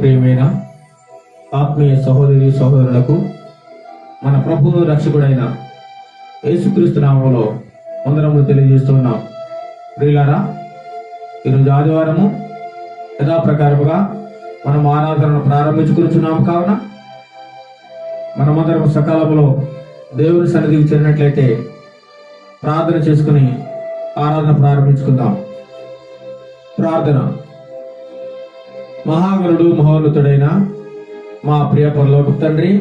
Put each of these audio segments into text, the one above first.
ప్రియమైన ఆత్మీయ సహోదరి సహోదరులకు మన ప్రభువు రక్షకుడైన యేసుక్రీస్తు నామములో వందనములు తెలియజేస్తున్నాం. ప్రియులారా, ఈరోజు ఆదివారము యథాప్రకారముగా మనం ఆరాధనను ప్రారంభించుకుంటున్నాము. కావున మనమందరం సకాలంలో దేవుని సన్నిధికి చేరినట్లయితే ప్రార్థన చేసుకుని ఆరాధన ప్రారంభించుకుందాం. ప్రార్థన. మహాగణుడు మహోన్నతుడైన మా ప్రియ పరలోకపు తండ్రి,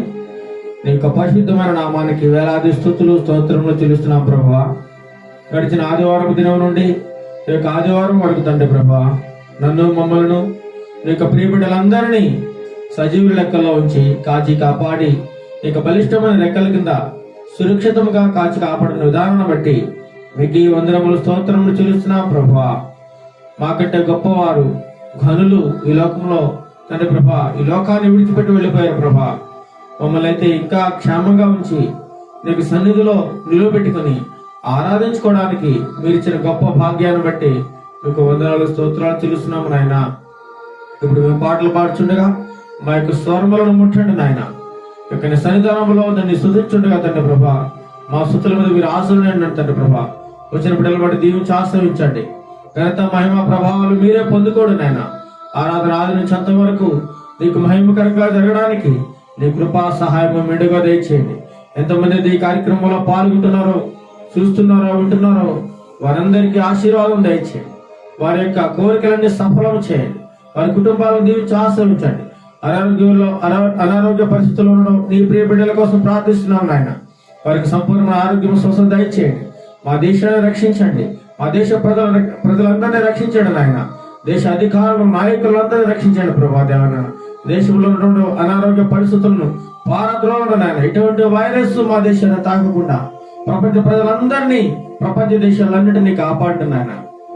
నీ యొక్క పరిశుద్ధమైన నామానికి వేలాది స్తుతులు స్తోత్రములు చెల్లిస్తున్నాం ప్రభువా. గడిచిన ఆదివారం దినం నుండి ఈ యొక్క ఆదివారం వరకు తండ్రి ప్రభువా, నన్ను మమ్మల్ని నీ యొక్క ప్రియ బిడ్డలందరినీ సజీవుల లెక్కల్లో ఉంచి కాచి కాపాడి నీ యొక్క బలిష్టమైన రెక్కల కింద సురక్షితంగా కాచి కాపాడిన విధానం బట్టి మీకు వందనములు స్తోత్రములు చెల్లిస్తున్నాం ప్రభువా. మాకంటే గొప్పవారు ఘనులు ఈ లోకంలో తండ్రి ప్రభా ఈ లోకాన్ని విడిచిపెట్టి వెళ్ళిపోయారు ప్రభా. మమ్మల్ని అయితే ఇంకా క్షేమంగా ఉంచి నీకు సన్నిధిలో నిలువబెట్టుకుని ఆరాధించుకోవడానికి మీరు ఇచ్చిన గొప్ప భాగ్యాన్ని బట్టి మీకు వందనాలు స్తోత్రాలు చెల్లిస్తున్నాము నాయన. ఇప్పుడు మేము పాటలు పాడుచుండగా మా యొక్క స్వరములను ముట్టండి నాయన. యొక్క సన్నిధానంలో దాన్ని స్తుతించుండగా తండ్రి ప్రభా, మా స్తుతుల మీద మీరు ఆశీర్వదించండి తండ్రి ప్రభా. వచ్చిన బిడ్డల బట్టి దీవించి ఆశ్రయించండి. ఘనత మహిమ ప్రభావాలు మీరే పొందుకోడు నాయన. ఆరాధన ఆది నుంచి అంత వరకు నీకు మహిమకరంగా జరగడానికి నీ కృపా సహాయం మెండుగా దయచేయండి. ఎంతమంది ఈ కార్యక్రమంలో పాల్గొంటున్నారో, చూస్తున్నారో, వింటున్నారో వారందరికీ ఆశీర్వాదం దయచేయండి. వారి యొక్క కోరికలన్నీ సఫలం చేయండి. వారి కుటుంబాలను దీవించి ఆశ్రయించండి. అనారోగ్య పరిస్థితుల్లో ఉండడం నీ ప్రియ బిడ్డల కోసం ప్రార్థిస్తున్నాం నాయన. వారికి సంపూర్ణ ఆరోగ్యం స్వస్థత దయచేయండి. మా దేశాన్ని రక్షించండి. మా దేశ ప్రజలందరినీ రక్షించండి నాయన. దేశ అధికారులు నాయకులందరినీ రక్షించండి ప్రభా దేవన. దేశంలో ఉన్నటువంటి అనారోగ్య పరిస్థితులను పారద్రోలండి నాయన. ఇటువంటి వైరస్ మా దేశాన్ని తాకకుండా ప్రపంచ ప్రజలందరినీ, ప్రపంచ దేశాలన్నింటినీ కాపాడండి నాయన.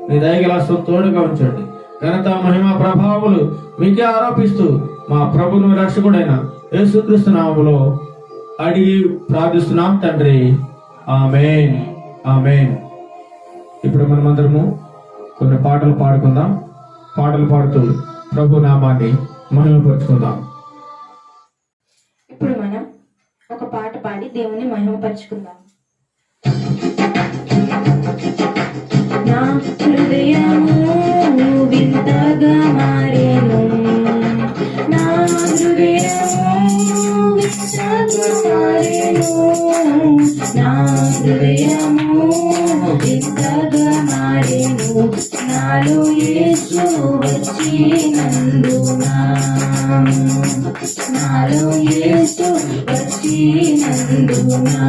నీ దయగలాసం తోడుగా ఉంచండి. ఘనత మహిమ ప్రభావములు మీకే ఆరోపిస్తూ మా ప్రభును రక్షకుడైన యేసుక్రీస్తు నామములో అడిగి ప్రార్థిస్తున్నాం తండ్రి. ఆమేన్, ఆమేన్. ఇప్పుడు మనమందరము కొన్ని పాటలు పాడుకుందాం. పాటలు పాడుతూ ప్రభు నామాన్ని మహిమపరుచుకుందాం. ఇప్పుడు మనం ఒక పాట పాడి దేవుని మహిమపరుచుకుందాం. నా హృదయము వింతగా మారేను, నా హృదయము వింతగా మారేను, నా హృదయము వింతగా మారేను. నాలో యేసు వచ్చినందునా, నాలో యేసు వచ్చినందునా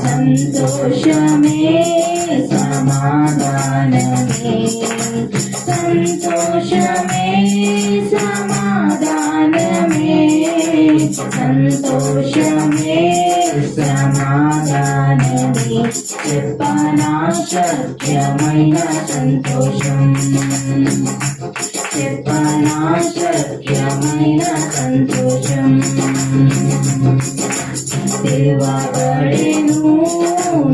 సంతోషమే సమాధానమే, సంతోషమే సమాధానమే, సంతోషమే సమాధానమే. చెప్పనా సత్యమైన సంతోషం, చెప్పనా సత్యమైన సంతోషం. తెరువబడెను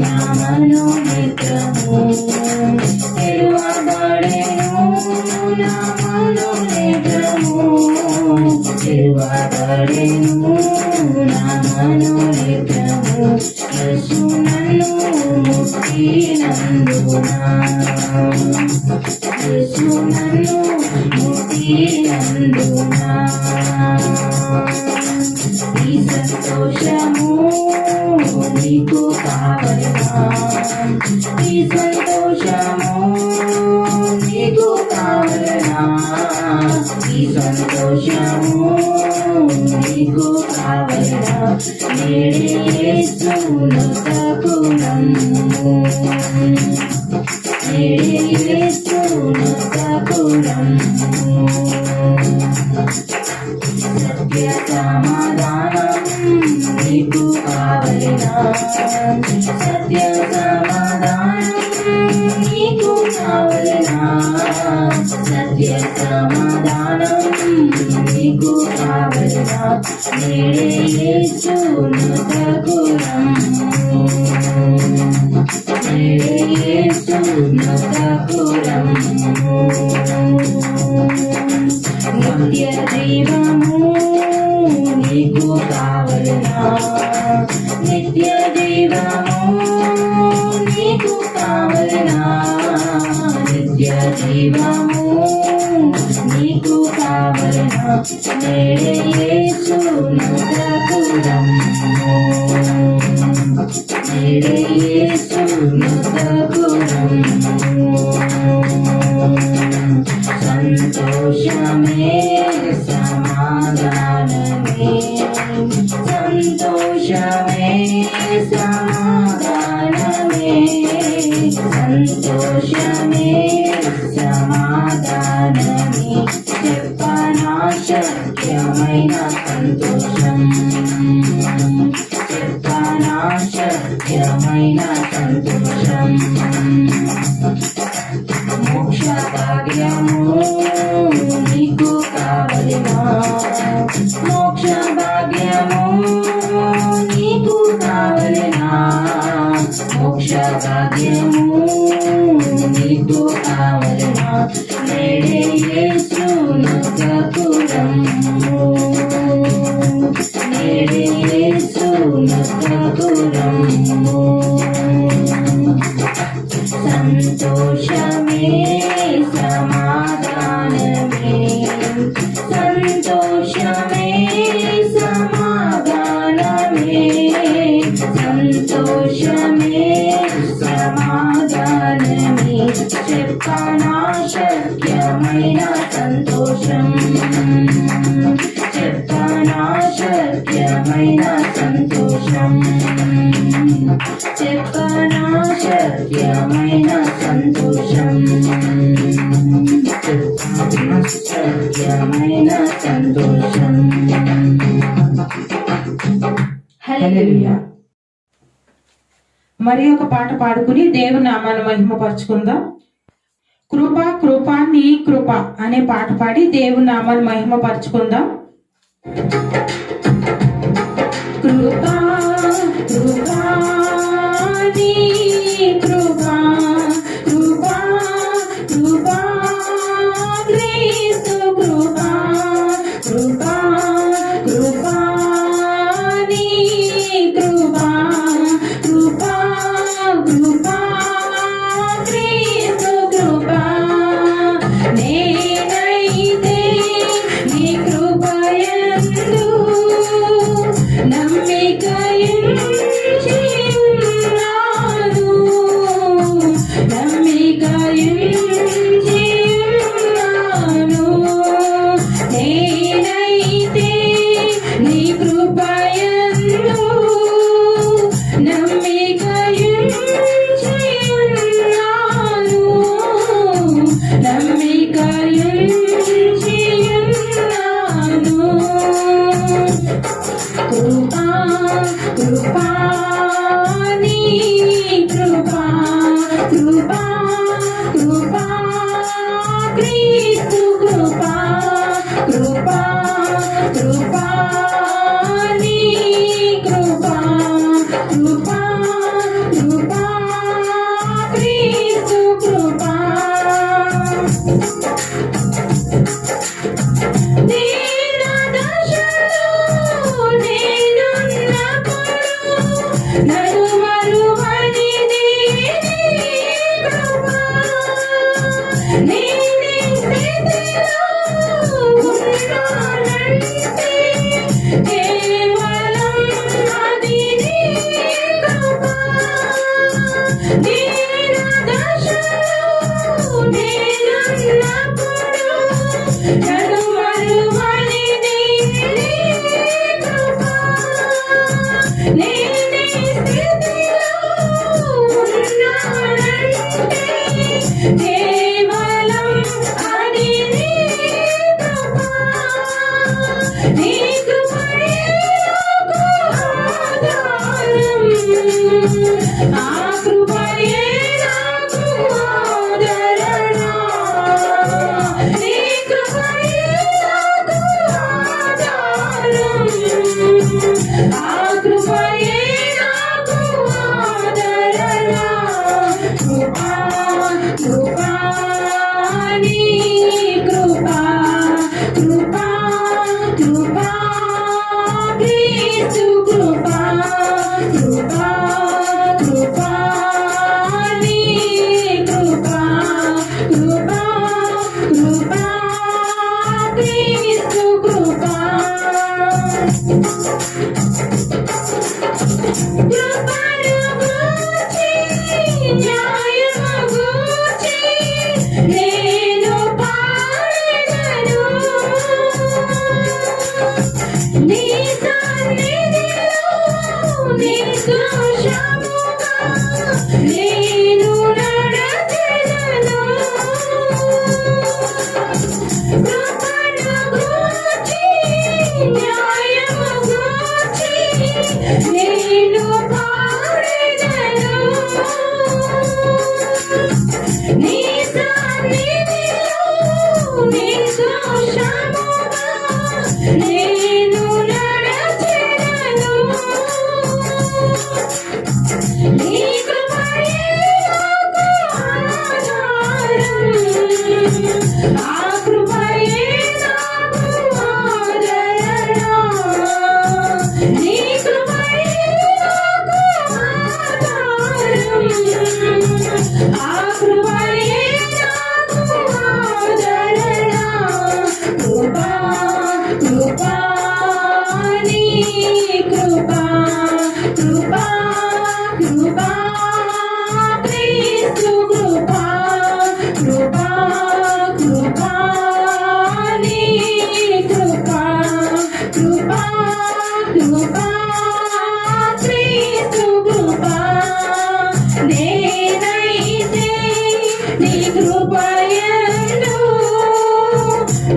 నా మనోనేత్రము, తెరువబడెను నా మనోనేత్రము, తెరువబడెను నా మనోనేత్రము. యేసు నన్ను ముట్టినందునా, యేసు నన్ను ముట్టినందునా ఈ సంతోషము నీకు కావలనా, ఈ సంతోషము నీకు కావలనా, ఈ సంతోషము నీకు కావలనా. నేడే యేసును తకురమ్ము, నేడే యేసును తకురమ్ము. సత్య సమాధానం నీకు కావలనా, సత్య సమాధానం నీకు కావలనా, సత్య సమాధానం నీకు కావలనా. నేడే యేసును తకురమ్ము, నేడే యేసును తకురమ్ము. నిత్య జీవము నీకు కావలెనా, నిత్య జీవము నీకు కావలెనా, నిత్య జీవము నీకు కావలెనా, నేడే యేసును తగురమ్ము, నేడే యేసును తగురమ్ము. సంతోషమే సమాధానమే, సంతోషమే సమాధానమే, సంతోషమే సమాధానమే, చెప్పనా శక్యమైన సంతోషం, చెప్పనా శక్యమైన సంతోషం. మోక్ష భాగ్యము నీకు కావలెనా, మోక్ష భాగ్యము నీకు కావలెనా, మోక్ష భాగ్యము నీకు కావలెనా, నేడే యేసును తగురమ్ము, నేడే యేసును తగురమ్ము. సంతోషమే సమాధానమే, సంతోషమే సమాధానమే, సంతోషమే సమాధానమే, చెప్పనా శక్యమైన సంతోషం, చెప్పనా శక్యమైన సంతోషం, చెప్పనా శక్యమైన సంతోషం, చెప్పనా శక్యమైన సంతోషం. హల్లెలూయా. మరి ఒక పాట పాడుకుని దేవుని నామాన్ని మహిమపరచుకుందాం. కృప కృప నీ కృప అనే పాట పాడి దేవుని నామాన్ని మహిమపరచుకుందాం. కృప కృప నీ కృప, కృప కృప క్రీస్తు కృప, కృప కృప నీ కృప, కృప కృప క్రీస్తు కృప. నేనైతే నీ కృపయందు నమ్మిక ఉంచి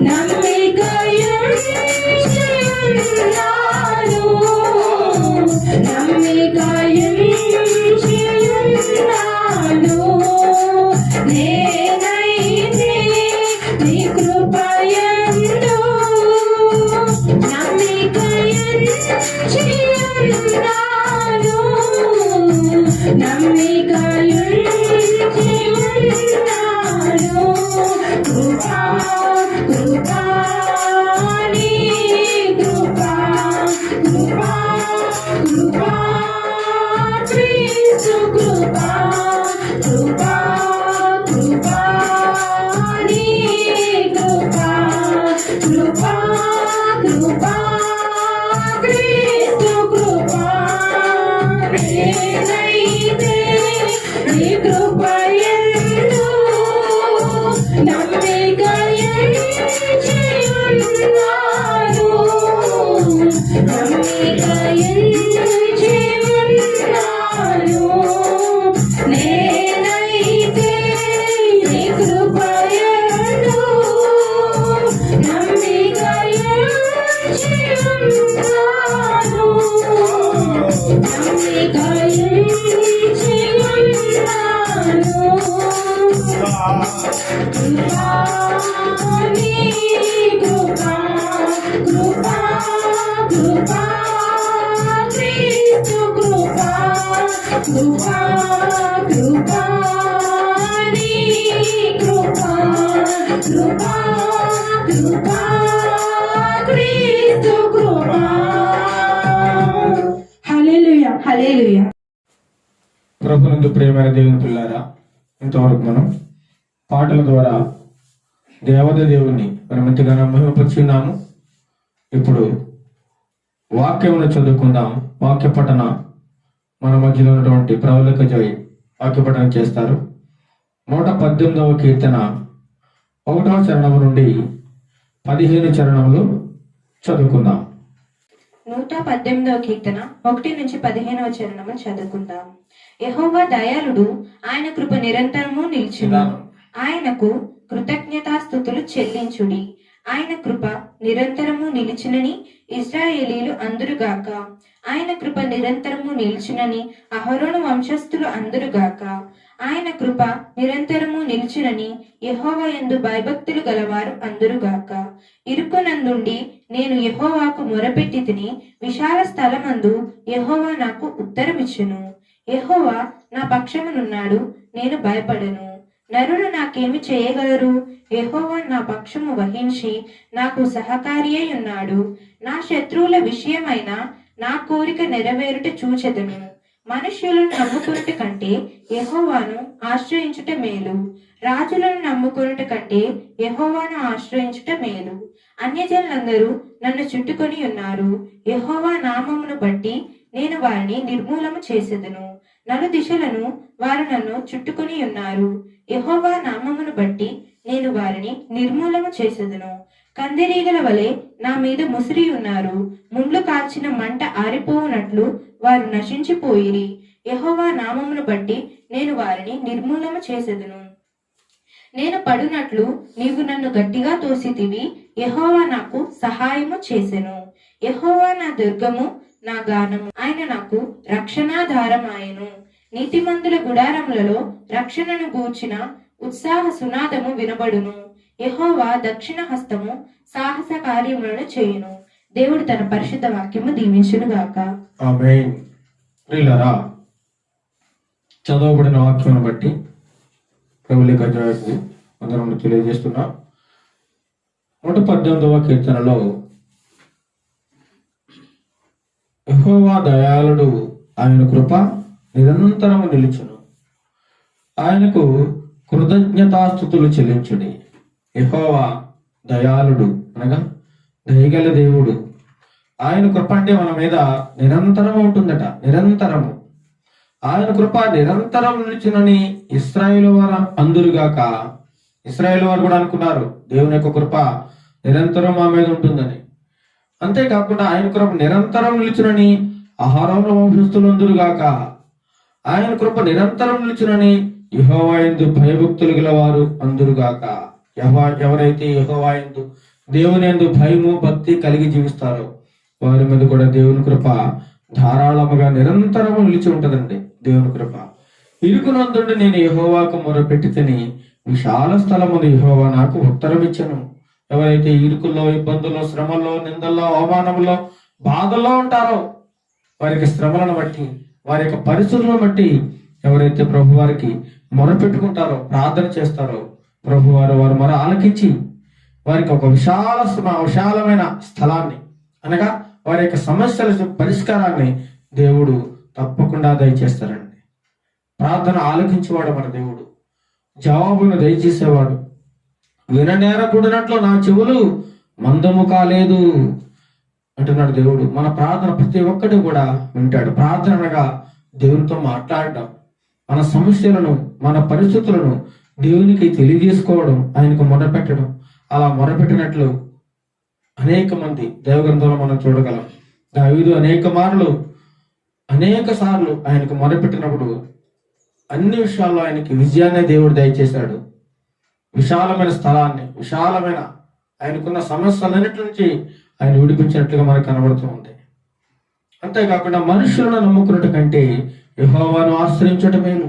నమ్మికయున్నాను నమ్మికయున్నాను నేనైతే నీ కృపయందు నమ్మికయున్నాను నమ్మికయున్నాను కృపా కృపా నీ కృపా కృపా కృపా క్రీస్తు కృపా కృపా కృపా నీ కృపా కృపా కృపా క్రీస్తు కృపా నేనైతే నీ కృపయందు నమ్మికయున్నాను నమ్మికయున్నాను నేనైతే నీ కృపయందు నమ్మికయున్నాను హల్లెలూయా హల్లెలూయా. ప్రభునందు ప్రియమైన దేవుని పిల్లారా, ఇంతవరకు మనం పాటల ద్వారా దేవుని మనం ఎంతగానో మహిమపరుచున్నాము. ఇప్పుడు వాక్యమును చదువుకుందాం. వాక్య పఠన మన మధ్యలో ఉన్నటువంటి ప్రవళిక జోయి వాక్య పఠనం చేస్తారు. 118వ కీర్తన 1వ చరణము నుండి 15 చరణములు చదువుకుందాం. 118వ కీర్తన 1 నుంచి 15వ చరణము చదువుకుందాం. యెహోవా దయాళుడు, ఆయన కృప నిరంతరము నిలిచును. ఆయనకు కృతజ్ఞతాస్తుతులు చెల్లించుడి. ఆయన కృప నిరంతరము నిలిచునని ఇశ్రాయేలీలు అందురుగాక. ఆయన కృప నిరంతరము నిలిచునని అహరోను వంశస్థులు అందురుగాక. ఆయన కృప నిరంతరము నిలిచునని యెహోవా యందు భయభక్తులు గలవారు అందురుగాక. ఇరుకునందుండి నేను యెహోవాకు మొరపెట్టి తిని, విశాల స్థలమందు యెహోవా నాకు ఉత్తరమిచ్చును. యెహోవా నా పక్షమునున్నాడు, నేను భయపడను. నరులు నాకేమి చేయగలరు? యెహోవా నా పక్షము వహించి నాకు సహకారి అయి ఉన్నాడు. నా శత్రువుల విషయమైన నా కోరిక నెరవేరుట చూచెదను. మనుష్యులను నమ్ముకొనుట కంటే యెహోవాను ఆశ్రయించుట మేలు. రాజులను నమ్ముకొనుట కంటే యెహోవాను ఆశ్రయించుట మేలు. అన్యజనులందరూ నన్ను చుట్టుకొని ఉన్నారు. యెహోవా నామమును బట్టి నేను వారిని నిర్మూలము చేసెదను. నలుదిశలను వారు నన్ను చుట్టుకొని ఉన్నారు. యెహోవా నామమును బట్టి నేను వారిని నిర్మూలము చేసెదను. కందిరీగల వలె నా మీద ముసిరి ఉన్నారు. ముండ్లు కాల్చిన మంట ఆరిపోవునట్లు వారు నశించిపోయిరి. యెహోవా నామమును బట్టి నేను వారిని నిర్మూలము చేసెదను. నేను పడునట్లు నీవు నన్ను గట్టిగా తోసితివి. యెహోవా నాకు సహాయము చేసెను. యెహోవా నా దుర్గము, నా గానము. ఆయన నాకు రక్షణాధారమాయెను. నీతిమంతుల గుడారములలో రక్షణను గూర్చిన ఉత్సాహ సునాదము వినబడును. యెహోవా దక్షిణ హస్తము సాహస కార్యములను చేయును. దేవుడు తన పరిశుద్ధ వాక్యము దీవించును గాక. ఆమేన్. ప్రియులారా, చదవబడిన వాక్యమును బట్టి ప్రవళిక జోయికి వందనములు తెలియజేస్తున్నా. 118వ కీర్తనలో యెహోవా దయాళుడు, ఆయన కృప నిరంతరము నిలుచును. ఆయనకు కృతజ్ఞతాస్తుతులు చెల్లించుడి. యెహోవా దయాళుడు అనగా దయగల దేవుడు. ఆయన కృప అంటే మన మీద నిరంతరము ఉంటుందట. నిరంతరము ఆయన కృప నిరంతరం నిలుచునని ఇశ్రాయేలు వారు అందురుగాక. ఇశ్రాయేలు వారు కూడా అనుకున్నారు దేవుని యొక్క కృప నిరంతరం మా మీద ఉంటుందని. అంతేకాకుండా ఆయన కృప నిరంతరం నిలుచునని అహరోను వంశస్థులు అందురుగాక. ఆయన కృప నిరంతరం నిలుచునని యెహోవా యందు భయభక్తులు గల వారు అందురుగాక. ఎవరైతే యెహోవా యందు దేవుని యందు భయము భక్తి కలిగి జీవిస్తారో వారి మీద కూడా దేవుని కృప ధారాళముగా నిరంతరము నిలిచి ఉంటదండి. దేవుని కృప. ఇరుకునందుండి నేను యెహోవాకు మొరపెట్టి తిని విశాల స్థలమును యెహోవా నాకు ఉత్తరం ఇచ్చెను. ఎవరైతే ఇరుకుల్లో, ఇబ్బందుల్లో, శ్రమల్లో, నిందల్లో, అవమానంలో, బాధల్లో ఉంటారో వారికి శ్రమలను బట్టి, వారి యొక్క పరిస్థితులను బట్టి ఎవరైతే ప్రభు వారికి మొరపెట్టుకుంటారో, ప్రార్థన చేస్తారో ప్రభు వారు మొర ఆలకించి వారికి ఒక విశాలమైన స్థలాన్ని, అనగా వారి యొక్క సమస్యల పరిష్కారాన్ని దేవుడు తప్పకుండా దయచేస్తారండి. ప్రార్థన ఆలకించేవాడు మన దేవుడు, జవాబును దయచేసేవాడు. విననేరకూడనట్లు నా చెవులు మందము కాలేదు అంటున్నాడు దేవుడు. మన ప్రార్థన ప్రతి ఒక్కటి కూడా వింటాడు. ప్రార్థన అనగా దేవునితో మాట్లాడటం, మన సమస్యలను, మన పరిస్థితులను దేవునికి తెలియజేసుకోవడం, ఆయనకు మొరపెట్టడం. అలా మొరపెట్టినట్లు అనేక మంది దైవగ్రంథంలో మనం చూడగలం. దావీదు అనేక సార్లు ఆయనకు మొరపెట్టినప్పుడు అన్ని విషయాల్లో ఆయనకి విజయాన్ని దేవుడు దయచేశాడు. విశాలమైన స్థలాన్ని, ఆయనకున్న సమస్యలన్నిటి నుంచి ఆయన విడిపించినట్లుగా మనకు కనబడుతూ ఉంది. అంతేకాకుండా మనుషులను నమ్ముకున్నట్టు కంటే యెహోవాను ఆశ్రయించటం మేలు,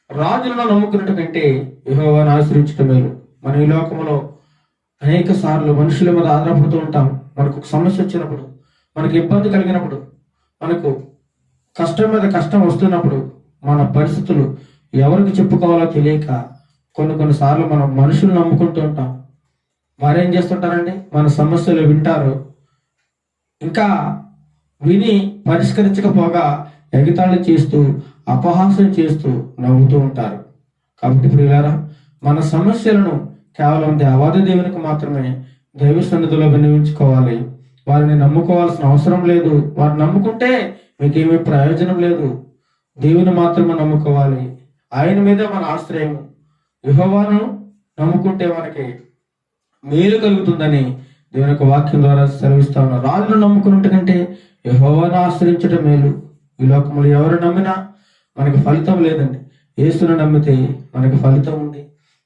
రాజులను నమ్ముకున్నట్టు కంటే యెహోవాను ఆశ్రయించటం మేలు. మన ఈ లోకంలో అనేక సార్లు మనుషుల మీద ఆధారపడుతూ ఉంటాం. మనకు ఒక సమస్య వచ్చినప్పుడు, మనకు ఇబ్బంది కలిగినప్పుడు, మనకు కష్టం మీద కష్టం వస్తున్నప్పుడు, మన పరిస్థితులు ఎవరికి చెప్పుకోవాలో తెలియక కొన్నిసార్లు మనం మనుషులు నమ్ముకుంటూ ఉంటాం. వారేం చేస్తుంటారండి, మన సమస్యలు వింటారు, ఇంకా విని పరిష్కరించకపోగా ఎగతాళి చేస్తూ, అపహాస్యం చేస్తూ నవ్వుతూ ఉంటారు. కాబట్టి ప్రియులారా, మన సమస్యలను కేవలం దేవాది దేవునికి మాత్రమే దైవ సన్నిధిలో వినియోగించుకోవాలి. వారిని నమ్ముకోవాల్సిన అవసరం లేదు. వారిని నమ్ముకుంటే మీకేమీ ప్రయోజనం లేదు. దేవుని మాత్రమే నమ్ముకోవాలి. ఆయన మీదే మన ఆశ్రయము. యెహోవాను నమ్ముకుంటే మనకి మేలు కలుగుతుందని దేవుని యొక్క వాక్యం ద్వారా సెలవిస్తా ఉన్నారు. రాజును నమ్ముకున్నట్టు కంటే యెహోవాను ఆశ్రయించడం మేలు. ఈ లోకంలో ఎవరు నమ్మినా మనకి ఫలితం లేదండి. యేసును నమ్మితే మనకి ఫలితం ఉంది.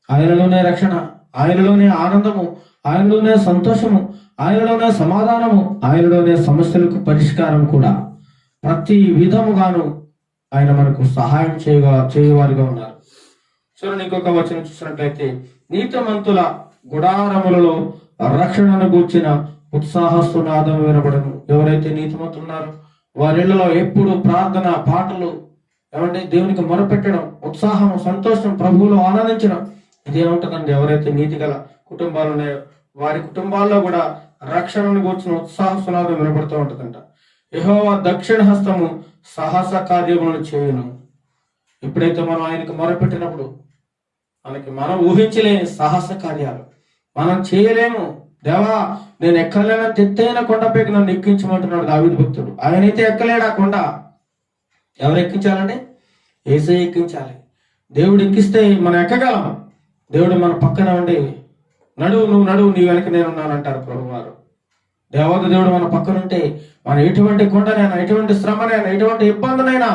ఆయనలోనే రక్షణ, ఆయనలోనే ఆనందము, ఆయనలోనే సంతోషము, ఆయనలోనే సమాధానము, ఆయనలోనే సమస్యలకు పరిష్కారం కూడా. ప్రతి విధముగాను ఆయన మనకు సహాయం చేయవారిగా ఉన్నారు. చూడండి, ఇంకొక వచనం చూసినట్లయితే, నీతిమంతుల గుడారములలో రక్షణను గూర్చిన ఉత్సాహస్తునాదం వినబడను. ఎవరైతే నీతిమంతులు ఉన్నారో వారి ఇళ్లలో ఎప్పుడు ప్రార్థన, పాటలు, ఏమంటే దేవునికి మొరపెట్టడం, ఉత్సాహం, సంతోషం, ప్రభువులో ఆనందించడం, ఇదేముంటుందండి. ఎవరైతే నీతి గల కుటుంబాలు ఉన్నాయో వారి కుటుంబాల్లో కూడా రక్షణను గూర్చిన ఉత్సాహస్తునాదం వినబడుతూ ఉంటుందంట. యెహోవా దక్షిణ హస్తము సాహస కార్యములను చేయును. ఎప్పుడైతే మనం ఆయనకు మొరపెట్టినప్పుడు మనం ఊహించలేని సాహస కార్యాలు మనం చేయలేము. దేవా, నేను ఎక్కలేని ఎత్తైన కొండపైకి నన్ను ఎక్కించమంటున్నాడు దావీదు భక్తుడు. ఆయనైతే ఎక్కలేడు ఆ కొండ. ఎవరు ఎక్కించాలండి? యేసయ్య ఎక్కించాలి. దేవుడు ఎక్కిస్తే మనం ఎక్కగలం. దేవుడు మన పక్కన ఉండి నువ్వు నడువు, నీ వెనక నేనున్నానంటారు ప్రభువారు. దేవత దేవుడు మన పక్కన ఉంటే మనం ఎటువంటి కొండనైనా, ఎటువంటి శ్రమనైనా, ఎటువంటి ఇబ్బందునైనా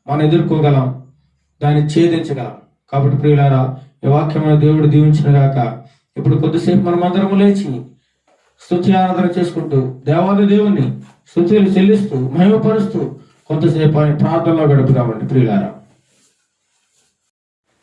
మనం ఎదుర్కోగలం, దాన్ని ఛేదించగలం. కాబట్టి ప్రియులారా, ఈ వాక్యమైన దేవుడు దీవించిన గాక. ఇప్పుడు కొద్దిసేపు మనం అందరము లేచి స్తుతి ఆరాధన చేసుకుంటూ దేవాది దేవుణ్ణి స్తుతులు చెల్లిస్తూ మహిమపరుస్తూ కొంతసేపు ఆయన ప్రార్థనలో గడుపుదామండి. ప్రియులారా,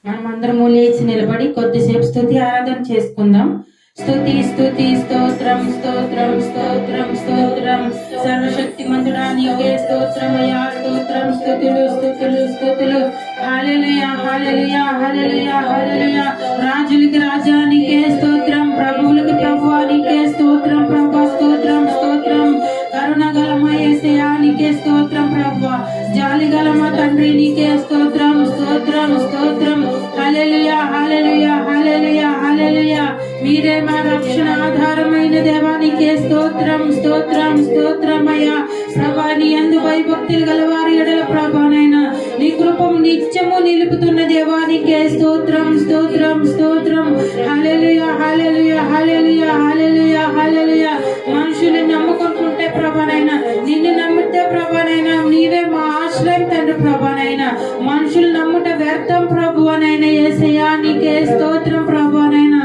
మనం అందరము లేచి నిలబడి కొద్దిసేపు స్తుతి ఆరాధన చేసుకుందాం. స్తుతి స్తుతి స్తోత్రం స్తోత్రం స్తోత్రం స్తోత్రం సర్వశక్తిమంతుడా నీకే స్తోత్రమయ్యా, స్తోత్రం, స్తుతులు స్తుతులు స్తుతులు. హల్లెలూయా హల్లెలూయా హల్లెలూయా హల్లెలూయా. రాజులకి రాజా నీకే స్తోత్రం, ప్రభువులకి ప్రభువా నీకే స్తోత్రం ప్రభువా, స్తోత్రం స్తోత్రం. కరుణగలమ యేసయ్యా నీకే స్తోత్రం ప్రభువా, జాలిగలమ తండ్రి నీకే స్తోత్రం స్తోత్రం స్తోత్రం. హల్లెలూయా హల్లెలూయా హల్లెలూయా హల్లెలూయా. మీరే మా రక్షణ ఆధారమైన దేవానికే స్తోత్రం స్తోత్రం స్తోత్రమయ్యా. ప్రభా, నీ యందు భయభక్తులు గల వారి ఎడల ప్రభానైనా నీ కృపము నిత్యము నిలుపుతున్న దేవానికే స్తోత్రం స్తోత్రం స్తోత్రం. హల్లెలూయా హల్లెలూయా హల్లెలూయా హల్లెలూయా హల్లెలూయా. మనుషులు నమ్ముకుంటుంటే ప్రభానైనా, నిన్ను నమ్మితే ప్రభానైనా నీవే మా ఆశ్రయం తండ్రి ప్రభానైనా. మనుషులు నమ్ముట వ్యర్థం ప్రభువనైనా యేసయ్యా నీకే స్తోత్రం ప్రభువనైనా.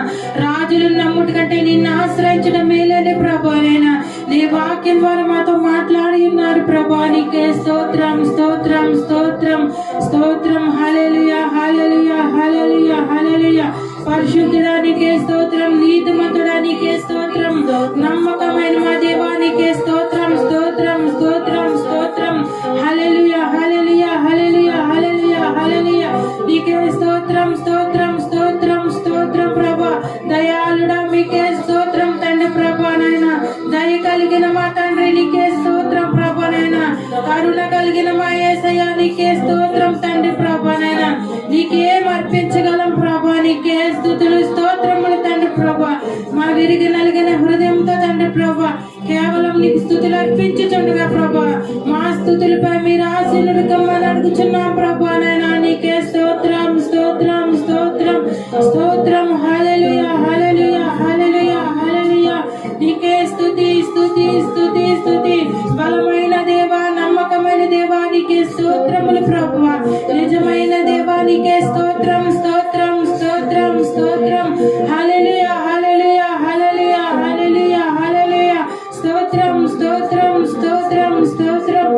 నిన్ను ఆశ్రయించడం మేలని ప్రభా నైనా నీ వాక్యం ద్వారా మాతో మాట్లాడి ఉన్నారు ప్రభా. నీకే స్తోత్రం స్తోత్రం స్తోత్రం స్తోత్రం. హల్లెలూయా హల్లెలూయా హల్లెలూయా హల్లెలూయా. పరిశుద్ధుడానికే స్తోత్రం, నీతిమంతుడానికే స్తోత్రం, నమ్మకమైన మా దేవానికే స్తోత్రం స్తోత్రం స్తోత్రం స్తోత్రం. హల్లెలూయా హల్లెలూయా హల్లెలూయా హల్లెలూయా హల్లెలూయా. నీకే స్తోత్రం స్తోత్రం స్తోత్రం స్తోత్రం ప్రభా. దయాళుడా మీకే స్తోత్రం తండ్రి ప్రభా నైనా. దయ కలిగిన మా తండ్రి నీకే స్తోత్రం ప్రభా నైనా. కరుణ కలిగిన మా యేసయ్య నీకే స్తోత్రం తండ్రి ప్రభా నైనా. నీకేం అర్పించగలం ప్రభా. నీకే స్తుతులు స్తోత్రములు తండ్రి ప్రభా. మా విరిగి నలిగిన హృదయంతో తండ్రి ప్రభా కేవలం నీకు స్తుతులు అర్పించుచుండగా ప్రభా మా స్తుతులపై మీరు ఆశీనుడు కమ్మని అడుగుచున్నాం ప్రభా నైనా. నీకే స్తోత్రం స్తోత్రం స్తోత్రం స్తోత్రం. హల్లెలూయా హల్లెలూయా హల్లెలూయా హల్లెలూయా. నీకే స్తుతి స్తుతి స్తుతి స్తుతి. బలమైన దేవా, నమ్మకమైన దేవా నీకే స్తోత్రములు ప్రభువా. నిజమైన దేవా నీకే స్తోత్రం స్తోత్రం స్తోత్రం స్తోత్రం. హల్లెలూయా హల్లెలూయా హల్లెలూయా హల్లెలూయా హల్లెలూయా. స్తోత్రం స్తోత్రం స్తోత్రం స్తోత్రం.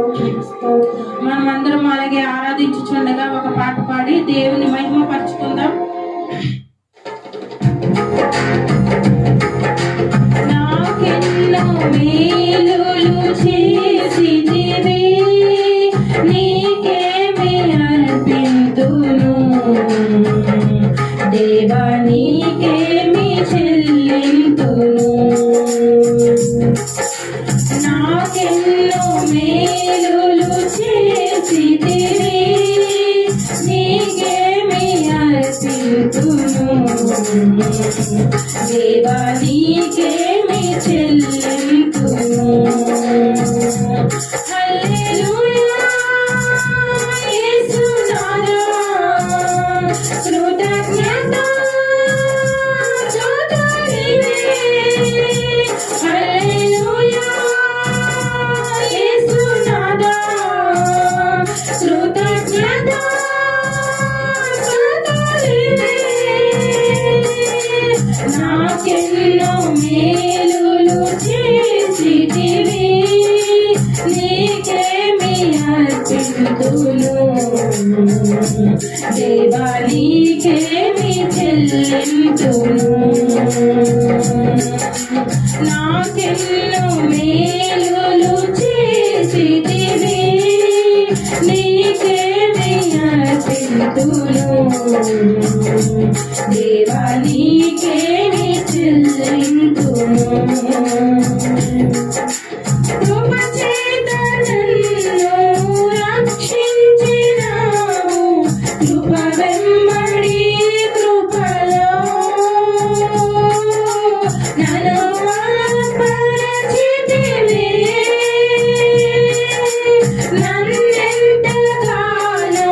మనమందరం అలాగే ఆరాధించుచుండగా ఒక పాట పాడి దేవుని మహిమ పరచుకుందాం. నాకెన్నో మేలులు చేసితివి, నీకేమి అర్పింతును దేవా, నీకేమి చెల్లింతును. నాకెన్నో మేలులు చేసితివి, నీకేమి అర్పింతును దేవా, నీకేమి చెల్లింతును. హల్లెలూయా యేసునాథా, కృతజ్ఞత స్తుతులివే. హల్లెలూయా యేసునాథా, కృతజ్ఞత స్తుతులివే. నాకెన్నో మేలులు చేసితివి, నీకేమి అర్పింతును దేవా, నీకేమి చెల్లింతును. నాకెన్నో మేలులు చేసితివి, నీకేమి అర్పింతును దేవా, నీకేమి చెల్లింతును. కృపచేత నన్ను రక్షించినావు, కృప వెంబడి కృపలో నన్ను బలపరచితివి. నన్నెంతగానో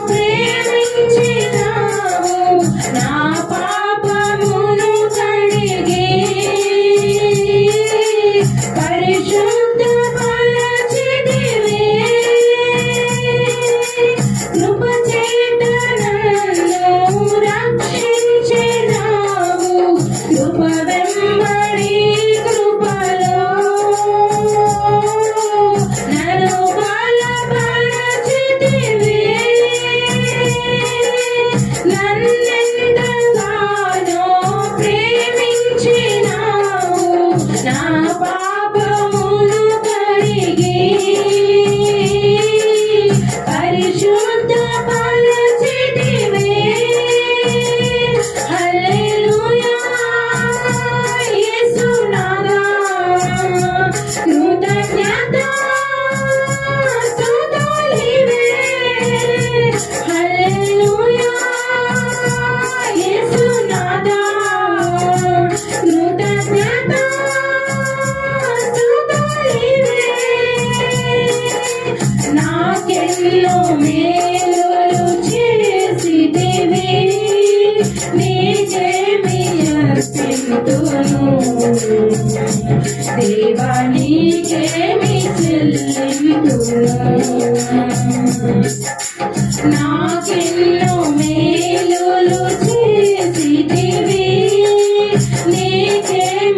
ప్రేమించినావు, నా పాపమును కడిగి పరిశుద్ధపరచితివి. కృపచేత నన్ను రక్షించినావు, కృప వెంబడి కృపలో నన్ను బలపరచితివి. నన్నెంతగానో ప్రేమించినావు, నా పాపమును కడిగి పరిశుద్ధపరచితివి. హల్లెలూయా యేసునాథా, కృతజ్ఞత స్తుతులివే. హల్లెలూయా యేసునాథా, కృతజ్ఞత స్తుతులివే. నాకెన్నో మేలులు చేసితివి, నీకేమి అర్పింతును దేవా, నీకేమి చెల్లింతును. నాకెన్నో మేలులు చేసితివి, నీకేమి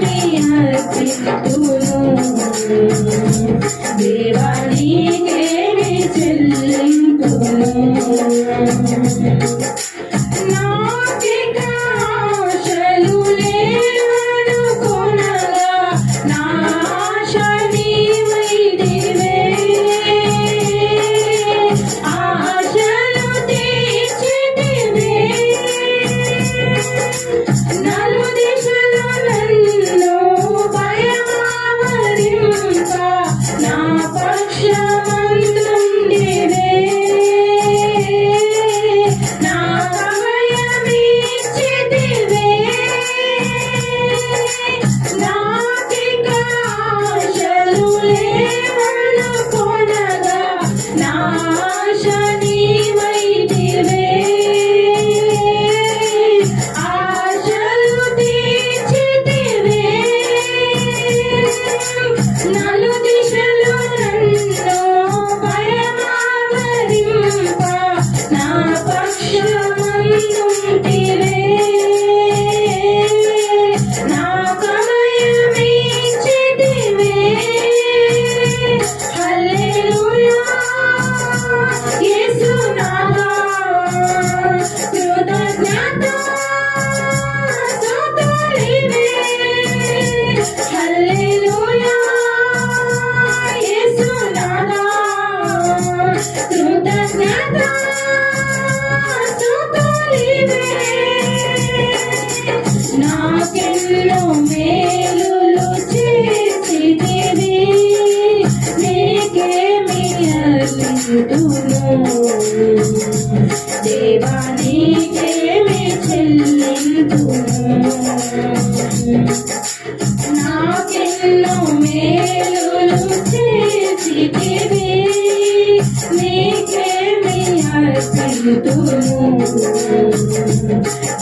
స్తుతులు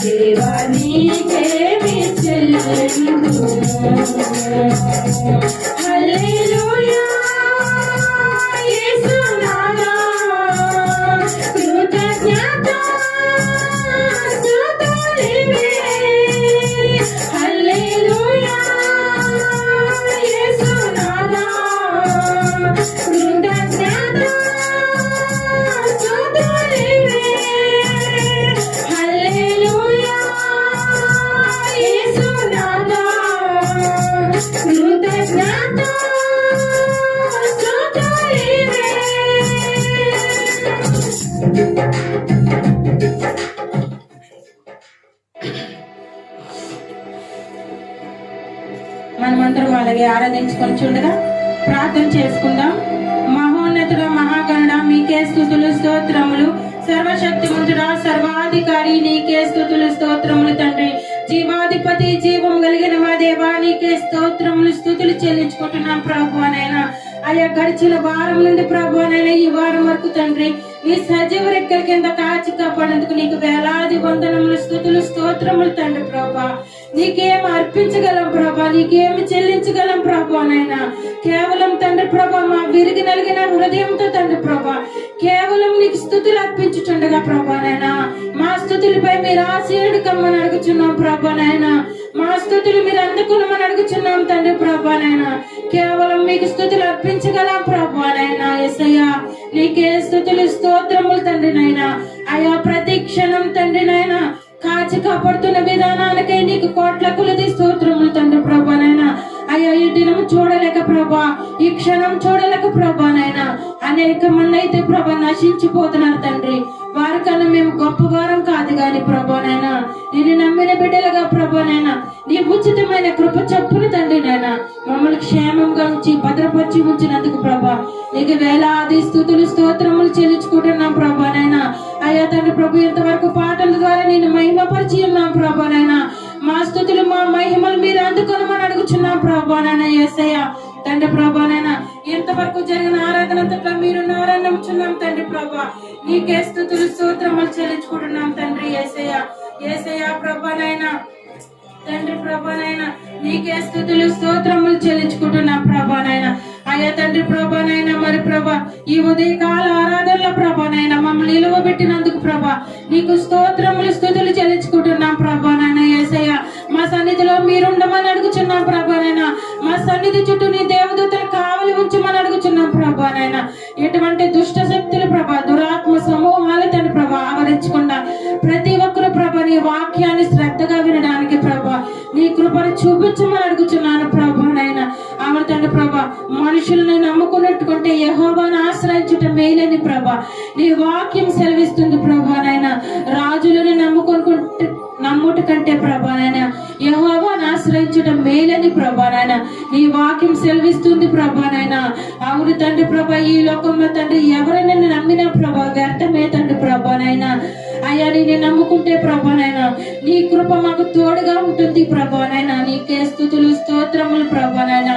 దేవా నీకేమి చెల్లింతును. హల్లెలూయా యేసునాథా కృతజ్ఞత స్తుతులివే. హల్లెలూయా యేసునాథా కృతజ్ఞత స్తుతులివే. హల్లెలూయా యేసునాథా కృతజ్ఞత స్తుతులివే. మనమందరం అలాగే ఆరాధించుకొని చూడగా ప్రార్థన చేసుకుందాం. మహోన్నతుడ మహాగణుడ మీకే స్తుతులు స్తోత్రములు. సర్వశక్తిమంతుడా సర్వాధికారి నీకే స్తుతులు స్తోత్రములు తండ్రి. జీవాధిపతి జీవం కలిగిన మా దేవా నీకే స్తోత్రములు స్తుతులు చెల్లించుకుంటున్నాం ప్రభువనైనా. అయ్యా గడిచిన వారం నుండి ప్రభువనైనా ఈ వారం వరకు తండ్రి నీ సజీవ రెక్కల కింద కాచి కాపాడేందుకు నీకు వేలాది వందనములు స్తుతులు స్తోత్రములు తండ్రి ప్రభా. నీకేం అర్పించగలం ప్రభా, నీకేమి చెల్లించగలం ప్రభువనైనా. కేవలం తండ్రి ప్రభా మా విరిగి నలిగిన హృదయంతో తండ్రి ప్రభా కేవలం నీకు స్తుతులు అర్పించుచుండగా ప్రభానైనా మా స్తుతులపై మీరు ఆశీర్వాద కమ్మని అడుగుచున్నాం ప్రభానైనా. మా స్తుతులు మీరు అందుకున్నామని అడుగుచున్నాం తండ్రి ప్రభానైనా. కేవలం మీకు స్తుతులు అర్పించగలం ప్రభువనైనా. యేసయ్యా నీకే స్తుతులు స్తోత్రములు తండ్రినైనా. అయా ప్రతి క్షణం తండ్రినైనా కాచి కాపాడుతున్న విధానానికై నీకు కోట్ల కొలది స్తోత్రములు తండ్రి ప్రభానైనా. అయ్యా ఈ దినం చూడలేక ప్రభా, ఈ క్షణం చూడలేక ప్రభానైనా అనేక మంది అయితే ప్రభా నశించిపోతున్నారు తండ్రి. వారికన్నా మేము గొప్పవారం కాదు గాని ప్రభానైనా నిన్ను నమ్మిన బిడ్డలుగా ప్రభానైనా నీ ఉచితమైన కృప చొప్పున తండ్రి నైనా మమ్మల్ని క్షేమంగా ఉంచి భద్రపరిచి ఉంచినందుకు ప్రభా నీకు వేలాది స్తుతులు స్తోత్రములు చెల్లించుకుంటున్నాం ప్రభానైనా. అయ్యా తండ్రి ప్రభు ఇంతవరకు పాటల ద్వారా నేను మహిమపరిచి ఉన్నాం ప్రభానైనా. మా స్తుతులు మా మహిమలు మీరు అందుకొనమని అడుగుచున్నాం ప్రభానైనా. యేసయ్య తండ్రి ప్రభానైనా ఇంతవరకు జరిగిన ఆరాధనంతట్లో మీరు నారాయణ నమ్ముచున్నాం తండ్రి ప్రభా. నీకే స్తుతులు స్తోత్రములు చెల్లించుకుంటున్నాం తండ్రి. యేసయ్య యేసయ్య ప్రభానైనా తండ్రి ప్రభానైనా నీకే స్తుతులు స్తోత్రములు చెల్లించుకుంటున్నాం ప్రభానైనా. అయ్యా తండ్రి ప్రభానైనా మరి ప్రభా ఈ ఉదయకాల ఆరాధనలో ప్రభానైనా మమ్మల్ని నిలువబెట్టినందుకు ప్రభా నీకు స్తోత్రములు స్తుతులు చెల్లించుకుంటున్నాం ప్రభానైనా. యేసయ్య మా సన్నిధిలో మీరుండమని అడుగుచున్నాం ప్రభానైనా. మా సన్నిధి చుట్టూ నీ దేవదూతలు కావలి ఉంచమని అడుగుచున్నాం ప్రభానైనా. ఎటువంటి దుష్ట శక్తులు ప్రభా దురాత్మ సమూహాలు తండ్రి ప్రభా ఆవరించకుండా ప్రతి ఒక్కరు ప్రభా నీ వాక్యాన్ని శ్రద్ధగా వినడానికి ప్రభా నీ కృపను చూపించమని అడుగుచున్నాను ప్రభానైనా. ఆమె తండ్రి ప్రభా మనుషులను నమ్ముకున్నట్టుకుంటే యెహోవాను ఆశ్రయించుట మేలని ప్రభా నీ వాక్యం సెలవిస్తుంది ప్రభానైనా. రాజులను నమ్ముట కంటే ప్రభానైనా యెహోవాను ఆశ్రయించుట మేలని ప్రభానైనా నీ వాక్యం సెలవిస్తుంది ప్రభానైనా. అవును తండ్రి ప్రభా ఈ లోకంలో తండ్రి ఎవరైనా నమ్మినా ప్రభా వ్యర్థమే తండ్రి ప్రభానైనా. అయ్యా నేను నమ్ముకుంటే ప్రభానైనా నీ కృప మాకు తోడుగా ఉంటుంది ప్రభానైనా. నీకే స్తుతులు స్తోత్రములు ప్రభానైనా.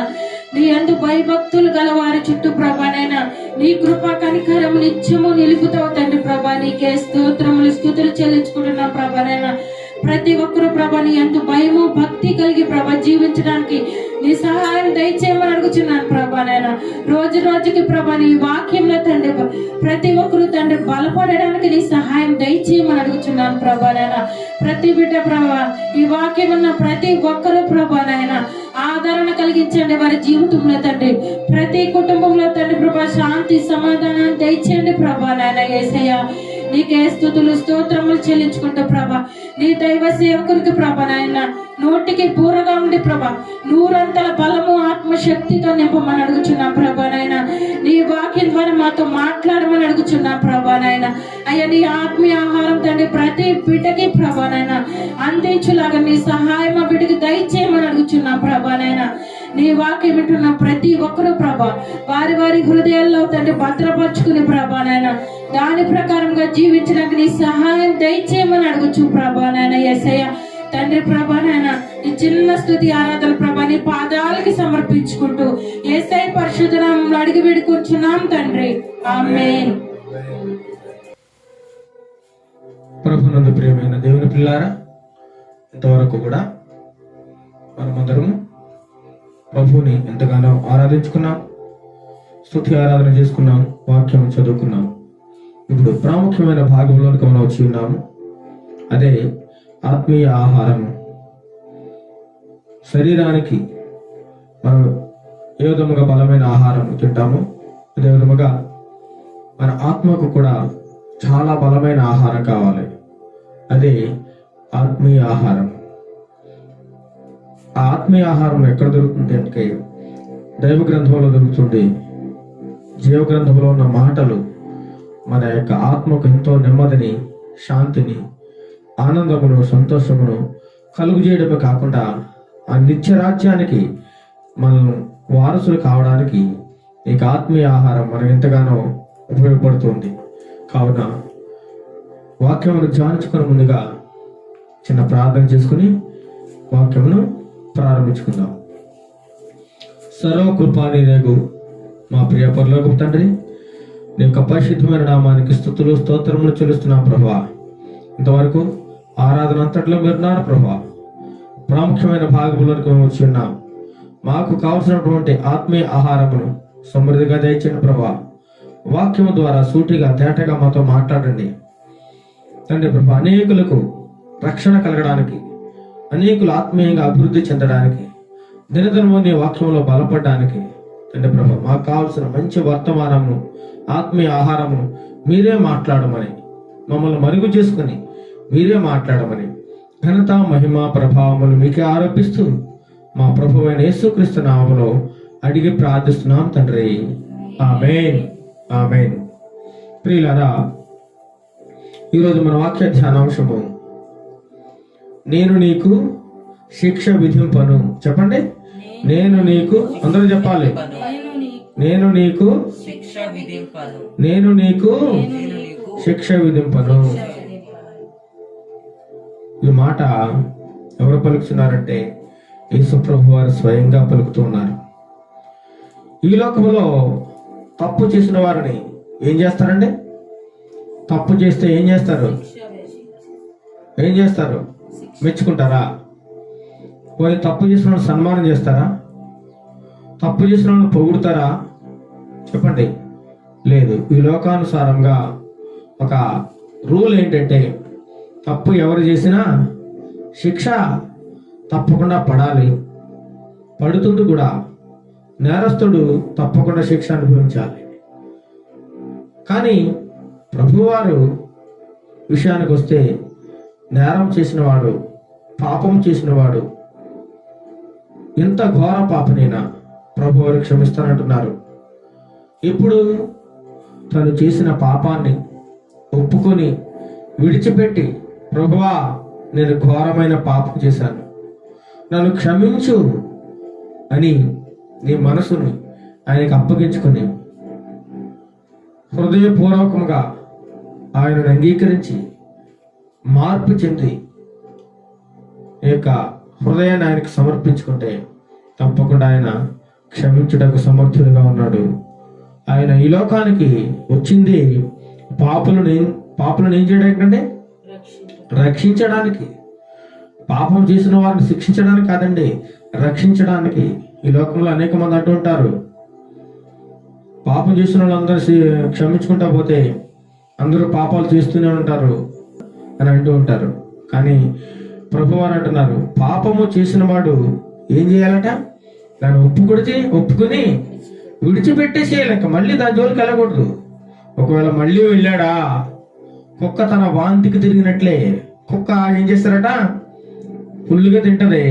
నీ అందు భయభక్తులు గల వారి చుట్టూ ప్రభానైనా నీ కృప కనికరము నిత్యము నిలుపుతావు తండ్రి ప్రభా. నీకే స్తోత్రములు స్తుతులు చెల్లించుకుంటున్నా ప్రభానైనా. ప్రతి ఒక్కరు ప్రభా నీ అందు భయము భక్తి కలిగి ప్రభా జీవించడానికి నీ సహాయం దయచేయమని అడుగుచున్నాను ప్రభానైనా. రోజు రోజుకి ప్రభా నీ వాక్యంలో తండ్రి ప్రతి ఒక్కరు తండ్రి బలపడడానికి నీ సహాయం దయచేయమని అడుగుచున్నాను ప్రభానైనా. ప్రతి బిడ్డ ప్రభా ఈ వాక్యం ఉన్న ప్రతి ఒక్కరు ప్రభానైనా ఆదరణ కలిగించండి వారి జీవితంలో తండ్రి. ప్రతి కుటుంబంలో తండ్రి ప్రభా శాంతి సమాధానాన్ని దయచేయండి ప్రభానైనా. యేసయ్య నీకే స్తుతులు స్తోత్రములు చెల్లించుకుంటూ ప్రభా నీ దైవ సేవకునికి ప్రభానైనా నోటికి పూరగా ఉండి ప్రభా నూరంతల బలము ఆత్మశక్తితో నింపమని అడుగుచున్నాం ప్రభానైనా. నీ వాక్యం ద్వారా మాతో మాట్లాడమని అడుగుచున్నాం ప్రభానైనా. అయ్యా నీ ఆత్మీయ ఆహారం తండ్రి ప్రతి బిడ్డకి ప్రభానైనా అందించులాగా నీ సహాయం ఆ బిడ్డకి దయచేయమని అడుగుచున్నాం ప్రభానైనా. నీ వాక్యం వింటున్న ప్రతి ఒక్కరు ప్రభా వారి వారి హృదయాల్లో తండ్రి భద్రపరుచుకుని ప్రభానైనా దాని ప్రకారంగా జీవించడానికి నీ సహాయం దయచేయమని అడుగుచు ప్రభానైనా. యేసయ్య తండ్రి ప్రభానైనా ఈ చిన్న స్తుతి ఆరాధన ప్రభా నీ పాదాలకి సమర్పించుకుంటూ యేసయ్య పరిశుద్ధ నామములో అడిగి వేడుకొంచున్నాం తండ్రి. ఆమేన్. ప్రభునందు ప్రియమైన దేవుని పిల్లారా, ఇంతవరకు కూడా మనమందరము ప్రభువుని ఎంతగానో ఆరాధించుకున్నాం, స్తుతి ఆరాధన చేసుకున్నాం, వాక్యం చదువుకున్నాం. ఇప్పుడు ప్రాముఖ్యమైన భాగంలోనికి మనం వచ్చి ఉన్నాము. అదే ఆత్మీయ ఆహారము. శరీరానికి మనం ఏ విధముగా బలమైన ఆహారం తింటామో అదే విధముగా మన ఆత్మకు కూడా చాలా బలమైన ఆహారం కావాలి. అదే ఆత్మీయ ఆహారం. ఆ ఆత్మీయ ఆహారం ఎక్కడ దొరుకుతుంది అంటే దైవ గ్రంథంలో దొరుకుతుంది. జీవ గ్రంథంలో ఉన్న మాటలు మన యొక్క ఆత్మకు ఎంతో నెమ్మదిని, శాంతిని, ఆనందమును, సంతోషమును కలుగు చేయడమే కాకుండా ఆ నిత్యరాజ్యానికి మనం వారసులు కావడానికి ఈ ఆత్మీయ ఆహారం మనం ఎంతగానో ఉపయోగపడుతుంది. కావున వాక్యమును ధ్యానించుకునే ముందుగా చిన్న ప్రార్థన చేసుకుని వాక్యమును ప్రారంభించుకుందాం. సర్వకృపానిదేగు మా ప్రియ పరలోకపు తండ్రి, నీ యొక్క పరిశుద్ధమైన నామానికి స్తుతులు స్తోత్రములు చెల్లిస్తున్నాం ప్రభువా. ఇంతవరకు ఆరాధన అంతట్లో మీరున్నారు ప్రభువా. ప్రాముఖ్యమైన భాగంలోనికి మేము వచ్చి ఉన్నాం. మాకు కావలసినటువంటి ఆత్మీయ ఆహారమును సమృద్ధిగా దయచేయండి ప్రభువా. వాక్యము ద్వారా సూటిగా తేటగా మాతో మాట్లాడండి తండ్రి ప్రభా. అనేకులకు రక్షణ కలగడానికి, అనేకులు ఆత్మీయంగా అభివృద్ధి చెందడానికి, దినదినము నీ వాక్యంలో బలపడడానికి తండ్రి ప్రభా మాకు కావలసిన మంచి వర్తమానము, ఆత్మీయ ఆహారము మీరే మాట్లాడమని, మమ్మల్ని మరుగు చేసుకుని మీరే మాట్లాడమని ఘనత, మహిమ, ప్రభావములు మీకే ఆరోపిస్తూ మా ప్రభువైన యేసుక్రీస్తు నామములో అడిగి ప్రార్థిస్తున్నాం తండ్రి. ఆమేన్, ఆమేన్. ప్రియులారా, ఈరోజు మన వాక్య ధ్యానాంశము నేను నీకు శిక్ష విధింపను. చెప్పండి, నేను నీకు, అందరూ చెప్పాలి, నేను నీకు శిక్ష విధింపను. ఈ మాట ఎవరు పలుకుతున్నారంటే యేసు ప్రభు వారు స్వయంగా పలుకుతూ ఉన్నారు. ఈ లోకంలో తప్పు చేసిన వారిని ఏం చేస్తారండి? తప్పు చేస్తే ఏం చేస్తారు? మెచ్చుకుంటారా? పోయి తప్పు చేసిన వాళ్ళు సన్మానం చేస్తారా? తప్పు చేసిన వాళ్ళు పొగుడుతారా? చెప్పండి, లేదు. ఈ లోకానుసారంగా ఒక రూల్ ఏంటంటే తప్పు ఎవరు చేసినా శిక్ష తప్పకుండా పడాలి, పడుతుంది కూడా. నేరస్తుడు తప్పకుండా శిక్ష అనుభవించాలి. కానీ ప్రభువారు విషయానికి వస్తే నేరం చేసినవాడు, పాపం చేసినవాడు, ఎంత ఘోర పాపనైనా ప్రభువారు క్షమిస్తానంటున్నారు. ఇప్పుడు తను చేసిన పాపాన్ని ఒప్పుకొని విడిచిపెట్టి, ప్రభువా నేను ఘోరమైన పాపం చేశాను, నన్ను క్షమించు అని నీ మనసుని ఆయనకు అప్పగించుకొని హృదయపూర్వకంగా ఆయనను అంగీకరించి మార్పు చెంది ఈ యొక్క హృదయాన్ని ఆయనకు సమర్పించుకుంటే తప్పకుండా ఆయన క్షమించుటకు సమర్థుడిగా ఉన్నాడు. ఆయన ఈ లోకానికి వచ్చింది పాపులను ఏం చేయడానికి? రక్షించడానికి. పాపం చేసిన వారిని శిక్షించడానికి కాదండి, రక్షించడానికి. ఈ లోకంలో అనేక మంది అంటూ ఉంటారు, పాపం చేసిన వాళ్ళందరూ క్షమించుకుంటా పోతే అందరూ పాపాలు చేస్తూనే ఉంటారు అని అంటూ ఉంటారు. కానీ ప్రభువారు అంటున్నారు, పాపము చేసిన వాడు ఏం చేయాలట? దాన్ని ఒప్పుకుని విడిచిపెట్టేసేయాలి. మళ్ళీ దాని జోలికి వెళ్ళకూడదు. ఒకవేళ మళ్ళీ వెళ్ళాడా, కుక్క తన వాంతికి తిరిగినట్లే కుక్క ఏం చేస్తారట? ఫుల్గా తింటది,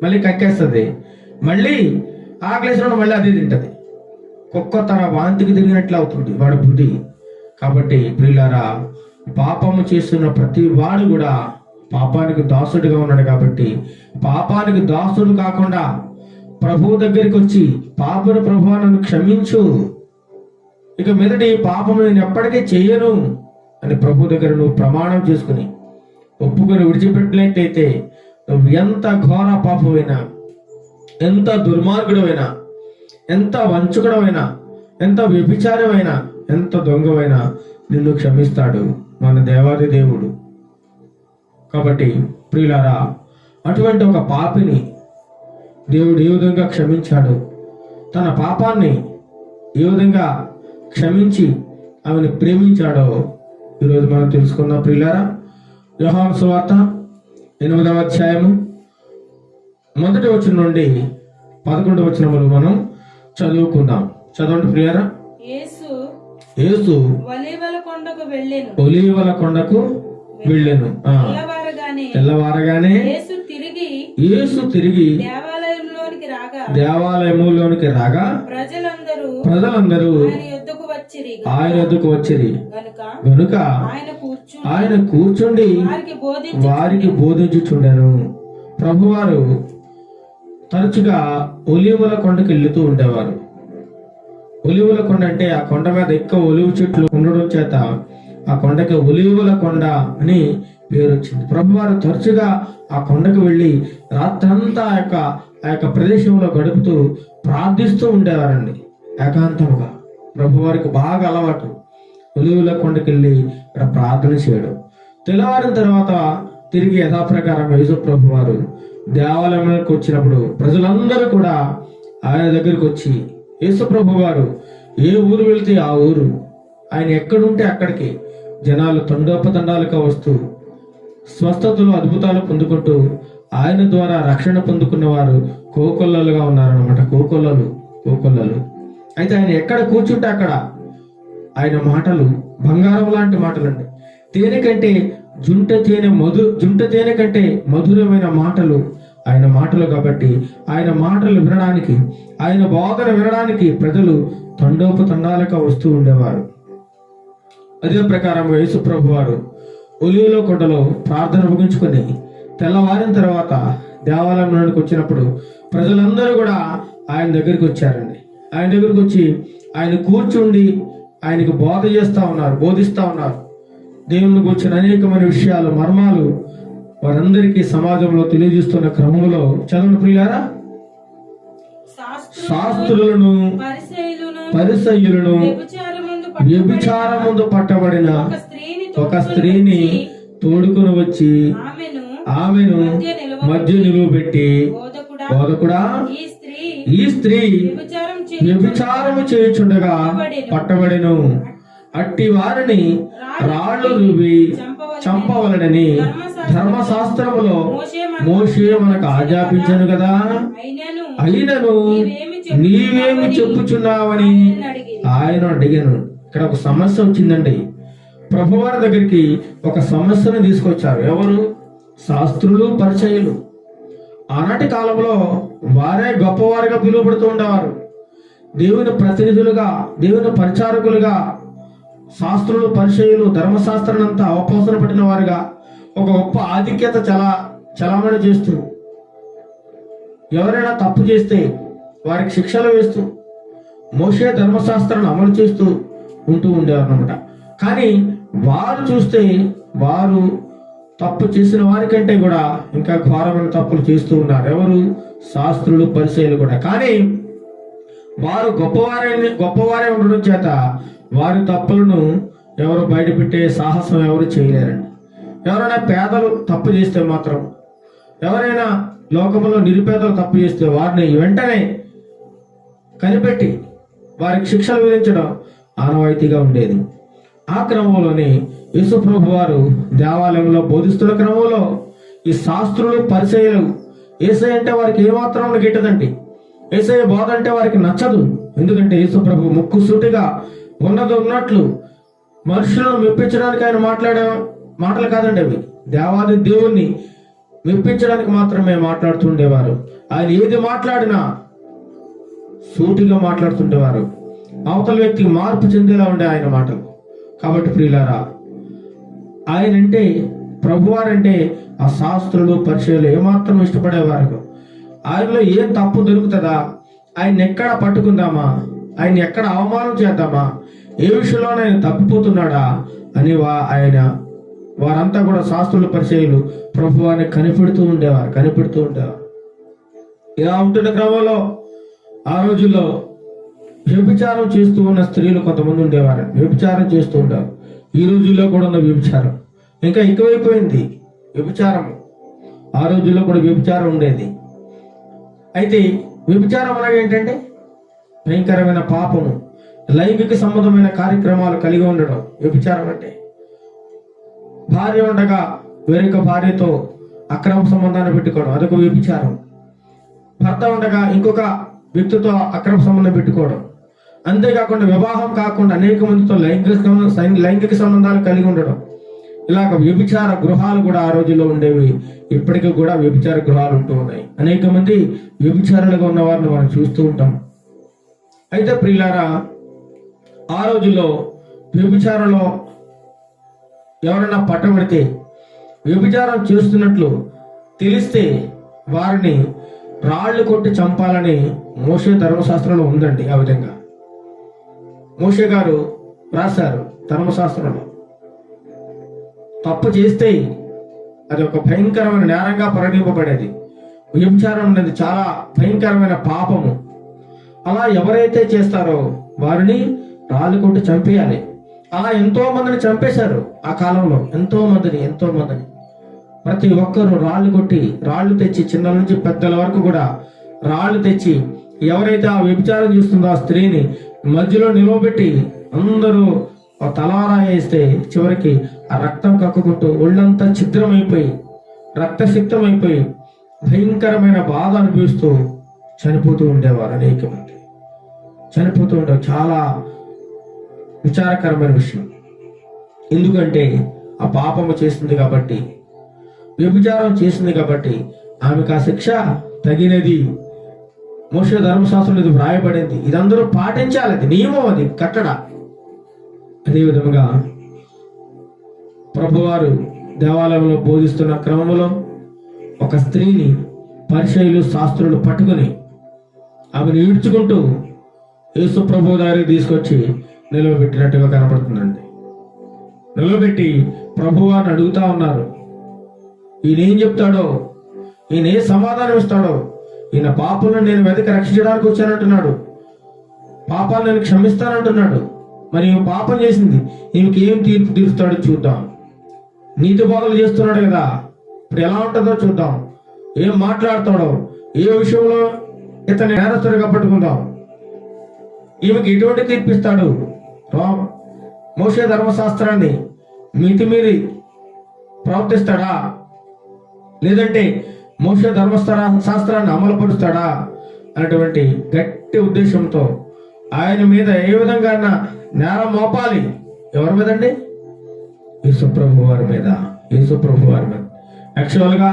మళ్ళీ కక్కేస్తుంది, మళ్ళీ ఆకలేసిన మళ్ళీ అదే తింటది. కుక్క తన వాంతికి తిరిగినట్లు అవుతుంది వాడు బుద్ధి. కాబట్టి ప్రియులారా, పాపము చేస్తున్న ప్రతి వాడు కూడా పాపానికి దాసుడిగా ఉన్నాడు. కాబట్టి పాపానికి దాసుడు కాకుండా ప్రభువు దగ్గరికి వచ్చి, పాపను ప్రభువా నన్ను క్షమించు, ఇక మీదటి పాపము నేను ఎప్పటికీ చేయను అని ప్రభు దగ్గర నువ్వు ప్రమాణం చేసుకుని ఒప్పుకొని విడిచిపెట్టినట్టయితే నువ్వు ఎంత ఘోర పాపమైనా, ఎంత దుర్మార్గుడమైనా, ఎంత వంచుకుడమైనా, ఎంత వ్యభిచారమైనా, ఎంత దొంగమైనా నిన్ను క్షమిస్తాడు మన దేవాది దేవుడు. కాబట్టి ప్రియులారా, అటువంటి ఒక పాపిని దేవుడు ఏ విధంగా క్షమించాడు, తన పాపాన్ని ఏ విధంగా క్షమించి ఆమెను ప్రేమించాడో ఈరోజు మనం తెలుసుకుందాం. ప్రియులారా, యోహాను సువార్త 8వ అధ్యాయము 1వ వచనం నుండి 11వ వచనములు మనం చదువుకుందాం. చదవండి ప్రియులారా. యేసు ఒలీవల కొండకు వెళ్ళెను. ఒలీవల కొండకు వెళ్ళెను. తెల్లవారగానే యేసు తిరిగి దేవాలయములోనికి రాగా ప్రజలందరూ ఆయన యొద్దకు వచ్చిరి గనుక ఆయన కూర్చుండి వారికి బోధించుచుండెను. ప్రభువారు తరచుగా ఒలీవల కొండకు వెళ్తూ ఉండేవారు. ఒలీవల కొండ అంటే ఆ కొండ మీద ఎక్కువ ఒలివ చెట్లు ఉండడం చేత ఆ కొండకి ఒలీవల కొండ అని పేరు వచ్చింది. ప్రభువారు తరచుగా ఆ కొండకు వెళ్ళి రాత్రంతా ఆ యొక్క ప్రదేశంలో గడుపుతూ ప్రార్థిస్తూ ఉండేవారండి. ఏకాంతంగా ప్రభువారికి బాగా అలవాటు ఒలీవల కొండకి వెళ్ళి ఇక్కడ ప్రార్థన చేయడం. తెల్లవారిన తర్వాత తిరిగి యథాప్రకారం యేసు ప్రభువారు దేవాలయంలోకి వచ్చినప్పుడు ప్రజలందరూ కూడా ఆయన దగ్గరికి వచ్చి, యేసు ప్రభువారు ఏ ఊరు వెళ్తే ఆ ఊరు, ఆయన ఎక్కడుంటే అక్కడికి జనాలు తండోపతండాలుగా వస్తూ స్వస్థతలు అద్భుతాలు పొందుకుంటూ ఆయన ద్వారా రక్షణ పొందుకున్న వారు కోకొల్లలుగా ఉన్నారనమాట. కోకొల్లలు. అయితే ఆయన ఎక్కడ కూర్చుంటే అక్కడ ఆయన మాటలు బంగారం లాంటి మాటలండి. తేనె కంటే జుంట తేనె కంటే మధురమైన మాటలు ఆయన మాటలు. కాబట్టి ఆయన మాటలు వినడానికి, ఆయన బోధన వినడానికి ప్రజలు తండోపతండాలుగా వస్తూ ఉండేవారు. అదే ప్రకారం యేసు ప్రభు వారు ఒలీవల కొండలో ప్రార్థన ముగించుకొని తెల్లవారిన తర్వాత దేవాలయంలోనికి వచ్చినప్పుడు ప్రజలందరూ కూడా ఆయన దగ్గరికి వచ్చారండి. ఆయన దగ్గరికి వచ్చి ఆయన కూర్చుండి ఆయనకు బోధిస్తా ఉన్నారు. దేవుని గురించిన అనేకమైన విషయాలు, మర్మాలు వారందరికీ సమాజంలో తెలియజేస్తున్న క్రమంలో చదవని ప్రియులారా, శాస్త్రులను పరిసయ్యులను వ్యభిచారముందు పట్టబడిన ఒక స్త్రీని తోడుకుని వచ్చి ఆమెను మధ్య నిలువబెట్టి, బోధకుడా, ఈ స్త్రీ వ్యభిచారము చేయుచుండగా పట్టబడెను. అట్టి వారిని రాళ్ళు రువి చంపవలనని ధర్మశాస్త్రములో మోషే మనకు ఆజ్ఞాపించను కదా, అయినను నీవేమి చెప్పుచున్నావని ఆయన అడిగాను. ఇక్కడ ఒక సమస్య వచ్చిందండి. ప్రభువారి దగ్గరికి ఒక సమస్యను తీసుకొచ్చారు. ఎవరు? శాస్త్రులు, పరిచయులు. ఆనాటి కాలంలో వారే గొప్పవారిగా పిలువబడుతూ ఉండేవారు. దేవుని ప్రతినిధులుగా, దేవుని పరిచారకులుగా శాస్త్రులు, పరిచయులు ధర్మశాస్త్రాన్ని అంతా అవపోసన పట్టిన వారుగా ఒక గొప్ప ఆధిక్యత చలామణి చేస్తూ, ఎవరైనా తప్పు చేస్తే వారికి శిక్షలు వేస్తూ మోషే ధర్మశాస్త్రాన్ని అమలు చేస్తూ ఉంటూ ఉండేవారు అన్నమాట. కానీ వారు చూస్తే వారు తప్పు చేసిన వారికంటే కూడా ఇంకా ఘోరమైన తప్పులు చేస్తూ ఉన్నారు. ఎవరు? శాస్త్రులు, పరిచయులు కూడా. కానీ వారు గొప్పవారే ఉండడం చేత వారి తప్పులను ఎవరు బయటపెట్టే సాహసం ఎవరు చేయలేరండి. ఎవరైనా పేదలు తప్పు చేస్తే మాత్రం, ఎవరైనా లోకంలో నిరుపేదలు తప్పు చేస్తే వారిని వెంటనే కనిపెట్టి వారికి శిక్షలు విధించడం ఆనవాయితీగా ఉండేది. ఆ క్రమంలోనే యేసు ప్రభు వారు దేవాలయంలో బోధిస్తున్న క్రమంలో ఈ శాస్త్రులు, పరిచయులు యేసయ్య అంటే వారికి ఏమాత్రం గిట్టదండి. యేసయ్య బోధ అంటే వారికి నచ్చదు. ఎందుకంటే యేసు ప్రభు ముక్కుసూటిగా ఉన్నది ఉన్నట్లు మనుషులను మెప్పించడానికి ఆయన మాట్లాడే మాటలు కాదండి అవి. దేవాది దేవుణ్ణి మెప్పించడానికి మాత్రమే మాట్లాడుతుండేవారు. ఆయన ఏది మాట్లాడినా సూటిగా మాట్లాడుతుండేవారు. అవతల వ్యక్తికి మార్పు చెందేలా ఉండే ఆయన మాటలు. కాబట్టి ప్రియులారా, ఆయన అంటే, ప్రభువారంటే ఆ శాస్త్రులు, పరిచయులు ఏమాత్రం ఇష్టపడేవారు. ఆయనలో ఏం తప్పు దొరుకుతుందా, ఆయన ఎక్కడ పట్టుకుందామా, ఆయన ఎక్కడ అవమానం చేద్దామా, ఏ విషయంలో ఆయన తప్పిపోతున్నాడా అని వారంతా కూడా శాస్త్రుల, పరిచయులు ప్రభువారిని కనిపెడుతూ ఉండేవారు. ఇలా ఉంటున్న క్రమంలో ఆ రోజుల్లో వ్యభిచారం చేస్తూ ఉన్న స్త్రీలు కొంతమంది ఉండేవారు. వ్యభిచారం చేస్తూ ఉంటారు. ఈ రోజుల్లో కూడా ఉన్న వ్యభిచారం ఇంకా ఎక్కువైపోయింది. వ్యభిచారము. ఆ రోజుల్లో కూడా వ్యభిచారం ఉండేది. అయితే వ్యభిచారం అనగా ఏంటంటే భయంకరమైన పాపము, లైంగిక సంబంధమైన కార్యక్రమాలు కలిగి ఉండడం వ్యభిచారం అంటే. భార్య ఉండగా వేరొక భార్యతో అక్రమ సంబంధాన్ని పెట్టుకోవడం అదొక వ్యభిచారం. భర్త ఉండగా ఇంకొక వ్యక్తితో అక్రమ సంబంధం పెట్టుకోవడం. అంతేకాకుండా వివాహం కాకుండా అనేక మందితో లైంగిక సంబంధాలు కలిగి ఉండడం. ఇలాగ వ్యభిచార గృహాలు కూడా ఆ రోజుల్లో ఉండేవి. ఇప్పటికీ కూడా వ్యభిచార గృహాలు ఉంటూ ఉన్నాయి. అనేక మంది వ్యభిచారులుగా ఉన్న వారిని మనం చూస్తూ ఉంటాం. అయితే ప్రియులారా, ఆ రోజుల్లో వ్యభిచారంలో ఎవరైనా పట్టబడితే, వ్యభిచారం చేస్తున్నట్లు తెలిస్తే వారిని రాళ్లు కొట్టి చంపాలని మోషే ధర్మశాస్త్రంలో ఉందండి. ఆ విధంగా మోషే గారు రాశారు ధర్మశాస్త్రంలో. తప్పు చేస్తే అది ఒక భయంకరమైన నేరంగా పరిగణింపబడేది. వ్యభిచారం అనేది చాలా భయంకరమైన పాపము. అలా ఎవరైతే చేస్తారో వారిని రాళ్ళు కొట్టి చంపేయాలి. అలా ఎంతో మందిని చంపేశారు ఆ కాలంలో. ఎంతో మందిని ప్రతి ఒక్కరు రాళ్ళు కొట్టి, రాళ్ళు తెచ్చి, చిన్న నుంచి పెద్దల వరకు కూడా రాళ్ళు తెచ్చి ఎవరైతే ఆ వ్యభిచారం చేస్తుందో ఆ స్త్రీని మధ్యలో నిలవబెట్టి అందరూ తలారా వేస్తే చివరికి ఆ రక్తం కక్కుకుంటూ ఒళ్ళంతా ఛిద్రమైపోయి రక్తసిక్తమైపోయి భయంకరమైన బాధ అనుభవిస్తూ చనిపోతూ ఉండేవారు. అనేక మంది చనిపోతూ ఉండేవారు. చాలా విచారకరమైన విషయం. ఎందుకంటే ఆ పాపము చేస్తుంది కాబట్టి, వ్యభిచారం చేసింది కాబట్టి ఆమెకు ఆ శిక్ష తగినది. మోషే ధర్మశాస్త్రంలో ఇది వ్రాయబడింది. ఇది అందరూ పాటించాలి. అది నియమం, అది కట్టడ. అదేవిధంగా ప్రభువారు దేవాలయంలో బోధిస్తున్న క్రమంలో ఒక స్త్రీని పరిసయ్యులు శాస్త్రులు పట్టుకుని ఆమెను ఈడ్చుకుంటూ యేసు ప్రభు దగ్గరికి తీసుకొచ్చి నిలవబెట్టినట్టుగా కనపడుతుందండి. నిలవబెట్టి ప్రభువారిని అడుగుతా ఉన్నారు, ఈయన ఏం చెప్తాడో, ఈయన ఏ సమాధానం ఇస్తాడో. ఈయన పాపలను నేను వెతికి రక్షించడానికి వచ్చానంటున్నాడు, పాపాలను నేను క్షమిస్తానంటున్నాడు. మరి ఈమె పాపం చేసింది, ఈమెకి ఏం తీర్పు తీరుస్తాడో చూద్దాం. నీతి బోధలు చేస్తున్నాడు కదా, ఇప్పుడు ఎలా ఉంటుందో చూద్దాం. ఏం మాట్లాడతాడో, ఏ విషయంలో ఇతని నేరస్తుడిగా పట్టుకుందాం. ఈమెకి ఎటువంటి తీర్పిస్తాడు. మోషే ధర్మశాస్త్రాన్ని మితిమీరి ప్రవర్తిస్తాడా, లేదంటే మోషే ధర్మశాస్త్రాన్ని అమలుపరుస్తాడా అనేటువంటి గట్టి ఉద్దేశంతో ఆయన మీద ఏ విధంగా నేరం మోపాలి. ఎవరి మీద అండి? యేసుప్రభు వారి మీద. యాక్చువల్గా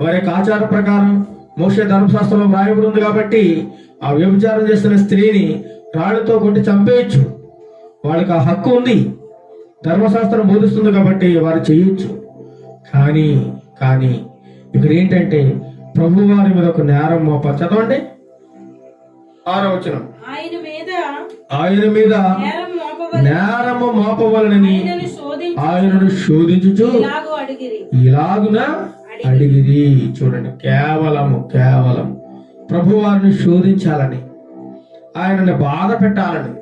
వారి యొక్క ఆచార ప్రకారం మోషే ధర్మశాస్త్రంలో వ్రాయబడి ఉంది కాబట్టి ఆ వ్యభిచారం చేస్తున్న స్త్రీని రాళ్లతో కొట్టి చంపేయచ్చు. వాళ్ళకి ఆ హక్కు ఉంది, ధర్మశాస్త్రం బోధిస్తుంది కాబట్టి వారు చేయొచ్చు. కానీ ఇక్కడ ఏంటంటే ప్రభు వారి మీద ఒక నేరం మోపాలి. చదవండి 6వ వచనం. ఆయన మీద నేరము మోపవలనని ఆయనను శోధించుచు ఇలాగున అడిగిరి. చూడండి, కేవలం ప్రభు వారిని శోధించాలని, ఆయనని బాధ పెట్టాలని,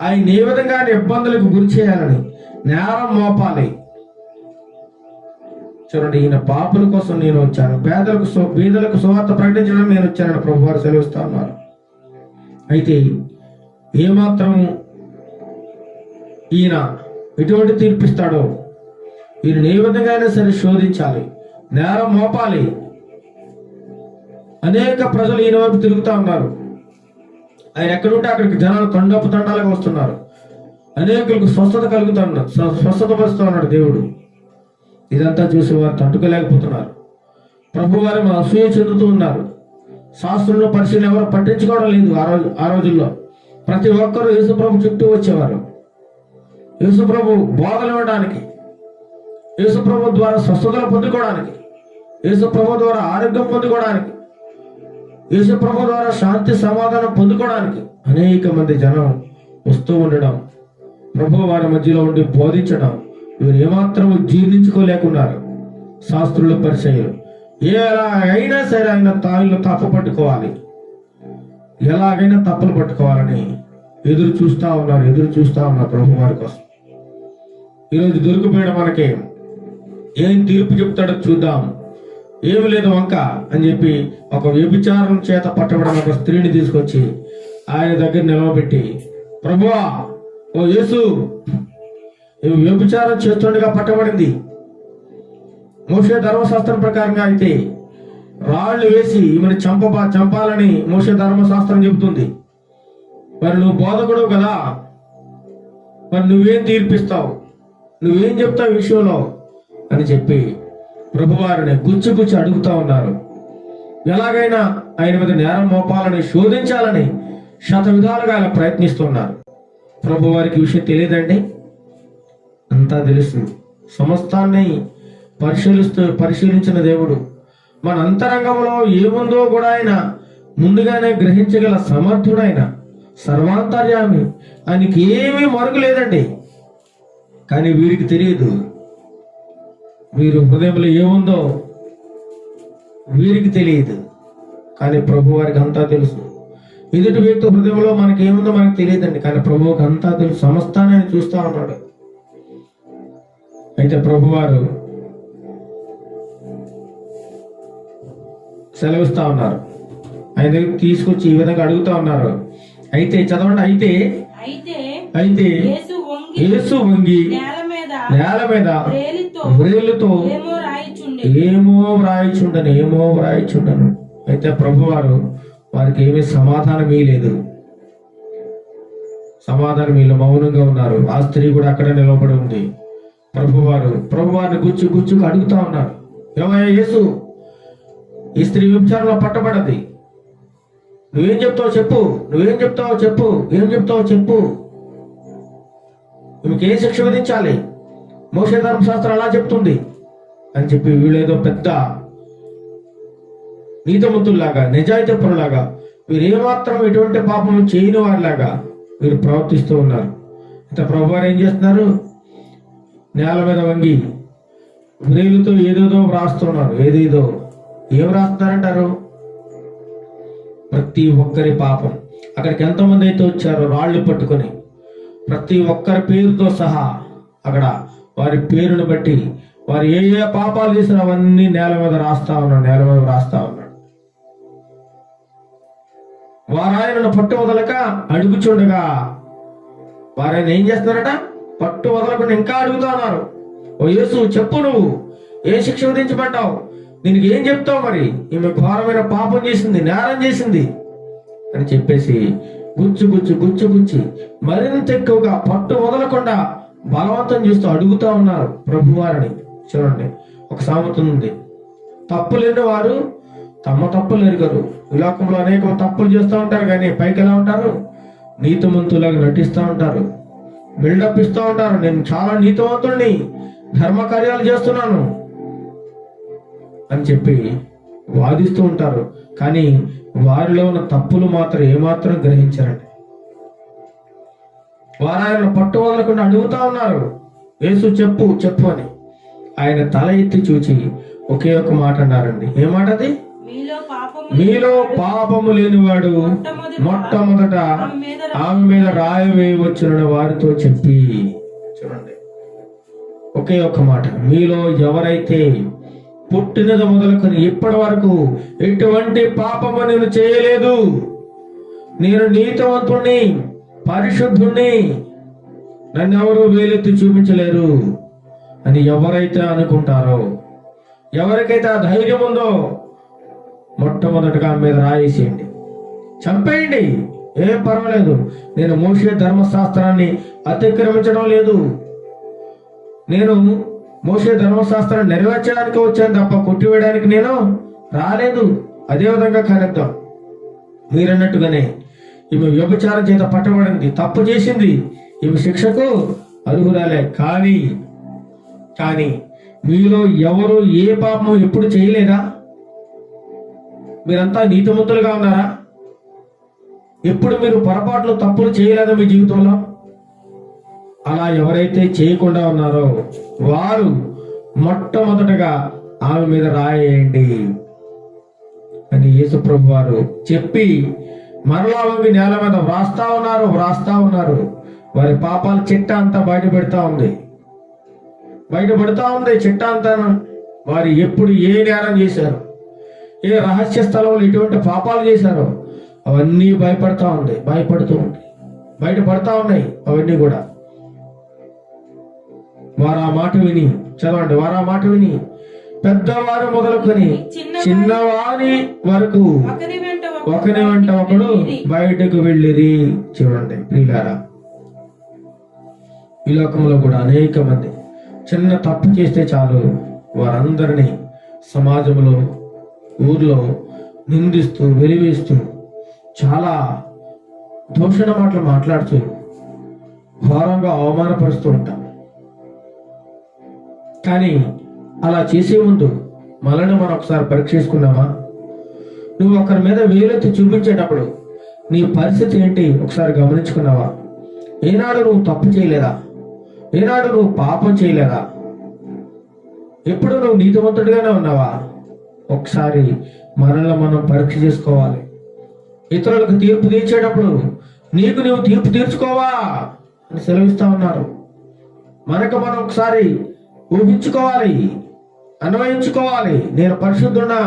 ఆయన ఏ విధంగా ఇబ్బందులకు గురి చేయాలని నేరం మోపాలి. చూడండి, ఈయన పాపుల కోసం నేను వచ్చాను, బీదలకు సువార్త ప్రకటించడానికి నేను వచ్చానని ప్రభు వారు సెలవిస్తా ఉన్నారు. అయితే ఏమాత్రం ఈయన ఎటువంటి తీర్పిస్తాడో, ఈయన ఏ విధంగా అయినా సరే శోధించాలి, నేరం మోపాలి. అనేక ప్రజలు ఈయన వైపు తిరుగుతూ ఉన్నారు. ఆయన ఎక్కడుంటే అక్కడికి జనాలు తండాలుగా వస్తున్నారు. అనేకులకు స్వస్థత పరుస్తూ ఉన్నాడు దేవుడు. ఇదంతా చూసి వారు తట్టుకోలేకపోతున్నారు. ప్రభు వారు అసూయ చెందుతూ ఉన్నారు. శాస్త్రంలో పరిశీలన ఎవరు పట్టించుకోవడం లేదు. ఆ రోజుల్లో ప్రతి ఒక్కరూ యేసుప్రభు చుట్టూ వచ్చేవారు. యేసుప్రభు బోధలు ఇవ్వడానికి, యేసుప్రభు ద్వారా స్వస్థతలు పొందుకోవడానికి, యేసుప్రభు ద్వారా ఆరోగ్యం పొందుకోవడానికి, యేసుప్రభు ద్వారా శాంతి సమాధానం పొందుకోవడానికి అనేక మంది జనం వస్తూ ఉండడం, ప్రభు వారి మధ్యలో ఉండి బోధించడం వీరు ఏమాత్రం జీర్ణించుకోలేకున్నారు. శాస్త్రులు పరిచయులు ఎలాగైనా సరే ఆయన తాయిలో తప్పు పట్టుకోవాలి, ఎలాగైనా తప్పులు పట్టుకోవాలని ఎదురు చూస్తా ఉన్నారు ప్రభు వారి కోసం. ఈరోజు దొరికిపోయడం మనకి ఏం తీర్పు చెప్తాడో చూద్దాం, ఏమి లేదు వంక అని చెప్పి ఒక వ్యభిచారం చేత పట్టబడిన ఒక స్త్రీని తీసుకొచ్చి ఆయన దగ్గర నిలవబెట్టి, ప్రభువా, ఓ యేసు, ఈమె వ్యభిచారం చేస్తుండగా పట్టబడింది. మోషే ధర్మశాస్త్రం ప్రకారంగా అయితే రాళ్లు వేసి ఈమెను చంపాలని మోషే ధర్మశాస్త్రం చెబుతుంది. మరి నువ్వు బోధకుడు కదా, మరి నువ్వేం తీర్పిస్తావు, నువ్వేం చెప్తావు ఈ విషయంలో అని చెప్పి ప్రభువారిని గుచ్చి అడుగుతా ఉన్నారు. ఎలాగైనా ఆయన మీద నేరం మోపాలని, శోధించాలని శత విధాలుగా ఆయన ప్రయత్నిస్తున్నారు. ప్రభువారికి విషయం తెలియదండి, అంతా తెలుసు. సమస్తాన్ని పరిశీలించిన దేవుడు, మన అంతరంగంలో ఏముందో కూడా ఆయన ముందుగానే గ్రహించగల సమర్థుడైన సర్వాంతర్యామి. ఆయనకి ఏమీ మరుగు లేదండి. కానీ వీరికి తెలియదు, వీరి హృదయంలో ఏముందో వీరికి తెలియదు. కానీ ప్రభు వారికి అంతా తెలుసు. ఎదుటి వ్యక్తి హృదయంలో మనకి ఏముందో మనకు తెలియదండి, కానీ ప్రభువుకి అంతా తెలుసు. సమస్తాన్ని ఆయన చూస్తా ఉన్నాడు. అయితే ప్రభువారు సెలవిస్తా ఉన్నారు. ఆయన దగ్గరికి తీసుకొచ్చి ఈ విధంగా అడుగుతా ఉన్నారు. అయితే చదవండి. అయితే యేసు వంగి నేల మీద వ్రేలుతో ఏమో వ్రాయిచుండను. అయితే ప్రభువారు వారికి ఏమీ సమాధానం ఇయ్యలేదు. మౌనంగా ఉన్నారు. ఆ స్త్రీ కూడా అక్కడే నిలబడి ఉంది. ప్రభువారిని గుచ్చి అడుగుతా ఉన్నారు. ఏమయ్యా యేసు, ఈ స్త్రీ వ్యభిచారంలో పట్టబడది, నువ్వేం చెప్తావు చెప్పు. ఈమెకి ఏ శిక్ష విధించాలి? మోషే ధర్మశాస్త్రం అలా చెప్తుంది అని చెప్పి వీళ్ళేదో పెద్ద నీతిమంతుల్లాగా, నిజాయితీపరులాగా, వీరు ఏమాత్రం ఎటువంటి పాపం చేయని వారిలాగా వీరు ప్రవర్తిస్తూ ఉన్నారు. అయితే ప్రభువారు ఏం చేస్తున్నారు? నేల మీద వంగి వ్రేలుతో ఏదేదో వ్రాస్తున్నారు. ఏం రాస్తున్నారంటారు? ప్రతి ఒక్కరి పాపం. అక్కడికి ఎంతమంది అయితే వచ్చారో రాళ్లు పట్టుకొని ప్రతి ఒక్కరి పేరుతో సహా అక్కడ వారి పేరును బట్టి వారు ఏ పాపాలు చేసినా అవన్నీ నేల మీద రాస్తా ఉన్నాడు. వారు ఆయనను పట్టు వదలక అడుగుచుండగా వారైనా ఏం చేస్తున్నారట? పట్టు వదలకుండా ఇంకా అడుగుతా ఉన్నారు. ఓ యేసు, చెప్పు, నువ్వు ఏ శిక్ష విధించబడ్డావు? దీనికి ఏం చెప్తావు? మరి ఈమె ఘోరమైన పాపం చేసింది, నేరం చేసింది అని చెప్పేసి గుచ్చి మరింత ఎక్కువగా పట్టు వదలకుండా బలవంతం చేస్తూ అడుగుతా ఉన్నారు ప్రభువారిని. చూడండి, ఒక సామెత ఉంది, తప్పు లేని వారు తమ తప్పులు ఎరుగరు. ఈ లోకంలో అనేక తప్పులు చేస్తూ ఉంటారు, కానీ పైకి ఎలా ఉంటారు? నీతిమంతులాగా నటిస్తూ ఉంటారు, బిల్డప్ ఇస్తూ ఉంటారు. నేను చాలా నీతివంతుడిని, ధర్మ కార్యాలు చేస్తున్నాను అని చెప్పి వాదిస్తూ ఉంటారు. కానీ వారిలో ఉన్న తప్పులు మాత్రం ఏమాత్రం గ్రహించరండి. వారు ఆయన పట్టు వదలకుండా అడుగుతా ఉన్నారు. యేసు చెప్పు అని. ఆయన తల ఎత్తి చూచి ఒకే ఒక మాట అన్నారండి. ఏ మాట అది? మీలో పాపము లేనివాడు మొట్టమొదట ఆమె మీద రాయి వేయవచ్చునని వారితో చెప్పి. చూడండి, ఒకే ఒక మాట. మీలో ఎవరైతే పుట్టినది మొదలుకొని ఇప్పటి వరకు ఎటువంటి పాపము నేను చేయలేదు, నేను నీతివంతుణ్ణి, పరిశుద్ధుణ్ణి, నన్ను ఎవరు వేలెత్తి చూపించలేరు అని ఎవరైతే అనుకుంటారో, ఎవరికైతే ఆ ధైర్యం ఉందో, మొట్టమొదటిగా ఆమె మీద రాయేసేయండి, చంపేయండి, ఏం పర్వాలేదు. నేను మోషే ధర్మశాస్త్రాన్ని అతిక్రమించడం లేదు. నేను మోషే ధర్మశాస్త్రాన్ని నెరవేర్చడానికి వచ్చాను తప్ప కొట్టివేయడానికి నేను రాలేదు. అదేవిధంగా కానిద్దాం, మీరన్నట్టుగానే ఈమె వ్యభిచారం చేత పట్టబడింది, తప్పు చేసింది, ఈమె శిక్షకు అర్హురాలే. కానీ మీలో ఎవరు ఏ పాపం ఎప్పుడు చేయలేదా? మీరంతా నీతిమంతులుగా ఉన్నారా? ఎప్పుడు మీరు పొరపాట్లు, తప్పులు చేయలేదా మీ జీవితంలో? అలా ఎవరైతే చేయకుండా ఉన్నారో వారు మొట్టమొదటగా ఆమె మీద రాయేయండి అని యేసు ప్రభు వారు చెప్పి మరలా వంగి నేల మీద వ్రాస్తా ఉన్నారు. వారి పాపాల చిట్ట అంతా బయట పెడతా ఉంది. బయటపడుతూ ఉంది చిట్టా అంతా. వారు ఎప్పుడు ఏ నేరం చేశారు, ఏ రహస్య స్థలంలో ఎటువంటి పాపాలు చేశారో అవన్నీ భయపడుతూ ఉంది, బయటపడతా ఉన్నాయి అవన్నీ కూడా. వారు ఆ మాట విని, చదవండి, వారు ఆ మాట విని పెద్దవారు మొదలుకొని చిన్నవారి వరకు ఒకరి వెంట ఒకడు బయటకు వెళ్ళిరి. చూడండి ప్రియులారా, ఈ లోకంలో కూడా అనేక మంది చిన్న తప్పు చేస్తే చాలు వారందరినీ సమాజంలో, ఊర్లో నిందిస్తూ, వెలివేస్తూ, చాలా దూషణ మాటలు మాట్లాడుతూ ఘోరంగా అవమానపరుస్తూ ఉంటాం. కానీ అలా చేసే ముందు మనల్ని మనం ఒకసారి పరీక్ష చేసుకున్నావా? నువ్వు ఒకరి మీద వేలెత్తి చూపించేటప్పుడు నీ పరిస్థితి ఏంటి ఒకసారి గమనించుకున్నావా? ఏనాడు నువ్వు తప్పు చేయలేదా? ఏనాడు నువ్వు పాపం చేయలేదా? ఎప్పుడు నువ్వు నీతివంతుడిగానే ఉన్నావా? ఒకసారి మనల్ని మనం పరీక్ష చేసుకోవాలి. ఇతరులకు తీర్పు తీర్చేటప్పుడు నీకు నువ్వు తీర్పు తీర్చుకోవా అని సెలవిస్తా ఉన్నారు. మనకు మనం ఒకసారి ఊహించుకోవాలి, అన్వయించుకోవాలి. నేను పరిశుద్ధున్నా,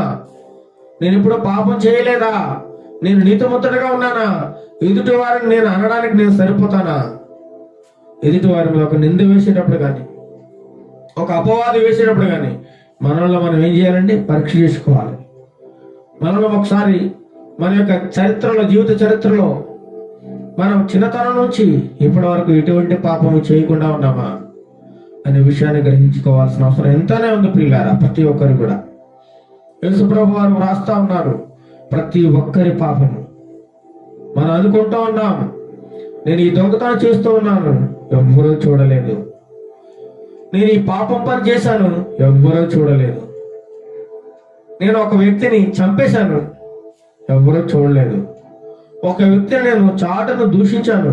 నేను ఎప్పుడు పాపం చేయలేదా, నేను నీతిమంతుడిగా ఉన్నానా, ఎదుటి వారిని నేను అనడానికి నేను సరిపోతానా? ఎదుటి వారి మీద ఒక నింద వేసేటప్పుడు కానీ, ఒక అపవాది వేసేటప్పుడు కానీ మనలో మనం ఏం చేయాలండి? పరీక్ష చేసుకోవాలి. మనలో ఒకసారి మన యొక్క చరిత్రలో, జీవిత చరిత్రలో మనం చిన్నతనం నుంచి ఇప్పటి వరకు ఎటువంటి పాపము చేయకుండా ఉన్నామా అనే విషయాన్ని గ్రహించుకోవాల్సిన అవసరం ఎంతనే ఉంది ప్రియులారా. ప్రతి ఒక్కరు కూడా యేసుప్రభు వారు రాస్తా ఉన్నారు, ప్రతి ఒక్కరి పాపము. మనం అనుకుంటూ ఉన్నాం, నేను ఈ దొంగతనం చేస్తూ ఉన్నాను, ఎవ్వరూ చూడలేదు. నేను ఈ పాపం పని చేశాను, ఎవ్వరూ చూడలేదు. నేను ఒక వ్యక్తిని చంపేశాను, ఎవరూ చూడలేదు. ఒక వ్యక్తిని నేను చాటును దూషించాను,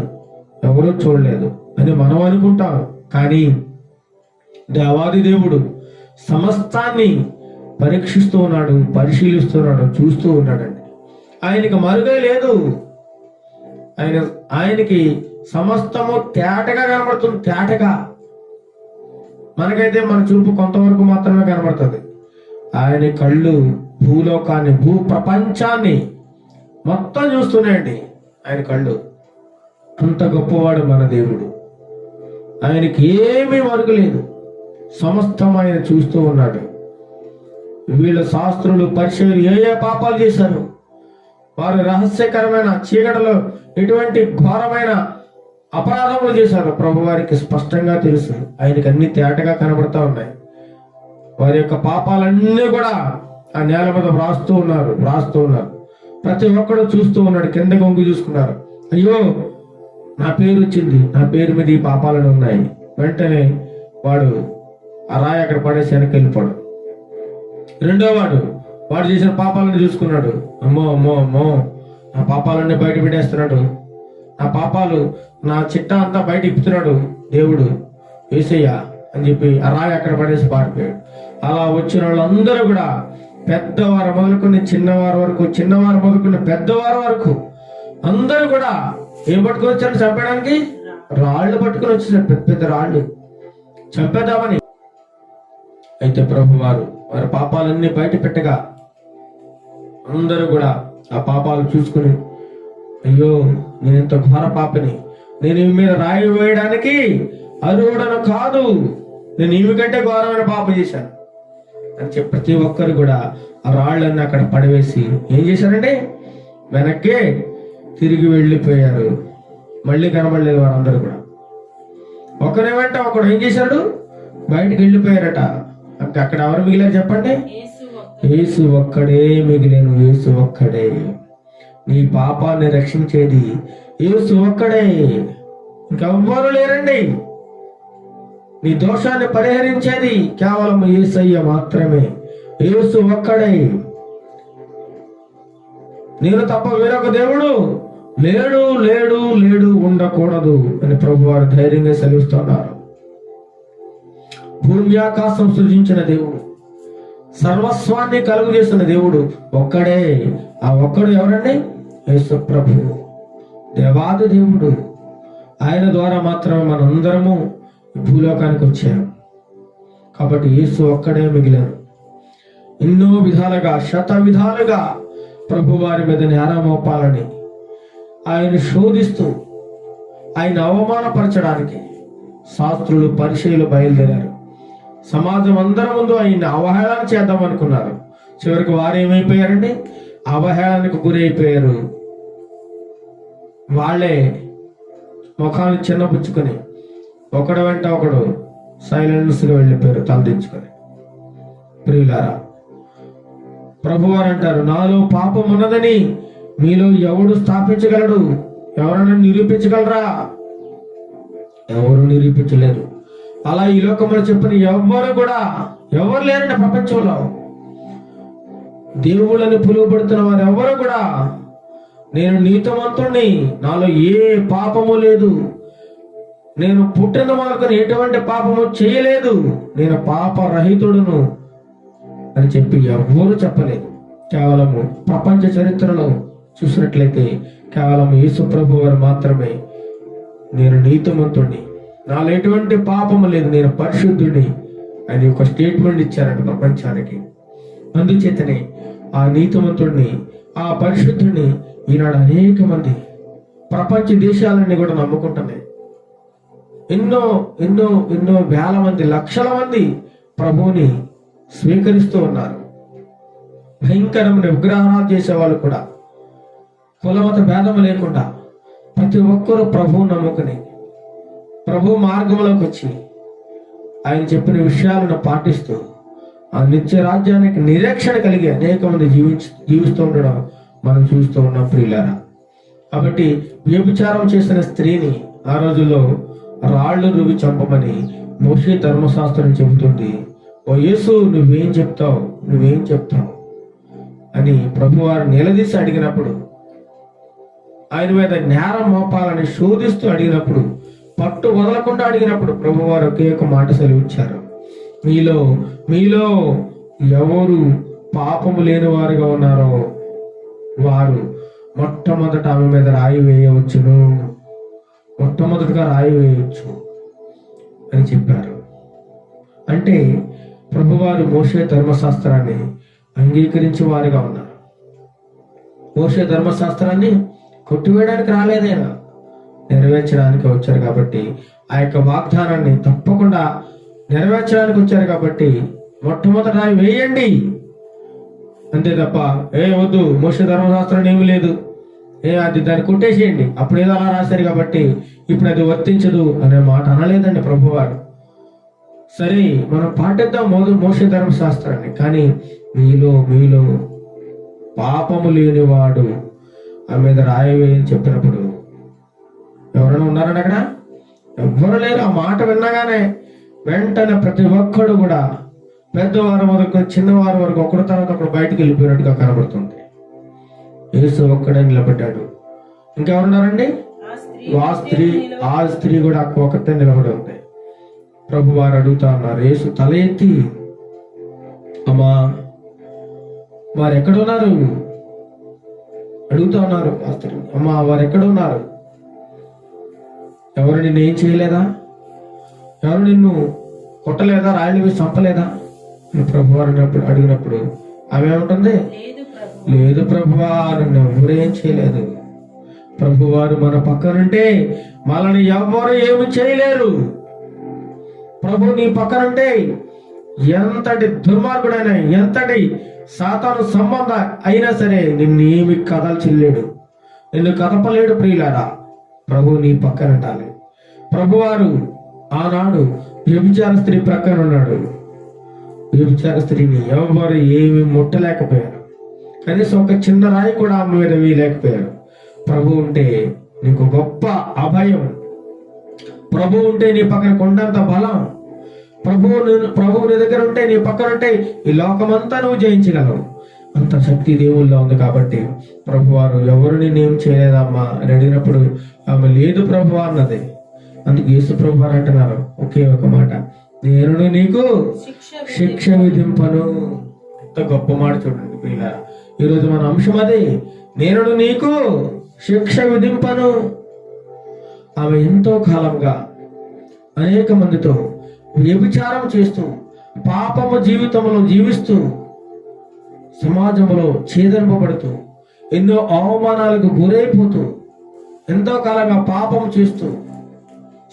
ఎవరూ చూడలేదు అని మనం అనుకుంటాం. కానీ దేవాది దేవుడు సమస్తాన్ని పరీక్షిస్తూ ఉన్నాడు, పరిశీలిస్తున్నాడు, చూస్తూ ఉన్నాడండి. ఆయనకి మరుగై లేదు. ఆయనకి సమస్తము తేటగా కనబడుతుంది, తేటగా. మనకైతే మన చూపు కొంతవరకు మాత్రమే కనబడుతుంది. ఆయన కళ్ళు భూలోకాన్ని, భూ ప్రపంచాన్ని మొత్తం చూస్తున్నాయండి ఆయన కళ్ళు. అంత గొప్పవాడు మన దేవుడు. ఆయనకి ఏమీ మరుగు లేదు, సమస్తం ఆయన చూస్తూ ఉన్నాడు. వీళ్ళ శాస్త్రులు, పరిచయులు ఏ పాపాలు చేశారు, వారు రహస్యకరమైన చీకటిలో ఎటువంటి ఘోరమైన అపరాధములు చేశారు ప్రభు వారికి స్పష్టంగా తెలుసు. ఆయనకి అన్ని తేటగా కనబడతా ఉన్నాయి. వారి యొక్క పాపాలన్నీ కూడా ఆ నేల మీద వ్రాస్తూ ఉన్నారు. ప్రతి ఒక్కడు చూస్తూ ఉన్నాడు, కింద గొంగు చూసుకున్నారు. అయ్యో, నా పేరు వచ్చింది, నా పేరు మీద ఈ పాపాలను ఉన్నాయి. వెంటనే వాడు ఆ రాయి అక్కడ పడేసి వెనక్కి వెళ్ళిపోడు. రెండో వాడు చేసిన పాపాలను చూసుకున్నాడు. అమ్మో అమ్మో అమ్మో, నా పాపాలన్నీ బయట పెట్టేస్తున్నాడు, నా పాపాలు, నా చిట్టా అంతా బయట ఇప్పుతున్నాడు దేవుడు, యేసయ్య అని చెప్పి ఆ రాయి అక్కడ పడేసి పారిపోయాడు. అలా వచ్చిన వాళ్ళందరూ కూడా పెద్దవారు మొదలుకుని చిన్నవారు వరకు, చిన్నవారు మొదలుకుని పెద్దవారు వరకు అందరూ కూడా ఏం పట్టుకొని వచ్చారు? చంపడానికి రాళ్ళు పట్టుకొని వచ్చేసారు, పెద్ద పెద్ద రాళ్ళు, చంపేద్దామని. అయితే ప్రభు వారి పాపాలన్నీ బయట పెట్టగా అందరూ కూడా ఆ పాపాలు చూసుకుని, అయ్యో, నేను ఇంత ఘోర పాపని, నేను ఈమె మీద రాయి వేయడానికి అర్హుడను కాదు, నేను ఈమె కంటే ఘోరమైన పాపం చేశాను అని చెప్పి ప్రతి ఒక్కరు కూడా ఆ రాళ్ళన్నీ అక్కడ పడవేసి ఏం చేశారంటే వెనక్కి తిరిగి వెళ్ళిపోయారు. మళ్ళీ కనబడలేదు వారందరూ కూడా. ఒకరి వెంట ఒకడు ఏం చేశాడు? బయటికి వెళ్ళిపోయారట. అంటే అక్కడ ఎవరు మిగిలారు చెప్పండి? యేసు ఒక్కడే మిగిలేను, యేసు ఒక్కడే. నీ పాపాన్ని రక్షించేది యేసు ఒక్కడే, ఇంకెవ్వరూ లేరండి. నీ దోషాన్ని పరిహరించేది కేవలం యేసయ్య మాత్రమే, యేసు ఒక్కడే. నేను తప్ప వేరొక దేవుడు లేడు లేడు లేడు, ఉండకూడదు అని ప్రభువారు ధైర్యంగా సెలవిస్తున్నారు. భూమి ఆకాశం సృజించిన దేవుడు, సర్వస్వాన్ని కలుగు చేసిన దేవుడు ఒక్కడే. ఆ ఒక్కడు ఎవరండి? యేసు ప్రభువు, దేవాది దేవుడు. ఆయన ద్వారా మాత్రమే మనందరము భూలోకానికి వచ్చాము. కాబట్టి యేసు ఒక్కడే మిగిలారు. ఎన్నో విధాలుగా, శత విధాలుగా ప్రభు వారి మీద నేరం మోపాలని ఆయన శోధిస్తూ ఆయన అవమానపరచడానికి శాస్త్రులు, పరిచయులు బయలుదేరారు. సమాజం అందరి ముందు ఆయన్ని అవహేళన చేద్దాం అనుకున్నారు. చివరికి వారు ఏమైపోయారండి? అవహేళనకు గురైపోయారు. వాళ్ళే ముఖాన్ని చిన్నపుచ్చుకొని ఒకడు వెంట ఒకడు సైలెన్స్గా వెళ్ళిపోయారు తలదించుకొని. ప్రియులారా, ప్రభువారు అంటారు, నాలో పాపం ఉన్నదని మీలో ఎవడు స్థాపించగలడు? ఎవరైనా నిరూపించగలరా? ఎవరు నిరూపించలేరు. అలా ఈ లోకంలో చెప్పిన ఎవరు లేరండి ప్రపంచంలో. దేవుళ్ళని పిలువబడుతున్న వారు ఎవరు కూడా, నేను నీతిమంతుణ్ణి, నాలో ఏ పాపము లేదు, నేను పుట్టిన మార్గం ఎటువంటి పాపము చేయలేదు, నేను పాపరహితుడును అని చెప్పి ఎవ్వరూ చెప్పలేదు. కేవలము ప్రపంచ చరిత్రలో చూసినట్లయితే కేవలం యేసు ప్రభు వారు మాత్రమే నేను నీతిమంతుణ్ణి, నాలో ఎటువంటి పాపము లేదు, నేను పరిశుద్ధుడిని అని ఒక స్టేట్మెంట్ ఇచ్చారంట ప్రపంచానికి. అందుచేతనే ఆ నీతిమంతుడిని, ఆ పరిశుద్ధుడిని ఈనాడు అనేక మంది ప్రపంచ దేశాలన్నీ కూడా నమ్ముకుంటున్నాయి. ఎన్నో ఎన్నో ఎన్నో వేల మంది, లక్షల మంది ప్రభువుని స్వీకరిస్తూ ఉన్నారు. భయంకరమైన విగ్రహాలు చేసేవాళ్ళు కూడా కులమత భేదము లేకుండా ప్రతి ఒక్కరూ ప్రభువు నమ్ముకుని ప్రభు మార్గంలోకి వచ్చి ఆయన చెప్పిన విషయాలను పాటిస్తూ ఆ నిత్య రాజ్యానికి నిరీక్షణ కలిగి అనేక మంది జీవిస్తూ ఉండడం మనం చూస్తూ ఉన్నాం ప్రియులారా. కాబట్టి వ్యభిచారం చేసిన స్త్రీని ఆ రోజుల్లో రాళ్ళు రువి చంపమని మోషే ధర్మశాస్త్రం చెబుతుంది. ఓ యేసు, నువ్వేం చెప్తావు అని ప్రభువారు నిలదీసి అడిగినప్పుడు, ఆయన మీద నేరం మోపాలని శోధిస్తూ అడిగినప్పుడు, పట్టు వదలకుండా అడిగినప్పుడు ప్రభువారు ఒకే ఒక మాట సెలవిచ్చారు, మీలో ఎవరు పాపము లేని వారుగా ఉన్నారో వారు మొట్టమొదట ఆమె మీద రాయి వేయవచ్చును, మొట్టమొదటిగా రాయి వేయవచ్చు అని చెప్పారు. అంటే ప్రభువారు మోషే ధర్మశాస్త్రాన్ని అంగీకరించి వారిగా ఉన్నారు. మోషే ధర్మశాస్త్రాన్ని కొట్టివేయడానికి రాలేదైనా, నెరవేర్చడానికి వచ్చారు. కాబట్టి ఆ యొక్క వాగ్దానాన్ని తప్పకుండా నెరవేర్చడానికి వచ్చారు. కాబట్టి మొట్టమొదట రాయి వేయండి అంతే తప్ప వద్దు మోషే ధర్మశాస్త్రం ఏమీ లేదు, అది దాన్ని కొట్టేసేయండి, అప్పుడు ఏదో అలా రాశారు కాబట్టి ఇప్పుడు అది వర్తించదు అనే మాట అనలేదండి ప్రభువారు. సరే, మనం పాటిద్దాం మోషే ధర్మశాస్త్రాన్ని, కానీ మీలో పాపము లేనివాడు ఆ మీద రాయవేయని చెప్పినప్పుడు ఎవరైనా ఉన్నారండి అక్కడ? ఎవ్వరు లేరు. ఆ మాట విన్నగానే వెంటనే ప్రతి ఒక్కడు కూడా పెద్దవారి వరకు చిన్నవారి వరకు ఒకరి తర్వాత ఒకడు బయటికి వెళ్ళిపోయినట్టుగా కనబడుతుంది. యేసు ఒక్కడే నిలబడ్డాడు. ఇంకెవరున్నారండి? ఆ స్త్రీ కూడా ఒకతే నిలబడి ఉంది. ప్రభు వారు అడుగుతా ఉన్నారు. యేసు తల ఎత్తి, అమ్మా వారు ఎక్కడున్నారు అడుగుతా ఉన్నారు. ఆ స్త్రీ, అమ్మా వారు ఎక్కడున్నారు? ఎవరు నిన్ను ఏం చేయలేదా? ఎవరు నిన్ను కొట్టలేదా? రాయలు వేసి చంపలేదా? ప్రభు వారు అడిగినప్పుడు ఆమె ఏమంటుంది? లేదు ప్రభువా, నన్ను ఎవరేం చేయలేదు. ప్రభువారు మన పక్కనుంటే మనల్ని ఎవ్వరు ఏమి చేయలేరు. ప్రభు నీ పక్కనుంటే ఎంతటి దుర్మార్గుడైనా, ఎంతటి సాతాను సంబంధ అయినా సరే నిన్ను ఏమి కదల్చలేడు, నిన్ను కదపలేడు. ప్రియులారా, ప్రభు నీ పక్కన ఉండాలి. ప్రభువారు ఆనాడు వ్యభిచార స్త్రీ ప్రక్కన ఉన్నాడు. వ్యభిచార స్త్రీని ఎవరు ఏమి ముట్టలేకపోయారు. కనీసం ఒక చిన్న రాయి కూడా ఆమె మీద వేయలేకపోయారు. ప్రభు ఉంటే నీకు గొప్ప అభయం, ప్రభు ఉంటే నీ పక్కన కొండంత బలం, ప్రభువు నీ దగ్గర ఉంటే, నీ పక్కన ఉంటే ఈ లోకమంతా నువ్వు జయించగలవు. అంత శక్తి దేవుల్లో ఉంది. కాబట్టి ప్రభువారు ఎవరు నేనేం చేయలేదమ్మా అని అడిగినప్పుడు ఆమె లేదు ప్రభు అన్నది. అందుకు యేసు ప్రభు వారు అంటున్నారు ఒకే ఒక మాట, నేను నీకు శిక్ష విధింపను. ఎంత గొప్ప మాట చూడండి పిల్లలు. ఈరోజు మన అంశం అదే, నేను నీకు శిక్ష విధింపను. ఆమె ఎంతో కాలంగా అనేక మందితో వ్యభిచారం చేస్తూ పాపము జీవితంలో జీవిస్తూ సమాజంలో ఛేదింపబడుతూ ఎన్నో అవమానాలకు గురైపోతూ ఎంతో కాలంగా పాపం చేస్తూ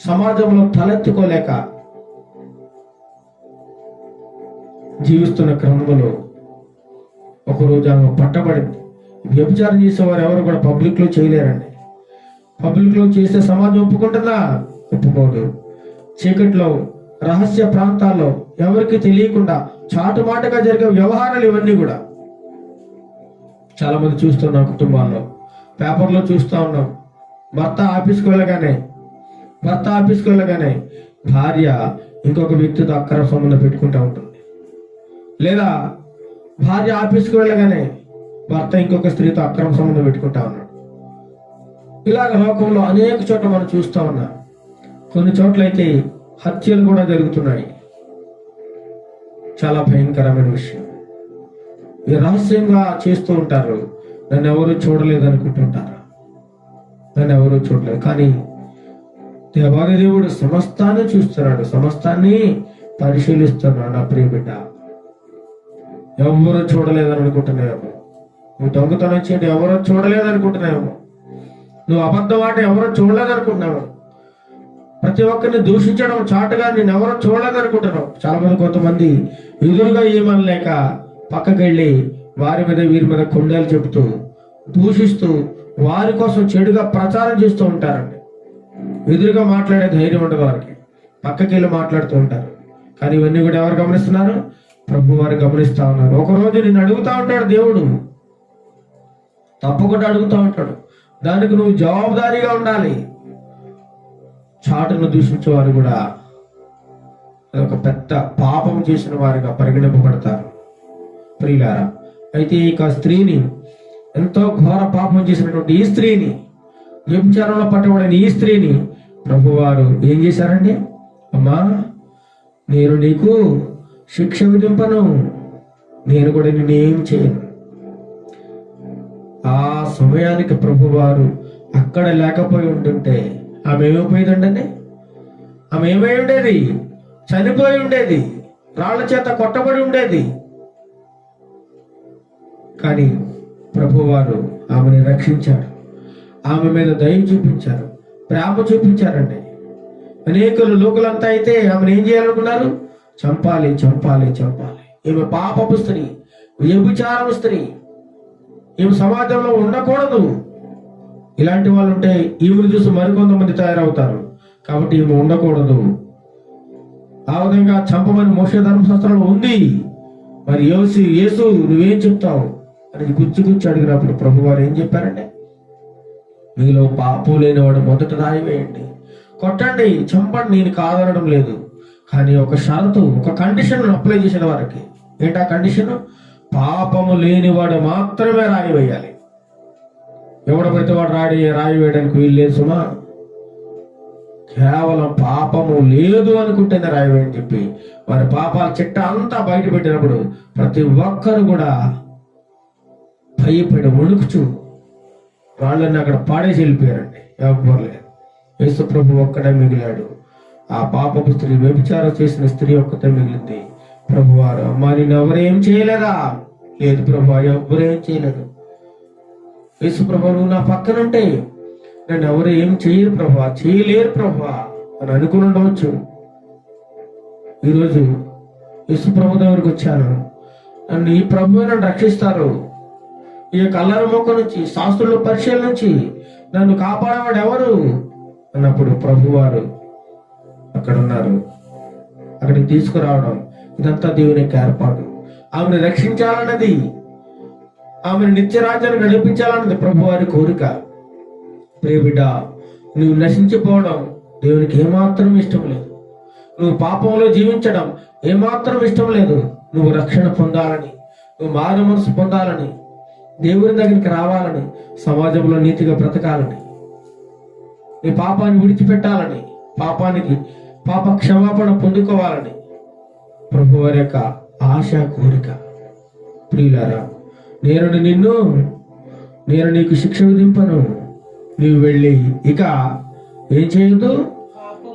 సమాజంలో తలెత్తుకోలేక జీవిస్తున్న క్రమంలో ఒకరోజు ఆమె పట్టబడింది. వ్యభిచారం చేసేవారు ఎవరు కూడా పబ్లిక్ లో చేయలేరండి. పబ్లిక్ లో చేస్తే సమాజం ఒప్పుకుంటుందా? ఒప్పుకోదు. చీకట్లో రహస్య ప్రాంతాల్లో ఎవరికి తెలియకుండా చాటుమాటగా జరిగే వ్యవహారాలు ఇవన్నీ కూడా చాలా మంది చూస్తున్నాం. కుటుంబాల్లో పేపర్లో చూస్తూ ఉన్నాం. భర్త ఆఫీస్కి వెళ్ళగానే భార్య ఇంకొక వ్యక్తితో అక్రమ సంబంధం పెట్టుకుంటూ ఉంటుంది. లేదా భార్య ఆఫీస్కి వెళ్ళగానే భర్త ఇంకొక స్త్రీతో అక్రమ సంబంధం పెట్టుకుంటా ఉన్నాడు. ఇలాగ లోకంలో అనేక చోట్ల మనం చూస్తూ ఉన్నాం. కొన్ని చోట్ల అయితే హత్యలు కూడా జరుగుతున్నాయి. చాలా భయంకరమైన విషయం. ఈ రహస్యంగా చేస్తూ ఉంటారు. నన్ను ఎవరు చూడలేదు అనుకుంటుంటారు. నన్ను ఎవరు చూడలేదు. కానీ దేవాది దేవుడు సమస్తాన్ని చూస్తున్నాడు, సమస్తాన్ని పరిశీలిస్తున్నాడు. నా ప్రియ బిడ్డ, ఎవరు చూడలేదని అనుకుంటున్నావేమో. నువ్వు దొంగతనం చేయండి, ఎవరో చూడలేదనుకుంటున్నావేమో. నువ్వు అబద్ధం ఆట ఎవరో చూడలేదనుకుంటున్నావు. ప్రతి ఒక్కరిని దూషించడం చాటుగా నేను ఎవరో చూడలేదనుకుంటున్నావు. చాలా మంది కొంతమంది ఎదురుగా ఏమనలేక పక్కకి వెళ్ళి వారి మీద వీరి మీద కొండలు చెబుతూ దూషిస్తూ వారి కోసం చెడుగా ప్రచారం చేస్తూ ఉంటారండి. ఎదురుగా మాట్లాడే ధైర్యం ఉండదు వారికి, పక్కకి వెళ్ళి మాట్లాడుతూ ఉంటారు. కానీ ఇవన్నీ కూడా ఎవరు గమనిస్తున్నారు? ప్రభు వారు గమనిస్తా ఉన్నారు. ఒకరోజు నిన్ను అడుగుతా ఉంటాడు దేవుడు, తప్పకుండా అడుగుతూ ఉంటాడు. దానికి నువ్వు జవాబుదారీగా ఉండాలి. చాటును దూషించేవారు కూడా ఒక పెద్ద పాపం చేసిన వారిగా పరిగణింపబడతారు. ప్రియులారా, అయితే ఇక స్త్రీని, ఎంతో ఘోర పాపం చేసినటువంటి ఈ స్త్రీని, వ్యభిచారంలో పట్టబడిన ఈ స్త్రీని ప్రభువారు ఏం చేశారండి? అమ్మా, నేను నీకు శిక్ష విధింపను, నేను కూడా నేనేం చేయను. ఆ సమయానికి ప్రభువారు అక్కడ లేకపోయి ఉంటుంటే ఆమె ఏమైపోయిందండి? ఆమె ఏమై ఉండేది? చనిపోయి ఉండేది, రాళ్ల చేత కొట్టబడి ఉండేది. కానీ ప్రభువారు ఆమెను రక్షించారు. ఆమె మీద దయ చూపించారు, ప్రేమ చూపించారండి. అనేకులు లోకులంతా అయితే ఆమెను ఏం చేయాలనుకున్నారు? చంపాలి, చంపాలి, చంపాలి. ఈమె పాపపు స్త్రీ, వ్యభిచారము స్త్రీ, ఈమె సమాజంలో ఉండకూడదు. ఇలాంటి వాళ్ళు ఉంటే ఈమెను చూసి మరికొంతమంది తయారవుతారు. కాబట్టి ఈమె ఉండకూడదు. ఆ విధంగా చంపమని మోషే ధర్మశాస్త్రంలో ఉంది. మరి యేసు నువ్వేం చెప్తావు అని గుచ్చి అడిగినప్పుడు ప్రభువారు ఏం చెప్పారంటే, మీలో పాపం లేనివాడు మొదట రాయి వేయండి, కొట్టండి, చంపండి, నేను కాదనడం లేదు. కానీ ఒక షరతు, ఒక కండిషన్ అప్లై చేసిన వారికి. ఏంటా కండిషన్? పాపము లేనివాడు మాత్రమే రాయి వేయాలి. ఎవడ పడితే వాడు రాయి వేయడానికి వీలు లేదు సుమా. కేవలం పాపము లేదు అనుకుంటేనే రాయి వేయని చెప్పి వారి పాపాల చిట్ట అంతా బయట పెట్టినప్పుడు ప్రతి ఒక్కరు కూడా భయపడి వణుకుచు వాళ్ళని అక్కడ పాడేసి వెళ్ళిపోయారండి. ఎవరు లేదు. యేసు ప్రభు ఒక్కడే మిగిలాడు. ఆ పాపపు స్త్రీ, వ్యభిచారం చేసిన స్త్రీ ఒక్కటే మిగిలింది. ప్రభువారు, అమ్మా నిన్ను ఎవరేం చేయలేదా? లేదు ప్రభు, ఎవరేం చేయలేదు. యేసు ప్రభు, నువ్వు నా పక్కనుంటే నన్ను ఎవరు ఏం చేయరు ప్రభు, చేయలేరు ప్రభు అని అనుకుని ఉండవచ్చు. ఈరోజు యేసు ప్రభు దగ్గరికి వచ్చాను, నన్ను ఈ ప్రభువే నన్ను రక్షిస్తారు, ఈ కల్లర మొక్క నుంచి, శాస్త్రుల పరీక్షల నుంచి నన్ను కాపాడేవాడు ఎవరు అన్నప్పుడు ప్రభువారు అక్కడ ఉన్నారు. అక్కడికి తీసుకురావడం ఇదంతా దేవుని యొక్క ఏర్పాటు. ఆమెను రక్షించాలన్నది, ఆమెను నిత్యరాజ్యాన్ని నడిపించాలన్నది ప్రభువారి కోరిక. ప్రియ బిడ్డ, నువ్వు నశించిపోవడం దేవునికి ఏమాత్రం ఇష్టం లేదు. నువ్వు పాపంలో జీవించడం ఏమాత్రం ఇష్టం లేదు. నువ్వు రక్షణ పొందాలని, నువ్వు మారు మనసు పొందాలని, దేవుని దగ్గరికి రావాలని, సమాజంలో నీతిగా బ్రతకాలని, నీ పాపాన్ని విడిచిపెట్టాలని, పాప క్షమాపణ పొందుకోవాలని ప్రభువారి యొక్క ఆశ, కోరిక. ప్రియులారా, నేను నీకు శిక్ష విధింపను, నీవు వెళ్ళి ఇక ఏం చేయదు,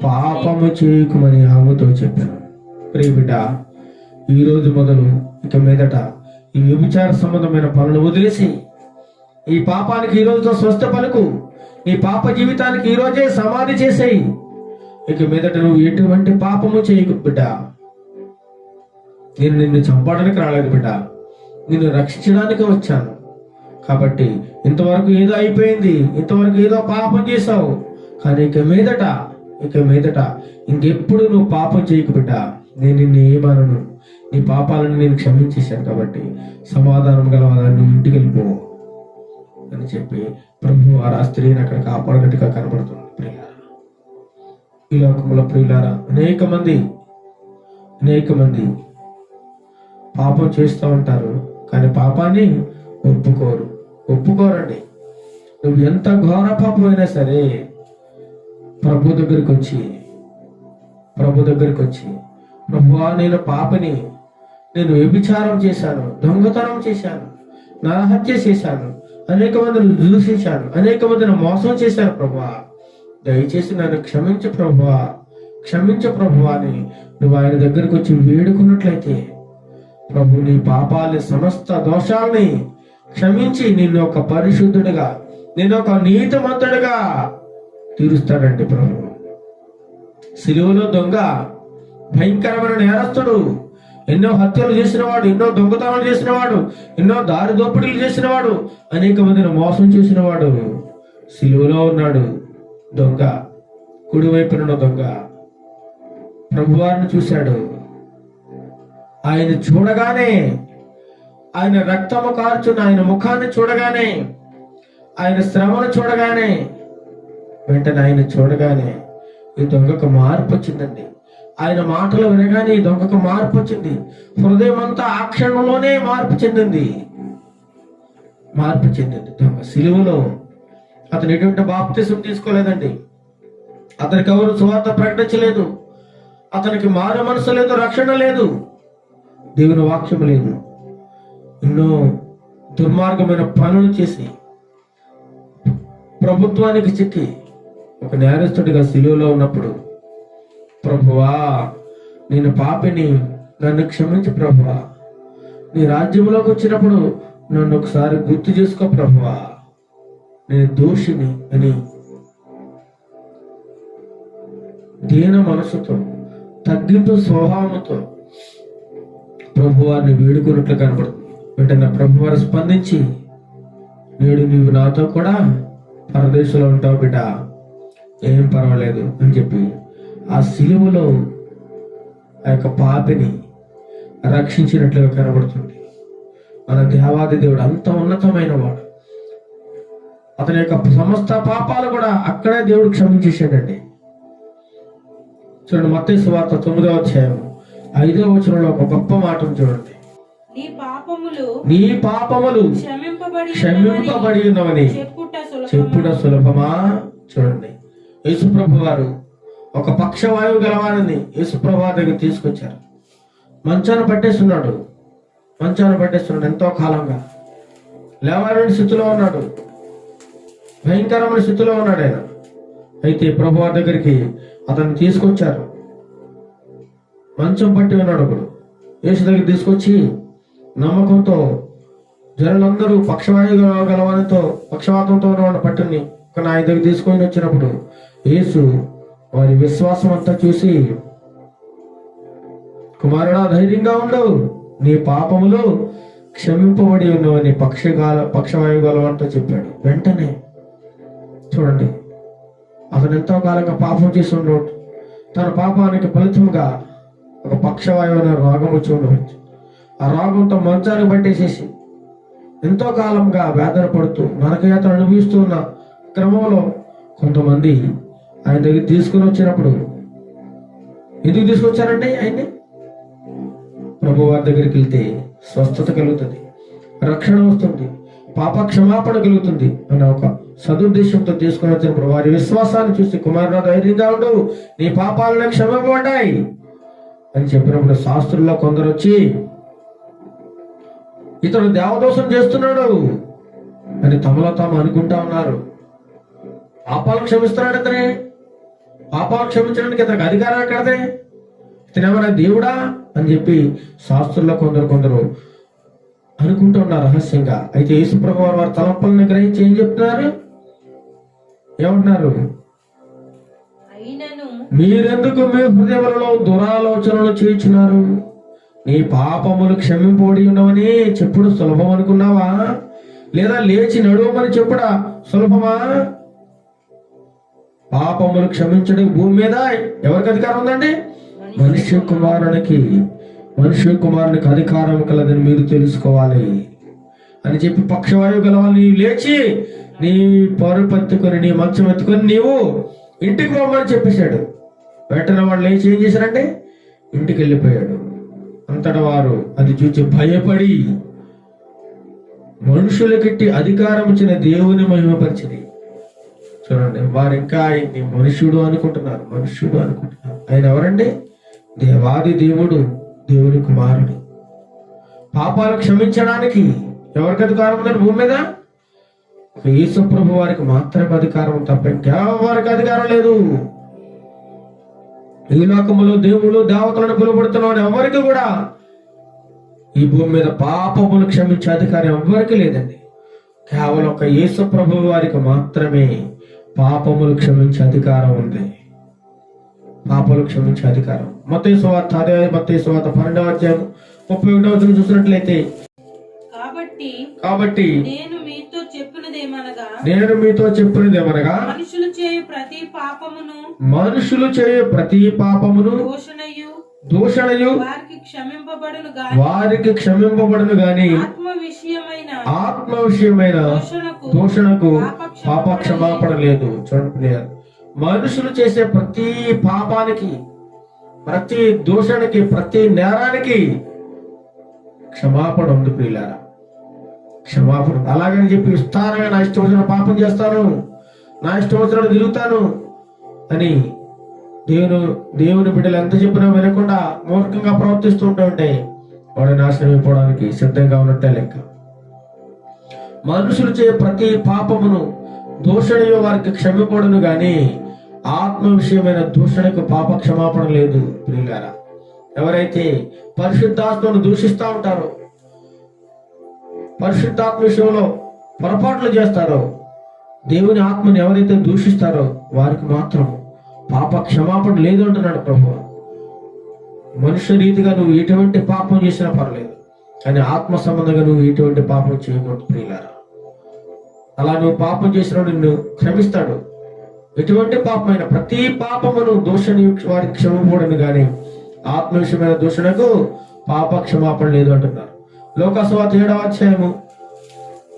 పాపము చేయకుమని ఆమెతో చెప్పాను. ప్రియ బిడ్డ, ఈ రోజు మొదలు ఇక మీదట ఈ వ్యభిచార సంబంధమైన పనులు వదిలేసి ఈ పాపానికి ఈ రోజుతో స్వస్థ పలుకు. నీ పాప జీవితానికి ఈ రోజే సమాధి చేసేయి. ఇక మీదట నువ్వు ఎటువంటి పాపము చేయకు బిడ్డ. నేను నిన్ను చంపడానికి రాలేదు బిడ్డ, నిన్ను రక్షించడానికి వచ్చాను. కాబట్టి ఇంతవరకు ఏదో అయిపోయింది, ఇంతవరకు ఏదో పాపం చేశావు, కానీ ఇక మీదట ఇంకెప్పుడు నువ్వు పాపం చేయకు బిడ్డ. నేను నిన్ను ఏమనను, నీ పాపాలను నేను క్షమించేశాను. కాబట్టి సమాధానం గలవాలని నువ్వు ఇంటికి వెళ్ళిపో అని చెప్పి ప్రభు వారు ఆ స్త్రీని అక్కడ కాపాడినట్టుగా కనబడుతుంది. ప్రియులారా, ఈ లోకంలో ప్రియులారా అనేక మంది పాపం చేస్తూ ఉంటారు, కానీ పాపాన్ని ఒప్పుకోరండి. నువ్వు ఎంత ఘోర పాపం అయినా సరే ప్రభు దగ్గరికి వచ్చి ప్రభువా, నేను పాపని, నేను వ్యభిచారం చేశాను, దొంగతనం చేశాను, నరహత్య చేశాను, అనేక మందిని దూషించాను, అనేక మందిని మోసం చేశాను ప్రభువా, దయచేసి నన్ను క్షమించు ప్రభువా అని నువ్వు ఆయన దగ్గరికి వచ్చి వేడుకున్నట్లయితే ప్రభు నీ పాపాలని, సమస్త దోషాలని క్షమించి నిన్ను ఒక పరిశుద్ధుడిగా, నిన్ను ఒక నీతిమంతుడిగా తీరుస్తాడండి ప్రభు. సిలువలో దొంగ, భయంకరమైన నేరస్తుడు, ఎన్నో హత్యలు చేసినవాడు, ఎన్నో దొంగతనాలు చేసినవాడు, ఎన్నో దారి దోపిడీలు చేసినవాడు, అనేక మందిని మోసం చేసినవాడు సిలువలో ఉన్నాడు. దొంగ, కుడివైపున దొంగ ప్రభువారిని చూశాడు. ఆయన చూడగానే, ఆయన రక్తము కార్చున్న ఆయన ముఖాన్ని చూడగానే, ఆయన శ్రమను చూడగానే, వెంటనే ఆయన చూడగానే ఈ దొంగకు మార్పు వచ్చిందండి. ఆయన మాటలు వినగానే ఈ దొంగకు మార్పు వచ్చింది. హృదయం అంతా ఆ క్షణంలోనే మార్పు చెందింది. దొంగ సిలువలో అతను ఎటువంటి బాప్తిసం తీసుకోలేదండి. అతనికి ఎవరు సువార్త ప్రకటించలేదు. అతనికి మారు మనసు లేదు, రక్షణ లేదు, దేవుని వాక్యం లేదు. ఎన్నో దుర్మార్గమైన పనులు చేసి ప్రభుత్వానికి చిక్కి ఒక నేరస్తుడిగా సిలువలో ఉన్నప్పుడు, ప్రభువా నేను పాపిని, నన్ను క్షమించు ప్రభువా, నీ రాజ్యంలోకి వచ్చినప్పుడు నన్ను ఒకసారి గుర్తు చేసుకో ప్రభువా, నేను దోషిని అని దీన మనసుతో, తగ్గింపు స్వభావంతో ప్రభువారిని వేడుకున్నట్లు కనబడుతుంది. వెంటనే ప్రభువారు స్పందించి, నేడు నీవు నాతో కూడా పరదేశంలో ఉంటావు బిడ్డ, ఏం పర్వాలేదు అని చెప్పి ఆ సిలువలో ఆ యొక్క పాపిని రక్షించినట్లుగా కనబడుతుంది. మన దేవాది దేవుడు అంత ఉన్నతమైన వాడు. అతని యొక్క సమస్త పాపాలు కూడా అక్కడే దేవుడు క్షమించేశాడండి. చూడండి, మత్తయి సువార్త 9వ అధ్యాయం 5వ వచనంలో ఒక గొప్ప మాటను చూడండి. నీ పాపములు క్షమింపబడి ఉన్నవని చెప్పుట సులభమా. చూడండి, యేసుప్రభు వారు ఒక పక్షవాయువు గలవారిని యేసుప్రభు దగ్గర తీసుకొచ్చారు. మంచాన పట్టేస్తున్నాడు ఎంతో కాలంగా. లేవలేని స్థితిలో ఉన్నాడు, భయంకరమైన స్థితిలో ఉన్నాడు ఆయన. అయితే ప్రభు వారి దగ్గరికి అతన్ని తీసుకొచ్చారు. మంచం పట్టి ఉన్నాడు. ఒకడు యేసు దగ్గర తీసుకొచ్చి నమ్మకంతో జనులందరూ పక్షవాతంతో ఉన్నవాడు పట్టుని ఒక ఆయన దగ్గర తీసుకొని వచ్చినప్పుడు యేసు వారి విశ్వాసం అంతా చూసి, కుమారుడా ధైర్యంగా ఉండవు, నీ పాపములు క్షమింపబడి ఉన్నవని పక్షవాయువు గలవంతో చెప్పాడు. వెంటనే చూడండి, అతను ఎంతో కాలంగా పాపం చేసి ఉండవచ్చు. తన పాపానికి ఫలితంగా ఒక పక్షవాయువు అనే రోగం వచ్చి ఉండవచ్చు. ఆ రోగంతో మంచాన్ని పట్టేసేసి ఎంతో కాలంగా వేదన పడుతూ నరకయాత్ర అనుభవిస్తూ ఉన్న క్రమంలో కొంతమంది ఆయన దగ్గర తీసుకుని వచ్చినప్పుడు, ఎందుకు తీసుకొచ్చారంటే ఆయన్ని ప్రభు వారి దగ్గరికి వెళ్తే స్వస్థత కలుగుతుంది, రక్షణ వస్తుంది, పాప క్షమాపణ కలుగుతుంది అనే ఒక సదుద్దేశంతో తీసుకుని వచ్చినప్పుడు వారి విశ్వాసాన్ని చూసి, కుమారుడు ధైర్యంగా ఉండు, నీ పాపాలను క్షమింపబడ్డాయి అని చెప్పినప్పుడు శాస్త్రుల్లో కొందరు వచ్చి, ఇతడు దేవదోషం చేస్తున్నాడు అని తమలో తాము అనుకుంటా ఉన్నారు. పాపాలు క్షమిస్తున్నాడు అతనే, పాపాలు క్షమించడానికి ఇతనికి అధికారం ఎక్కడదే? ఇతనేమన్నా దేవుడా అని చెప్పి శాస్త్రుల్లో కొందరు అనుకుంటున్నారు రహస్యంగా. అయితే యేసుప్రభు వారి తలంపులను గ్రహించి ఏం చెప్తున్నారు? ఏమంటున్నారు? అయినను మీరెందుకు మీ హృదయములలో దురాలోచనలు చేయించున్నారు? నీ పాపములు క్షమింపబడి ఉన్నవని చెప్పుడు సులభం అనుకున్నావా? లేదా లేచి నడువమని చెప్పుడా సులభమా? పాపములు క్షమించడం భూమి మీద ఎవరికి అధికారం ఉందండి? మనుష్య కుమారునికి అధికారం కలదని మీరు తెలుసుకోవాలి అని చెప్పి పక్షవాయువు గలవాళ్ళు నీవు లేచి నీ పరుపు ఎత్తుకొని నీ మంచం ఎత్తుకొని నీవు ఇంటికి పోమని చెప్పేశాడు. వెంటనే వాడు లేచి ఏం చేశారంటే ఇంటికి వెళ్ళిపోయాడు. అంతటా వారు అది చూసి భయపడి మనుషులకిట్టి అధికారం ఇచ్చిన దేవుని మహిమపరిచింది. చూడండి, వారు ఇంకా ఆయన్ని మనుష్యుడు అనుకుంటున్నారు. ఆయన ఎవరండి? దేవాది దేవుడు, దేవుని కుమారుడు. పాపాలు క్షమించడానికి ఎవరికి అధికారం ఉందండి భూమి మీద? యేసు ప్రభు వారికి మాత్రమే అధికారం తప్ప ఇంకెవరికి అధికారం లేదు. ఈ లోకములో దేవుడు దేవతలను పిలువబడుతున్నాడు ఎవరికి కూడా ఈ భూమి మీద పాపములు క్షమించే అధికారం ఎవరికి లేదండి. కేవలం ఒక యేసు ప్రభు వారికి మాత్రమే పాపములు క్షమించే అధికారం ఉంది. పాపములు క్షమించే అధికారం. మత్తయి సువార్త 12వ అధ్యాయం 31వ వచనం చూసినట్లయితే, కాబట్టి నేను మీతో చెప్పినదేమనగా మనుషులు చేయు ప్రతి పాపమును దూషణయు వారికి క్షమింపబడును గాని ఆత్మ విషయమైన దూషణకు పాప క్షమాపణ లేదు. చూడండి, మనుషులు చేసే ప్రతి పాపానికి, ప్రతి దూషణకి, ప్రతి నేరానికి క్షమాపణ ఉంది ప్రియులారా. క్షమాపణ. అలాగని చెప్పి విస్తారమైన నా ఇష్టం వచ్చిన పాపం చేస్తాను, నా ఇష్టం వచ్చినట్టు తిరుగుతాను అని దేవుని బిడ్డలు ఎంత చెప్పినా వినకుండా మూర్ఖంగా ప్రవర్తిస్తూ ఉంటే వాడు నాశనం అయిపోవడానికి సిద్ధంగా ఉన్నట్టే లెక్క. మనుషులు చే ప్రతి పాపమును దూషణయో వారికి క్షమింపబడును గాని ఆత్మ విషయమైన దూషణకు పాప క్షమాపణ లేదు ప్రియులారా. ఎవరైతే పరిశుద్ధాత్మను దూషిస్తూ ఉంటారో, పరిశుద్ధాత్మ విషయంలో పొరపాట్లు చేస్తారో, దేవుని ఆత్మను ఎవరైతే దూషిస్తారో వారికి మాత్రం పాప క్షమాపణ లేదు అంటున్నాడు ప్రభు. మనుష్య రీతిగా నువ్వు ఎటువంటి పాపం చేసినా పర్లేదు, కానీ ఆత్మ సంబంధంగా నువ్వు ఎటువంటి పాపం చేయకూడదు ప్రియులారా. అలా నువ్వు పాపం చేసినప్పుడు నిన్ను క్షమిస్తాడు. ఎటువంటి పాపమైన ప్రతి పాపమును దూషణ వారికి క్షమింపబడను కానీ ఆత్మ విషయమైన దూషణకు పాప క్షమాపణ లేదు అంటున్నారు. లోకసువార్త 7వ అధ్యాయము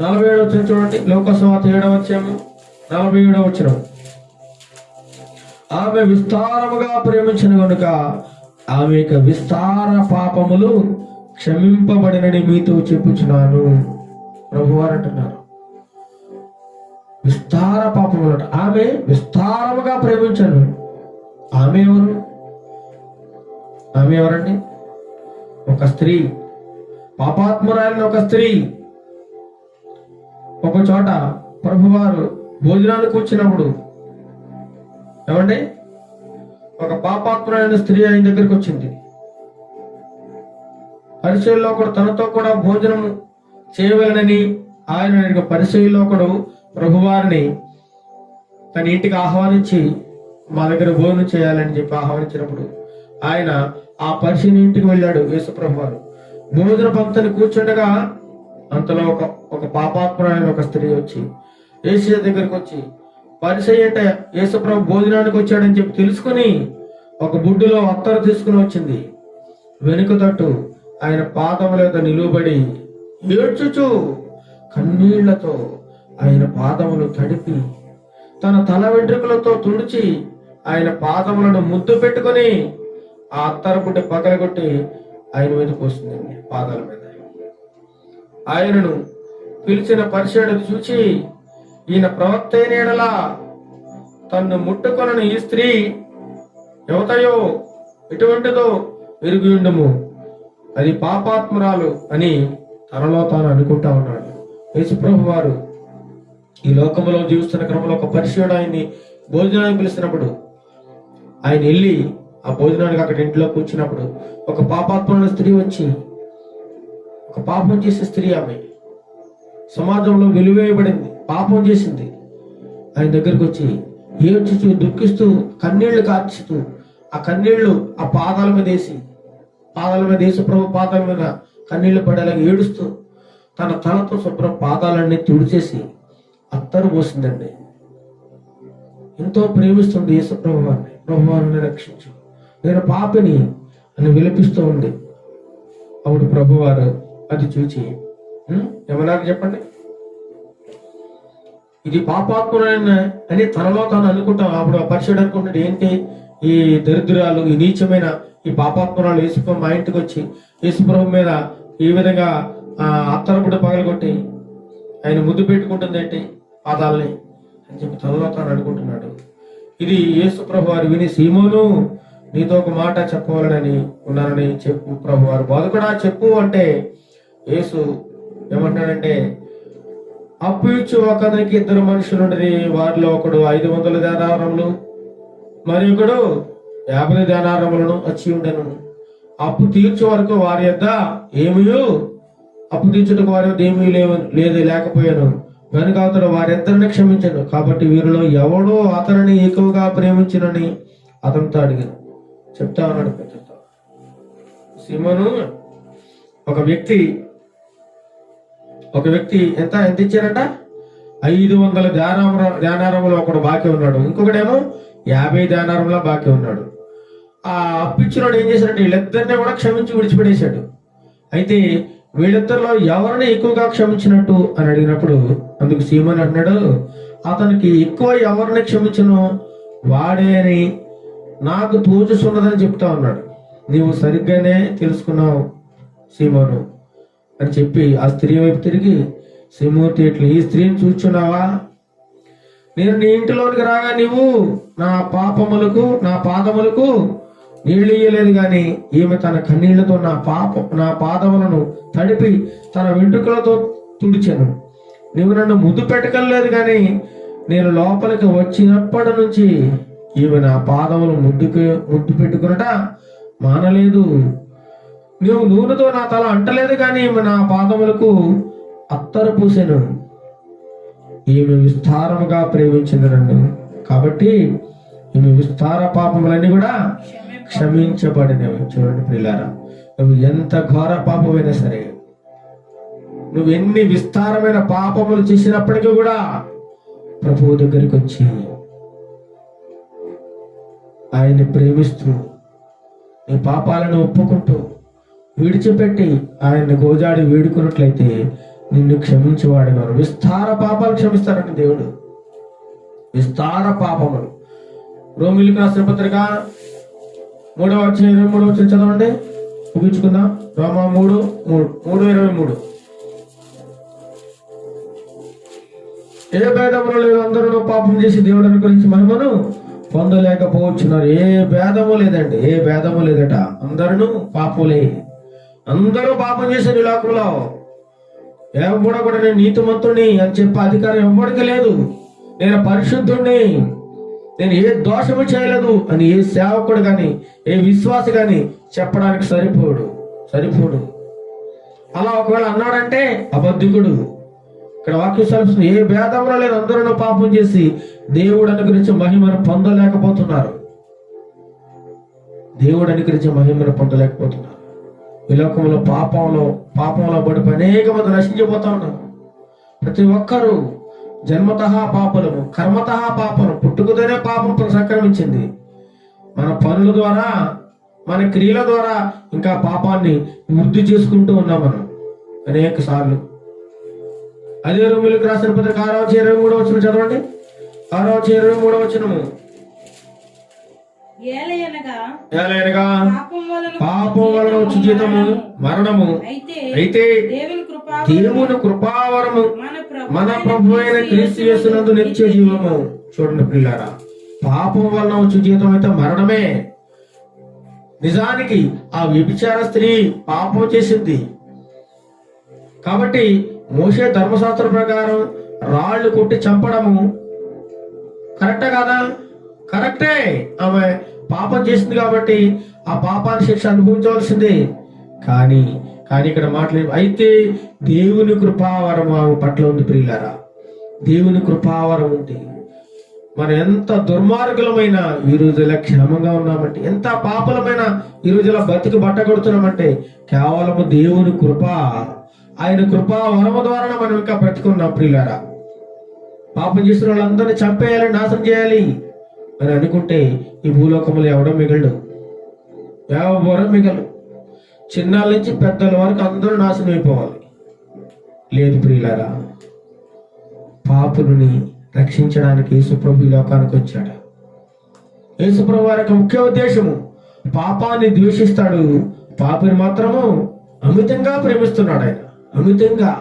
47వ వచనం చూడండి. లోకసువార్త 7వ అధ్యాయము 47వ వచనం. ఆమె విస్తారముగా ప్రేమించిన కనుక ఆమె యొక్క విస్తార పాపములు క్షమింపబడినని మీతో చెప్పుచున్నాను ప్రభువారు అంటున్నారు. విస్తార పాపములు, ఆమె విస్తారముగా ప్రేమించను. ఆమె ఎవరు? ఆమె ఎవరండి? ఒక స్త్రీ, పాపాత్మురాలైన ఒక స్త్రీ. ఒక చోట ప్రభువారు భోజనానికి వచ్చినప్పుడు ఏమండి, ఒక పాపాత్మురాలైన స్త్రీ ఆయన దగ్గరికి వచ్చింది. పరిచయంలో ఒకడు తనతో కూడా భోజనం చేయవలనని ఆయన పరిచయంలో ఒకడు ప్రభువారిని తన ఇంటికి ఆహ్వానించి మా దగ్గర భోజనం చేయాలని చెప్పి ఆహ్వానించినప్పుడు ఆయన ఆ పరిచయం ఇంటికి వెళ్ళాడు. యేసు ప్రభువారు భోజన పంక్తిని కూర్చుండగా అంతలో ఒక పాపాత్మురాలైన ఒక స్త్రీ వచ్చి యేసు దగ్గరికి వచ్చి, పరిచయం అంటే యేసు ప్రభు భోజనానికి వచ్చాడని చెప్పి తెలుసుకుని ఒక బుడ్డులో అత్తరు తీసుకుని వచ్చింది. వెనుక తట్టు ఆయన పాదముల యొక్క నిలువబడి ఏడ్చుచు కన్నీళ్లతో ఆయన పాదములు తడిపి తన తల వెంట్రుకలతో తుడిచి ఆయన పాదములను ముద్దు పెట్టుకొని ఆ అత్తర బుడ్డి పగలగొట్టి ఆయన మీద పోసిందండి, పాదాల మీద. ఆయనను పిలిచిన పరిచయుడు చూచి, ఈయన ప్రవక్త అయిన యెడల తన్ను ముట్టుకొనని ఈ స్త్రీ యువతయో ఎటువంటిదో ఎరిగి ఉండుము, అది పాపాత్మురాలు అని తనలో తాను అనుకుంటా ఉన్నాడు. యేసుప్రభు వారు ఈ లోకంలో జీవిస్తున్న క్రమంలో ఒక పరిచయుడు ఆయన్ని భోజనానికి పిలిచినప్పుడు ఆయన వెళ్ళి ఆ భోజనానికి అక్కడ ఇంట్లో కూర్చున్నప్పుడు ఒక పాపాత్ముల స్త్రీ వచ్చి, ఒక పాపం చేసే స్త్రీ, ఆమె సమాజంలో వెలివేయబడింది, పాపం చేసింది. ఆయన దగ్గరికి వచ్చి ఏడ్చుచూ దుఃఖిస్తూ కన్నీళ్లు కార్చుతూ ఆ కన్నీళ్లు ఆ పాదాల మీద వేసి ప్రభు పాదాల మీద కన్నీళ్లు పడేలాగా ఏడుస్తూ తన తలతో శుభ్రం పాదాలన్నీ తుడిచేసి అత్తరు పోసిందండి. ఎంతో ప్రేమిస్తుంది యేసు ప్రభువారిని. ప్రభువారిని రక్షించు, నేను పాపిని అని విలపిస్తూ ఉంది. అప్పుడు ప్రభువారు అది చూచి ఏమన్నారు చెప్పండి? ఇది పాపాత్ములైన అని తనలో తాను అనుకుంటాం. అప్పుడు ఆ పరిచయుడు అనుకుంటాడు, ఏంటి ఈ దరిద్రాలు, ఈ నీచమైన ఈ పాపాత్మురాలు యేసుప్రభు మా ఇంటికి వచ్చి యేసుప్రభు మీద ఈ విధంగా అత్తరపుడు పగలగొట్టి ఆయన ముద్దు పెట్టుకుంటుంది ఏంటి పాదాలని అని చెప్పి తనలో తాను అనుకుంటున్నాడు. ఇది యేసుప్రభు వారు విని, సీమోను నీతో ఒక మాట చెప్పవాలని ఉన్నానని చెప్పు ప్రభు వారు. బోధకుడా చెప్పు అంటే యేసు ఏమంటాడంటే, అప్పు ఇచ్చి ఒకరికి 2 మనుషులుండని, వారిలో ఒకడు 500 దేనారములు మరి ఒకడు 50 దేనారములను వచ్చి ఉండెను. అప్పు తీర్చే వరకు వారి యొద్ద అప్పు తీర్చుటకు వారి యొద్ద ఏమీ లేకపోయాను కనుక అతడు వారిద్దరిని క్షమించను. కాబట్టి వీరిలో ఎవడో అతనిని ఎక్కువగా ప్రేమించునని అతనితో అడిగాను. చెప్తా ఉన్నాడు పెద్దతో. సీమోను, ఒక వ్యక్తి ఎంత ఇచ్చారంట? 500 దేనారములు ఒకడు బాకీ ఉన్నాడు, ఇంకొకడేమో 50 దేనారముల బాకీ ఉన్నాడు. ఆ అప్పిచ్చినోడు ఏం చేశాడంటే వీళ్ళిద్దరిని కూడా క్షమించి విడిచిపెట్టేశాడు. అయితే వీళ్ళిద్దరిలో ఎవరిని ఎక్కువగా క్షమించినట్టు అని అడిగినప్పుడు అందుకు సీమోను అంటున్నాడు, అతనికి ఎక్కువ ఎవరిని క్షమించను వాడే అని నాకు తోచుతున్నదని చెప్తా ఉన్నాడు. నీవు సరిగ్గానే తెలుసుకున్నావు సీమోను అని చెప్పి ఆ స్త్రీ వైపు తిరిగి, సీమోను ఇట్లా ఈ స్త్రీని చూచున్నావా? నేను నీ ఇంటిలోనికి రాగా నీవు నా పాదములకు నీళ్లు ఇయ్యలేదు, కానీ ఈమె తన కన్నీళ్లతో నా పాదములను తడిపి తన వెంట్రుకలతో తుడిచాను. నీవు నన్ను ముద్దు పెట్టగలేదు, కానీ నేను లోపలికి వచ్చినప్పటి నుంచి ఈమె నా పాదములు ముద్దు పెట్టుకున్నట మానలేదు. నువ్వు నూనెతో నా తల అంటలేదు, కానీ ఈమె నా పాదములకు అత్తరు పూసాను. ఈమె విస్తారముగా ప్రేమించింది నన్ను, కాబట్టి ఈమె విస్తార పాపములన్నీ కూడా క్షమించబడినవి. చూడండి ప్రియులారా, నువ్వు ఎంత ఘోర పాపమైనా సరే, నువ్వు ఎన్ని విస్తారమైన పాపములు చేసినప్పటికీ కూడా ప్రభువు దగ్గరికి వచ్చి ఆయన్ని ప్రేమిస్తూ నీ పాపాలను ఒప్పుకుంటూ విడిచిపెట్టి ఆయన్ని గోజాడి వేడుకున్నట్లయితే నిన్ను క్షమించేవాడు. విస్తార పాపాలు క్షమిస్తారండి దేవుడు, విస్తార పాపములు. రోమిలికి రాసిన పత్రిక 3వ అధ్యాయం 23వ వచనం చదవండి, ముగించుకుందాం. రోమా 3:23. ఏ భేదములు లేదు, అందరూ పాపం చేసి దేవుడు అనుగ్రహించి మహిమను పొందలేకపోతున్నారు. ఏ భేదము లేదండి, ఏ భేదము లేదట. అందరూ పాపులే, అందరూ పాపం చేశారు ఈ లోకంలో. ఎవడ కూడా నేను నీతిమంతుడిని అని చెప్పే అధికారం ఎవ్వడికి లేదు. నేను పరిశుద్ధుడిని, నేను ఏ దోషము చేయలేదు అని ఏ సేవకుడు కానీ ఏ విశ్వాసి కానీ చెప్పడానికి సరిపోడు. అలా ఒకవేళ అన్నాడంటే అబద్ధికుడు. ఇక్కడ వాక్యం సెలవుస్తుంది, ఏ భేదంలో లేదు, అందరూ పాపం చేసి దేవుడు అనుగ్రహించే మహిమను పొందలేకపోతున్నారు. ఈ లోకంలో పాపంలో పడి అనేక మంది నశించిపోతా ఉన్నారు. ప్రతి ఒక్కరూ జన్మతః పాపలము, కర్మతః పాపము, పుట్టుకతోనే పాపం సంక్రమించింది. మన పనుల ద్వారా, మన క్రియల ద్వారా ఇంకా పాపాన్ని వృద్ధి చేసుకుంటూ ఉన్నాం మనం అనేక సార్లు. అదే రోమిలికి రాసిన పత్రిక 6వ అధ్యాయం 23వ వచనం చదవండి. 6వ అధ్యాయం 23వ వచనము. ఏలయనగా పాపం వలన వచ్చి జీతము మరణము, అయితే దేవుని కృపావరము మన ప్రభు అయిన క్రీస్తు యేసునందు నిత్య జీవము. చూడండి ప్రియులారా, పాపం వలన వచ్చి జీతం అయితే మరణమే. నిజానికి ఆ వ్యభిచార స్త్రీ పాపం చేసింది కాబట్టి మోషే ధర్మశాస్త్ర ప్రకారం రాళ్లు కొట్టి చంపడము కరెక్టే కదా? కరెక్టే. ఆమె పాపం చేసింది కాబట్టి ఆ పాపాన్ని శిక్ష అనుభవించవలసిందే. కానీ ఇక్కడ మాట్లాడి అయితే దేవుని కృపావరం ఆమె పట్ల ఉంది ప్రియులారా. దేవుని కృపావరం ఉంది. మనం ఎంత దుర్మార్గులమైన ఈ రోజుల క్షేమంగా ఉన్నామంటే, ఎంత పాపలమైన ఈ రోజుల బతికి బట్ట కొడుతున్నామంటే కేవలము దేవుని కృప, ఆయన కృపా వరము ద్వారా మనం ఇంకా బ్రతికున్నాం ప్రియులారా. పాపం చేసిన వాళ్ళందరినీ చంపేయాలి, నాశనం చేయాలి అని అనుకుంటే ఈ భూలోకములు ఎవడో మిగలడు, ఎవరో మిగలడు. చిన్నాళ్ళ నుంచి పెద్దల వరకు అందరూ నాశనం అయిపోవాలి. లేదు ప్రియులారా, పాపులని రక్షించడానికి యేసుప్రభు ఈ లోకానికి వచ్చాడు. యేసుప్రభు వారి యొక్క ముఖ్య ఉద్దేశము పాపాన్ని ద్వేషిస్తాడు, పాపిని మాత్రము అమితంగా ప్రేమిస్తున్నాడు. ఆయన అమితంగా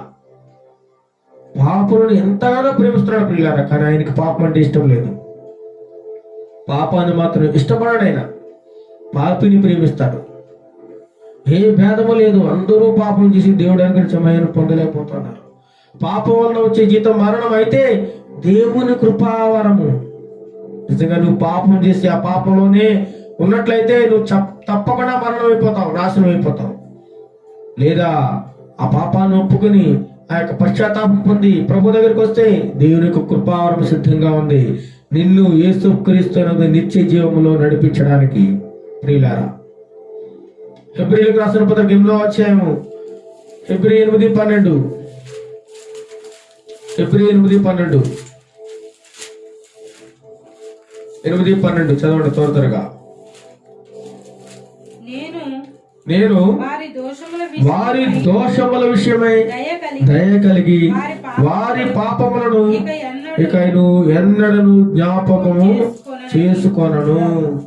పాపులను ఎంతగానో ప్రేమిస్తున్నాడు ప్రియులారా. కానీ ఆయనకి పాపం అంటే ఇష్టం లేదు. పాపాన్ని మాత్రం ఇష్టపడాడు. ఆయన పాపిని ప్రేమిస్తాడు. ఏ భేదము లేదు. అందరూ పాపం చేసి దేవుడు అనుగ్రహించమని పొందలేకపోతున్నారు. పాపం వలన వచ్చే జీతం మరణం అయితే దేవుని కృపావరము. నిజంగా నువ్వు పాపం చేసి ఆ పాపంలోనే ఉన్నట్లయితే నువ్వు తప్పకుండా మరణం అయిపోతావు, నాశనం అయిపోతావు. లేదా ఆ పాపాన్ని ఒప్పుకొని ఆ యొక్క పశ్చాత్తాపం పొంది ప్రభు దగ్గరికి వస్తే దేవుని యొక్క కృపావరం సిద్ధంగా ఉంది నిన్ను యేసుక్రీస్తు నిత్య జీవములో నడిపించడానికి. ప్రియులారా, హెబ్రీయులకు రాసిన పత్రిక 8వ అధ్యాయము హెబ్రీ 8:12 చదవండి త్వరగా. నేను వారి దోషముల విషయమై దయ కలిగి వారి పాపములను ఇకను ఎన్నడను జ్ఞాపకము చేసుకొనను.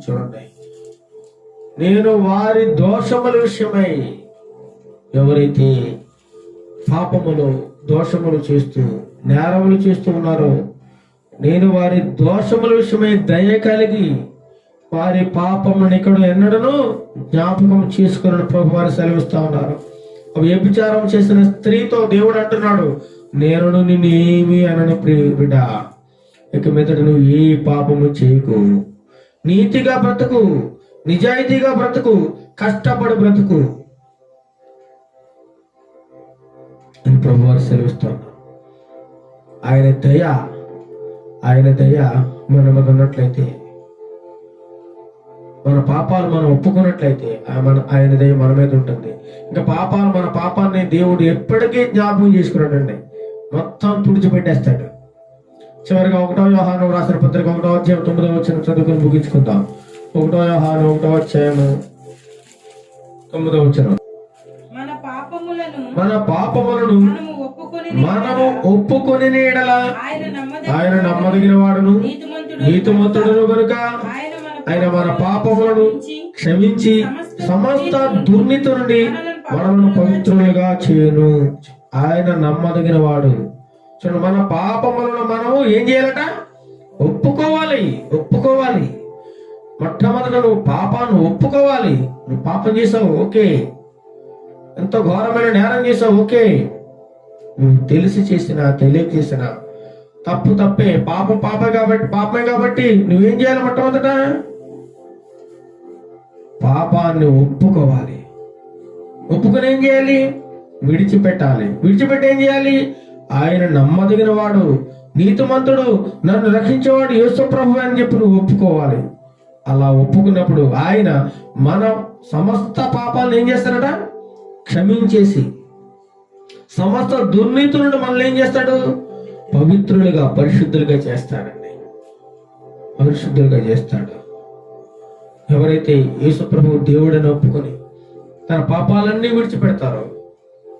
చూడండి, నేను వారి దోషముల విషయమై, ఎవరైతే పాపములు దోషములు చేస్తూ నేరములు చేస్తూ ఉన్నారో, నేను వారి దోషముల విషయమై దయ కలిగి వారి పాపములను ఇక్కడ ఎన్నడను జ్ఞాపకం చేసుకుని ప్రభు వారు సెలవిస్తా ఉన్నారు. వ్యభిచారం చేసిన స్త్రీతో దేవుడు అంటున్నాడు, నేను నిన్ను ఏమీ అనని బిడ్డ, ఇక మీదట నువ్వు ఏ పాపము చేయకు, నీతిగా బ్రతుకు, నిజాయితీగా బ్రతుకు, కష్టపడి బ్రతుకు అని ప్రభు వారు సెలవిస్తాడు. ఆయన దయ మన మీద ఉన్నట్లయితే, మన పాపాలు మనం ఒప్పుకున్నట్లయితే ఆయన దయ మన మీద ఉంటుంది. ఇంకా మన పాపాన్ని దేవుడు ఎప్పటికీ జ్ఞాపకం చేసుకున్నాడండి, మొత్తం తుడిచిపెట్టేస్తాడు. చివరిగా 1వ యోహాను రాసిన పత్రిక 1వ అధ్యాయం 9వ వచనం చదువుకుని ముగించుకుందాం. 1వ యోహాను 1వ అధ్యాయము 9వ వచనం, మన పాపములను మనము ఒప్పుకొని ఎడల ఆయన నమ్మదగిన వాడును నీతిమంతుడును గనుక ఆయన మన పాపములను క్షమించి సమస్త దుర్నీతి నుండి మనలను పవిత్రులుగా చేయను. ఆయన నమ్మదగిన వాడు. చూడండి, మన పాపములను మనము ఏం చేయాలట? ఒప్పుకోవాలి. మొట్టమొదట నువ్వు పాపాన్ని ఒప్పుకోవాలి. నువ్వు పాపం చేసావు, ఓకే. ఎంతో ఘోరమైన నేరం చేసావు, ఓకే. నువ్వు తెలిసి చేసినా తెలియక చేసినా తప్పే. పాపమే కాబట్టి నువ్వేం చేయాలి? మొట్టమొదట పాపాన్ని ఒప్పుకోవాలి. ఒప్పుకొని ఏం చేయాలి? విడిచిపెట్టాలి. విడిచిపెట్టి ఏం చేయాలి? ఆయన నమ్మదగిన వాడు, నీతిమంతుడు, నన్ను రక్షించేవాడు యేసు ప్రభు అని చెప్పి నువ్వు ఒప్పుకోవాలి. అలా ఒప్పుకున్నప్పుడు ఆయన మన సమస్త పాపాలను ఏం చేస్తాడట? క్షమించేసి సమస్త దుర్నీతి నుండి మనల్ని ఏం చేస్తాడు? పవిత్రులుగా, పరిశుద్ధులుగా చేస్తాడండి. పరిశుద్ధులుగా చేస్తాడు. ఎవరైతే యేసు ప్రభువు దేవుడని ఒప్పుకొని తన పాపాలన్నీ విడిచిపెడతారో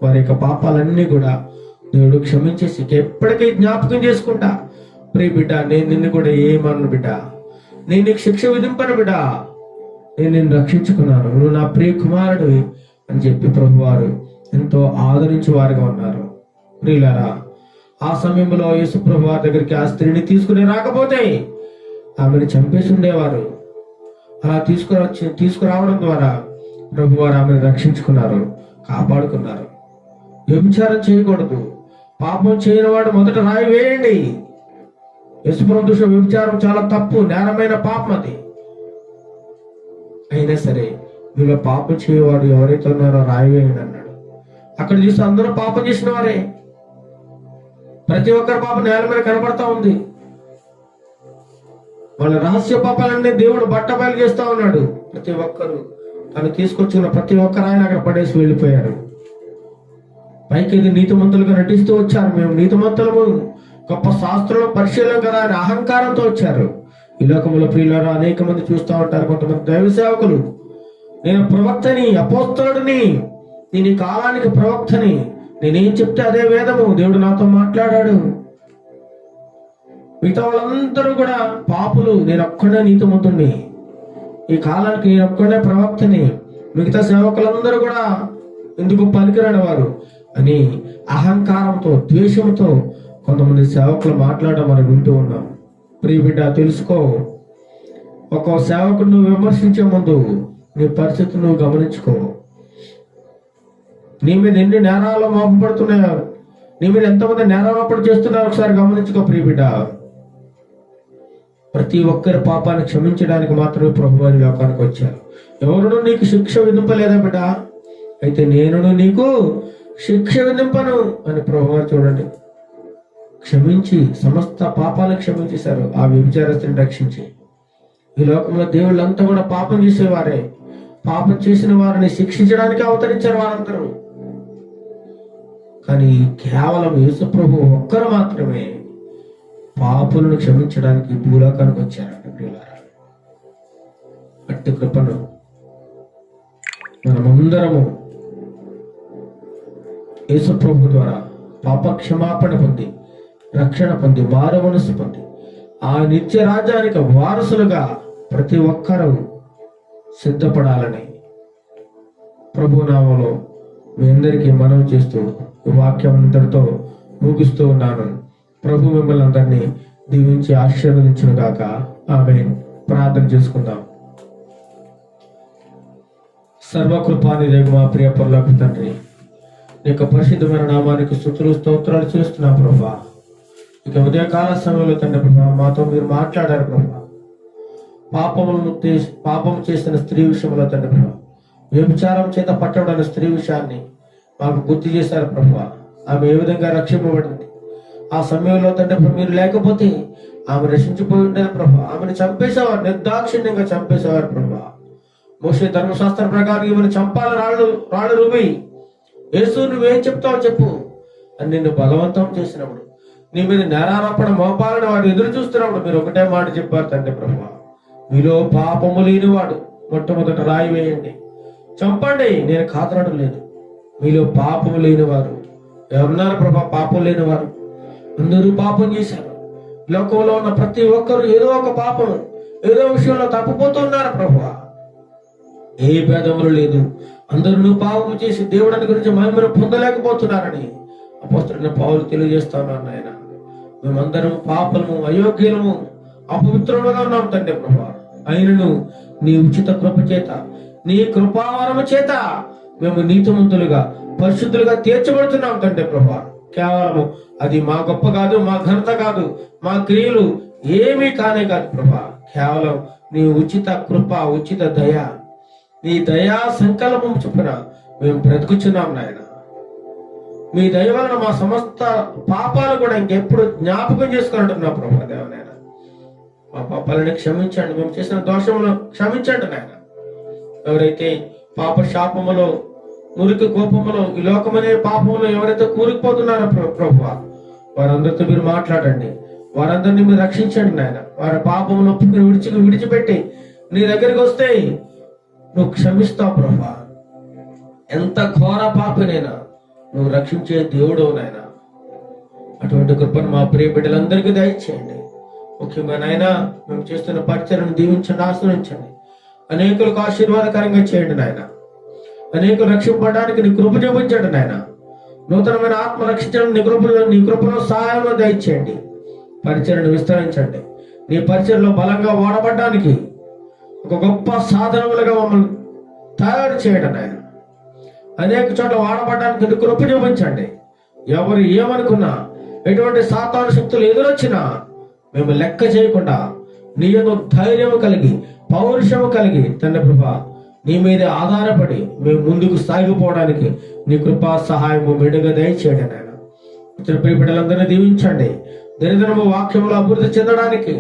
వారి యొక్క పాపాలన్నీ కూడా దేవుడు క్షమించేసి ఎప్పటికీ జ్ఞాపకం చేసుకుంటా, ప్రియ బిడ్డ, నేను నిన్ను కూడా ఏమన్ను బిడ్డ, నేను నీకు శిక్ష విధింపను బిడ్డ, నేను నిన్ను రక్షించుకున్నాను, నువ్వు నా ప్రియ కుమారుడు అని చెప్పి ప్రభువారు ఎంతో ఆదరించే వారుగా ఉన్నారు. ప్రియులారా, ఆ సమయంలో యేసు ప్రభు వారి దగ్గరికి ఆ స్త్రీని తీసుకుని రాకపోతే ఆమెను చంపేసి ఉండేవారు. అలా తీసుకురావడం ద్వారా ప్రభు వారు ఆమెను రక్షించుకున్నారు, కాపాడుకున్నారు. వ్యభిచారం చేయకూడదు. పాపం చేయని వాడు మొదట రాయి వేయండి. యేసు ప్రభు దృష్టిలో వ్యభిచారం చాలా తప్పు, నేరమైన పాపం. అది అయినా సరే వీళ్ళు పాపం చేయవారు ఎవరైతే ఉన్నారో రాయివేయండి అన్నాడు. అక్కడ చూస్తే అందరూ పాపం చేసిన వారే. ప్రతి ఒక్కరి పాపం నేల మీద కనబడతా ఉంది. వాళ్ళ రహస్య పాపాలన్నీ దేవుడు బట్టబయలు చేస్తా ఉన్నాడు. ప్రతి ఒక్కరు తను తీసుకొచ్చిన ప్రతి ఒక్కరు ఆయన అక్కడ పడేసి వెళ్ళిపోయారు. పైకి ఇది నీతిమంతులుగా నటిస్తూ వచ్చారు. మేము నీతిమంతులము, గొప్ప శాస్త్రులు, పరిశీలన కదా అని అహంకారంతో వచ్చారు. ఈ లోకంలో ప్రియులారా అనేక మంది చూస్తూ ఉంటారు. కొంతమంది దైవ సేవకులు, నేను ప్రవక్తని, అపోస్తలుడిని, నేను ఈ కాలానికి ప్రవక్తని, నేనేం చెప్తే అదే వేదము, దేవుడు నాతో మాట్లాడాడు. మిగతా వాళ్ళందరూ కూడా పాపులు, నేను ఒక్కడే నీతిమంతుణ్ణి, ఈ కాలానికి నేను ఒక్కడే ప్రవక్తని, మిగతా సేవకులందరూ కూడా ఎందుకు పనికిరాని వారు అని అహంకారంతో, ద్వేషంతో కొంతమంది సేవకులు మాట్లాడడం మనం వింటూ ఉన్నాం. ప్రియ బిడ్డ, తెలుసుకో, ఒక సేవకుడు నువ్వు విమర్శించే ముందు నీ పరిస్థితి నువ్వు గమనించుకో. నీ మీద ఎన్ని నేరాలు మోపబడుతున్నాయో, నీ మీద ఎంతమంది నేరారోపణ చేస్తున్నారో ఒకసారి గమనించుకో. ప్రియ బిడ్డ, ప్రతి ఒక్కరి పాపాన్ని క్షమించడానికి మాత్రమే ప్రభువు ఈ లోకానికి వచ్చారు. ఎవరునూ నీకు శిక్ష విధింపలేదా బిడ్డ? అయితే నేను నీకు శిక్ష విధింపను అని ప్రభువు చూడండి క్షమించి సమస్త పాపాలను క్షమించేశారు. ఆ వ్యభిచారస్తుని రక్షించి ఈ లోకంలో దేవుళ్ళంతా కూడా పాపం చేసేవారే. పాపం చేసిన వారిని శిక్షించడానికి అవతరించారు వారందరూ. కానీ కేవలం యేసు ప్రభు ఒక్కరు మాత్రమే పాపులను క్షమించడానికి భూలోకానికి వచ్చారంట. ప్రియులారా, అట్టి కృపను మనమందరము యేసు ప్రభు ద్వారా పాప క్షమాపణ పొంది, రక్షణ పొంది, మారు మనసు పొంది ఆ నిత్య రాజ్యానికి వారసులుగా ప్రతి ఒక్కరూ సిద్ధపడాలని ప్రభు నామములో మీ అందరికీ మనవి చేస్తూ ఈ వాక్యం అంతటితో ముగిస్తూ ఉన్నాను. ప్రభు మిమ్మల్ని అందరినీ దీవించి ఆశీర్వదించును గాక. ఆమేన్. ప్రార్థన చేసుకుందాం. సర్వకృపానిధి మా ప్రియ పరలోక తండ్రి, నీ యొక్క పరిశుద్ధమైన నామానికి స్తుతులు స్తోత్రాలు చేస్తున్నా ప్రభా. ఇక ఉదయకాల సమయంలో తండ్రి ప్రభా మాతో మీరు మాట్లాడారు ప్రభా. పాపం చేసిన స్త్రీ విషయంలో తండ్రి ప్రభా, వ్యభిచారం చేత పట్టబడిన స్త్రీ విషయాన్ని మాకు గుర్తు చేశారు ప్రభా. ఆమె ఏ విధంగా రక్షింపబడింది, ఆ సమయంలో తండ్రి మీరు లేకపోతే ఆమె రక్షించిపోయి ఉండేది ప్రభా. ఆమెను చంపేసేవారు, నిర్దాక్షిణ్యంగా చంపేసేవారు ప్రభా. మోషే ధర్మశాస్త్రం ప్రకారం ఈమెను చంపాలి, రాళ్ళు రువి, యేసు నువ్వేం చెప్తావు చెప్పు అని నిన్ను బలవంతం చేసినప్పుడు, నీ మీద నేరారోపణ మోపాలని వాడు ఎదురు చూస్తున్నప్పుడు మీరు ఒకటే మాట చెప్పారు తండ్రి ప్రభా, మీలో పాపము లేనివాడు మొట్టమొదట రాయి వేయండి, చంపండి, నేను కాదనడం లేదు. మీలో పాపము లేనివారు ఎవరున్నారు ప్రభా? పాపం లేనివారు అందరూ పాపం చేశారు. లోకంలో ఉన్న ప్రతి ఒక్కరు ఏదో ఒక పాపం, ఏదో విషయంలో తప్పిపోతున్నారు ప్రభా. ఏ భేదములు లేదు, అందరూ పాపం చేసి దేవుడిని గురించి మహిమను పొందలేకపోతున్నారని అపోస్తలుడైన పౌలు తెలియజేస్తున్నారు. నాయన, మేమందరం పాపలము, అయోగ్యులము, అపవిత్రులుగా ఉన్నాం తండ్రి ప్రభా. అయినను నీ ఉచిత కృప చేత, నీ కృపావరము చేత మేము నీతిమంతులుగా, పరిశుద్ధులుగా తీర్చబడుతున్నాం తండ్రి ప్రభా. కేవలము అది మా గొప్ప కాదు, మా ఘనత కాదు, మా క్రియలు ఏమీ కానే కాదు ప్రభా. కేవలం నీ ఉచిత కృప, ఉచిత దయ, నీ దయా సంకల్పం చొప్పున మేము బ్రతుకుచున్నాం నాయన. మీ దయ వలన మా సమస్త పాపాలు కూడా ఇంకెప్పుడు జ్ఞాపకం చేసుకుంటున్నాం ప్రభా. దేవనాయన, మా పాపాలను క్షమించండి, మేము చేసిన దోషములు క్షమించండి నాయన. ఎవరైతే పాప శాపములో, మురికి కోపములో, ఈ లోకమనే పాపములో ఎవరైతే కూరుకుపోతున్నారో ప్రభువా, వారందరితో మీరు మాట్లాడండి, వారందరినీ మీరు రక్షించండి నాయన. వారి పాపమును విడిచిపెట్టి నీ దగ్గరికి వస్తే నువ్వు క్షమిస్తావు ప్రభువా. ఎంత ఘోర పాపినైనా నువ్వు రక్షించే దేవుడు నాయన. అటువంటి కృపను మా ప్రియ బిడ్డలందరికీ దయచేయండి. ముఖ్యంగా నాయన, మేము చేస్తున్న పరిచయను దీవించండి, ఆశ్రయించండి, అనేకులకు ఆశీర్వాదకరంగా చేయండి నాయన. అనేకులు రక్షింపడానికి నీ కృప చూపించండి నాయన. నూతనమైన ఆత్మ రక్షించడం నీ కృపలో సహాయంలో దయచేయండి. పరిచయను విస్తరించండి. నీ పరిచయలో బలంగా వాడబడ్డానికి ఒక గొప్ప సాధనములుగా మమ్మల్ని తయారు చేయడం నాయన. అనేక చోట్ల వాడబడ్డానికి నీ కృప చూపించండి. ఎవరు ఏమనుకున్నా, ఎటువంటి సాతాను శక్తులు ఎదురొచ్చినా మేము లెక్క చేయకుండా నీ యందు ధైర్యం కలిగి పౌరుషము కలిగి తండ్రి ప్రభా నీ మీద ఆధారపడి మేము ముందుకు సాగిపోవడానికి నీ కృపా సహాయము మెండుగా దయచేయండి నాయన. ఇతర ప్రియ బిడ్డలందరినీ దీవించండి. దినదినము వాక్యములు అభివృద్ధి చెందడానికి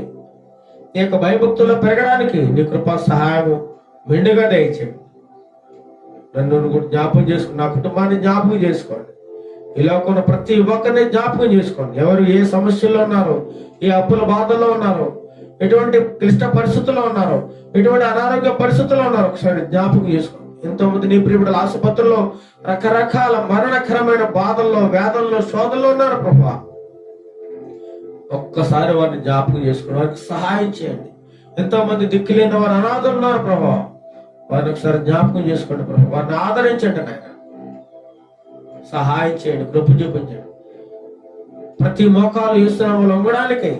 నీ యొక్క భయభక్తుల్లో పెరగడానికి నీ కృపా సహాయము మెండుగా దయచేయండి. నన్ను కూడా జ్ఞాపకం చేసుకోండి, నా కుటుంబాన్ని జ్ఞాపకం చేసుకోండి. ఇలా ఉన్న ప్రతి ఒక్కరిని జ్ఞాపకం చేసుకోండి. ఎవరు ఏ సమస్యల్లో ఉన్నారో, ఏ అప్పుల బాధల్లో ఉన్నారో, ఎటువంటి క్లిష్ట పరిస్థితుల్లో ఉన్నారో, ఎటువంటి అనారోగ్య పరిస్థితుల్లో ఉన్నారో ఒకసారి జ్ఞాపకం చేసుకోండి. ఎంతో మంది నీ ప్రియబిడ్డల ఆసుపత్రుల్లో రకరకాల మరణకరమైన బాధల్లో, వేదనలో, శోధనలో ఉన్నారు ప్రభా. ఒక్కసారి వారిని జ్ఞాపకం చేసుకుని వారికి సహాయం చేయండి. ఎంతో మంది దిక్కులేని వారు అనాథలు ఉన్నారు ప్రభా. వారిని ఒకసారి జ్ఞాపకం చేసుకోండి ప్రభా. వారిని ఆదరించండి నాయన. సహాయం చేయండి, కృప చూపించండి. ప్రతి మోకాలు యేసునామములో వంగడానికి,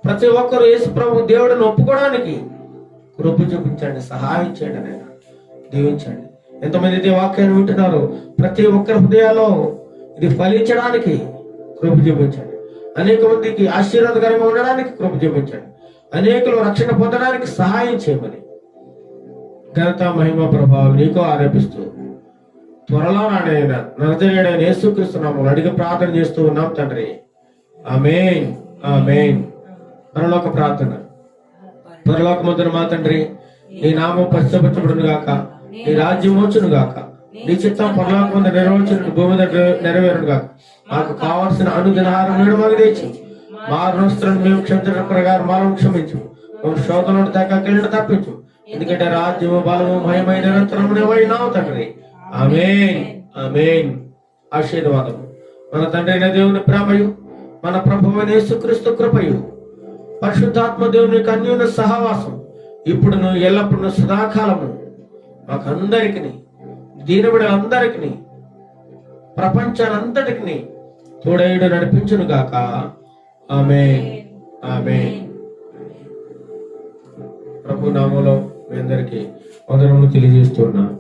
ప్రతి ఒక్కరు యేసు ప్రభు దేవుడిని ఒప్పుకోవడానికి కృప చూపించండి, సహాయం చేయండి నాయన. దీవించండి. ఎంతమంది అయితే వాక్యాన్ని వింటున్నారు, ప్రతి ఒక్కరి హృదయాల్లో ఇది ఫలించడానికి కృప చూపించండి. అనేక మందికి ఆశీర్వాదకరంగా ఉండడానికి కృప చూపించండి. అనేకులు రక్షణ పొందడానికి సహాయం చేయమని ఘనత మహిమ ప్రభావం నీకు ఆరోపిస్తూ త్వరలో నాడైన నజరేయుడైన యేసుక్రీస్తు నామములో అడిగి ప్రార్థన చేస్తూ ఉన్నాం తండ్రి. ఆమేన్, ఆమేన్. పరలోక ప్రార్థన. పరలోకమందున మా తండ్రి, నీ నామం పరిశుద్ధపరచబడును గాక, నీ రాజ్యం వచ్చును గాక, నీ చిత్తం పరలోకమందు నెరవేర్చును భూమి మీద నెరవేరును గాక. మాకు కావాల్సిన అనుదినహారం నేడు మాకు తెచ్చి, మా రుణస్తులను మేము క్షమించిన ప్రకారం మనం క్షమించు. మేము శోధనను తగ్గ తప్పించు. ఎందుకంటే రాజ్యము బలము మహిమైన నిరంతరము నీవైనావు తండ్రి. ఆమేన్, ఆమేన్. ఆశీర్వాదము. మన తండ్రి అయిన దేవుని ప్రేమయు, మన ప్రభువైన యేసుక్రీస్తు కృపయు, పరిశుద్ధాత్మ దేవుని యొక్క అన్యోన్య సహవాసం ఇప్పుడును ఎల్లప్పుడూ సదాకాలము మాకందరికి, దీనబిడ్డలందరికీ, ప్రపంచానంతటికి తోడేయుడు నడిపించును గాక. ఆమేన్, ఆమేన్. ప్రభు నామములో మీ అందరికీ వందనములు తెలియజేస్తున్నాను.